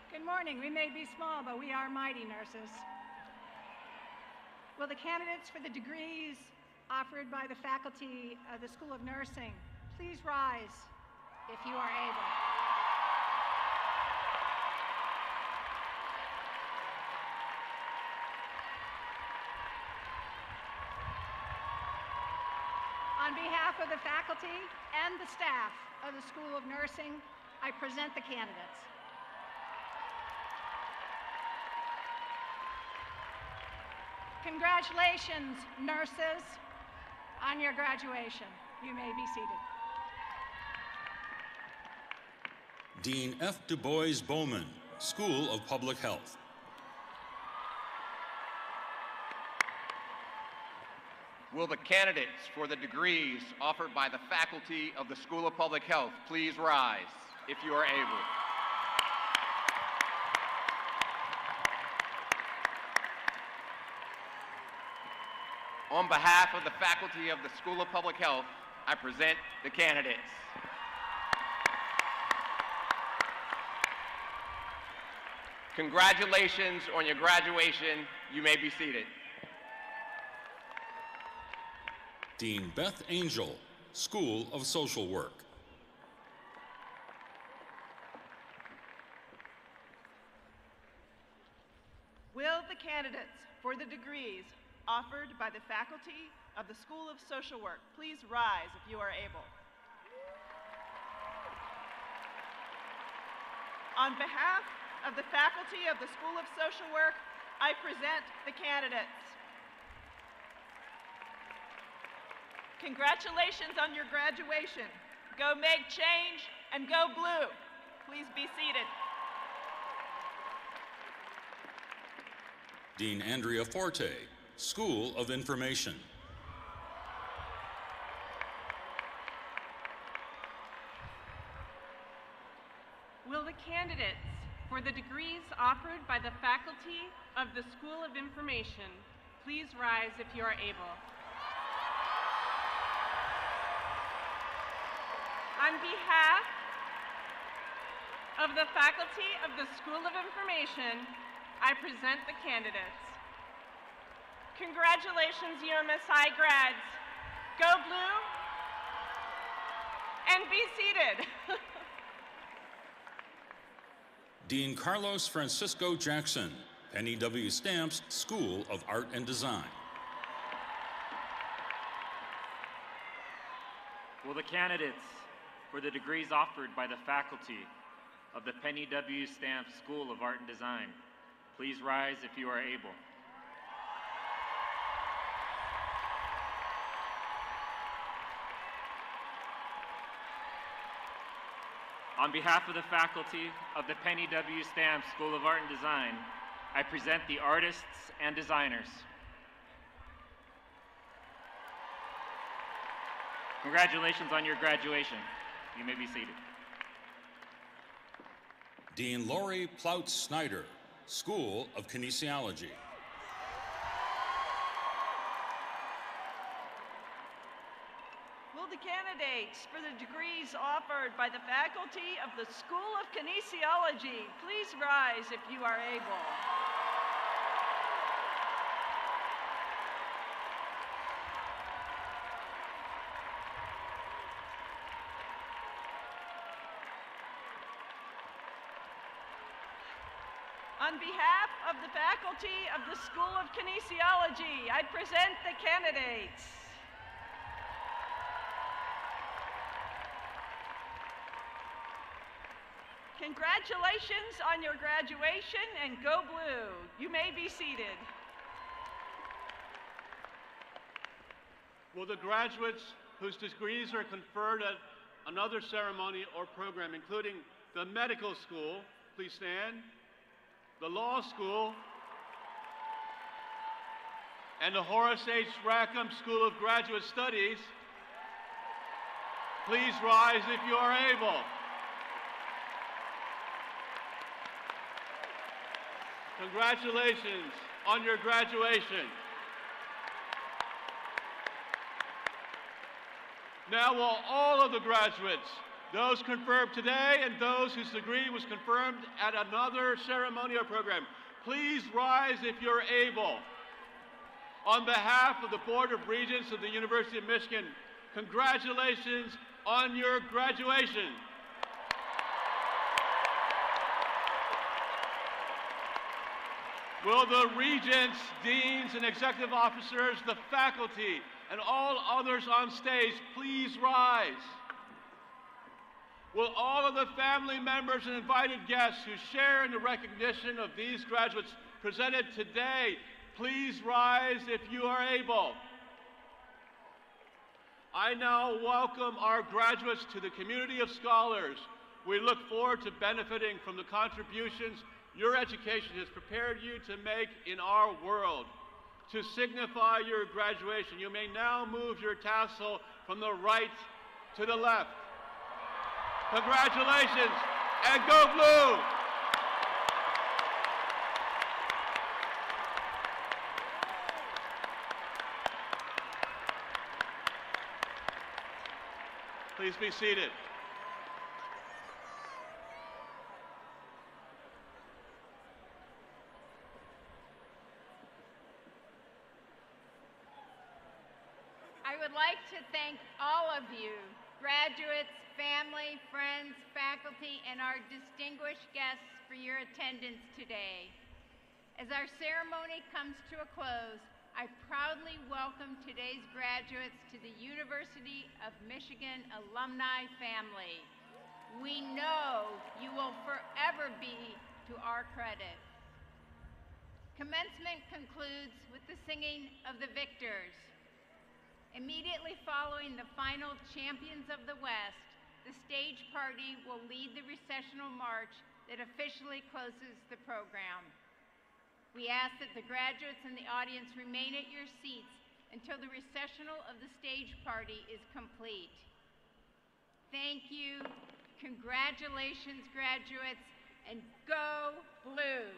X: Good morning. We may be small, but we are mighty, nurses. Will the candidates for the degrees offered by the faculty of the School of Nursing please rise if you are able? On behalf of the faculty and the staff of the School of Nursing, I present the candidates. Congratulations, nurses, on your graduation. You may be seated.
F: Dean F. Du Bois Bowman, School of Public Health.
A: Will the candidates for the degrees offered by the faculty of the School of Public Health please rise if you are able? On behalf of the faculty of the School of Public Health, I present the candidates. Congratulations on your graduation. You may be seated.
F: Dean Beth Angel, School of Social Work.
C: Will the candidates for the degrees offered by the faculty of the School of Social Work please rise if you are able? On behalf of the faculty of the School of Social Work, I present the candidates. Congratulations on your graduation. Go make change and go blue. Please be seated.
F: Dean Andrea Forte, School of Information.
W: Will the candidates for the degrees offered by the faculty of the School of Information please rise if you are able? On behalf of the faculty of the School of Information, I present the candidates. Congratulations, UMSI grads. Go blue and be seated.
F: Dean Carlos Francisco Jackson, Penny W. Stamps School of Art and Design.
K: Will the candidates for the degrees offered by the faculty of the Penny W. Stamps School of Art and Design please rise if you are able? On behalf of the faculty of the Penny W. Stamps School of Art and Design, I present the artists and designers. Congratulations on your graduation. You may be seated.
F: Dean Lori Ploutz Snyder, School of Kinesiology.
C: Will the candidates for the degrees offered by the faculty of the School of Kinesiology please rise if you are able? On behalf of the faculty of the School of Kinesiology, I present the candidates. Congratulations on your graduation and go blue. You may be seated.
D: Will the graduates whose degrees are conferred at another ceremony or program, including the medical school, please stand, the law school, and the Horace H. Rackham School of Graduate Studies, please rise if you are able. Congratulations on your graduation. Now will all of the graduates, those confirmed today and those whose degree was confirmed at another ceremony or program, please rise if you're able. On behalf of the Board of Regents of the University of Michigan, congratulations on your graduation. Will the regents, deans, and executive officers, the faculty, and all others on stage please rise? Will all of the family members and invited guests who share in the recognition of these graduates presented today please rise if you are able. I now welcome our graduates to the community of scholars. We look forward to benefiting from the contributions your education has prepared you to make in our world. To signify your graduation, you may now move your tassel from the right to the left. Congratulations, and go blue! Please be seated.
W: I would like to thank all of you, graduates, family, friends, faculty, and our distinguished guests for your attendance today. As our ceremony comes to a close, I proudly welcome today's graduates to the University of Michigan alumni family. We know you will forever be to our credit. Commencement concludes with the singing of the victors. Immediately following the final Champions of the West, the stage party will lead the recessional march that officially closes the program. We ask that the graduates and the audience remain at your seats until the recessional of the stage party is complete. Thank you, congratulations, graduates, and go blue!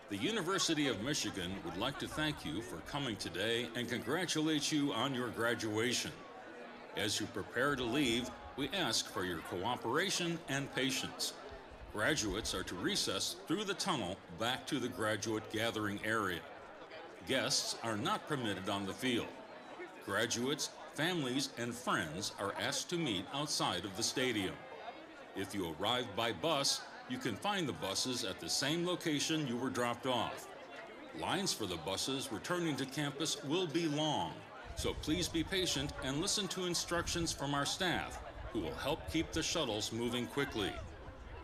F: The University of Michigan would like to thank you for coming today and congratulate you on your graduation. As you prepare to leave, we ask for your cooperation and patience. Graduates are to recess through the tunnel back to the graduate gathering area. Guests are not permitted on the field. Graduates, families, and friends are asked to meet outside of the stadium. If you arrive by bus, you can find the buses at the same location you were dropped off. Lines for the buses returning to campus will be long, so please be patient and listen to instructions from our staff, who will help keep the shuttles moving quickly.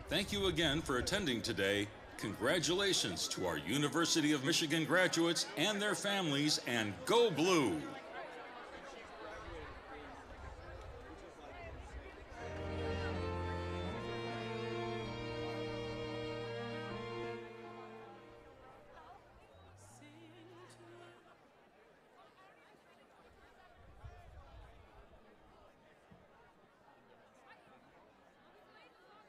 F: Thank you again for attending today. Congratulations to our University of Michigan graduates and their families, and go Blue!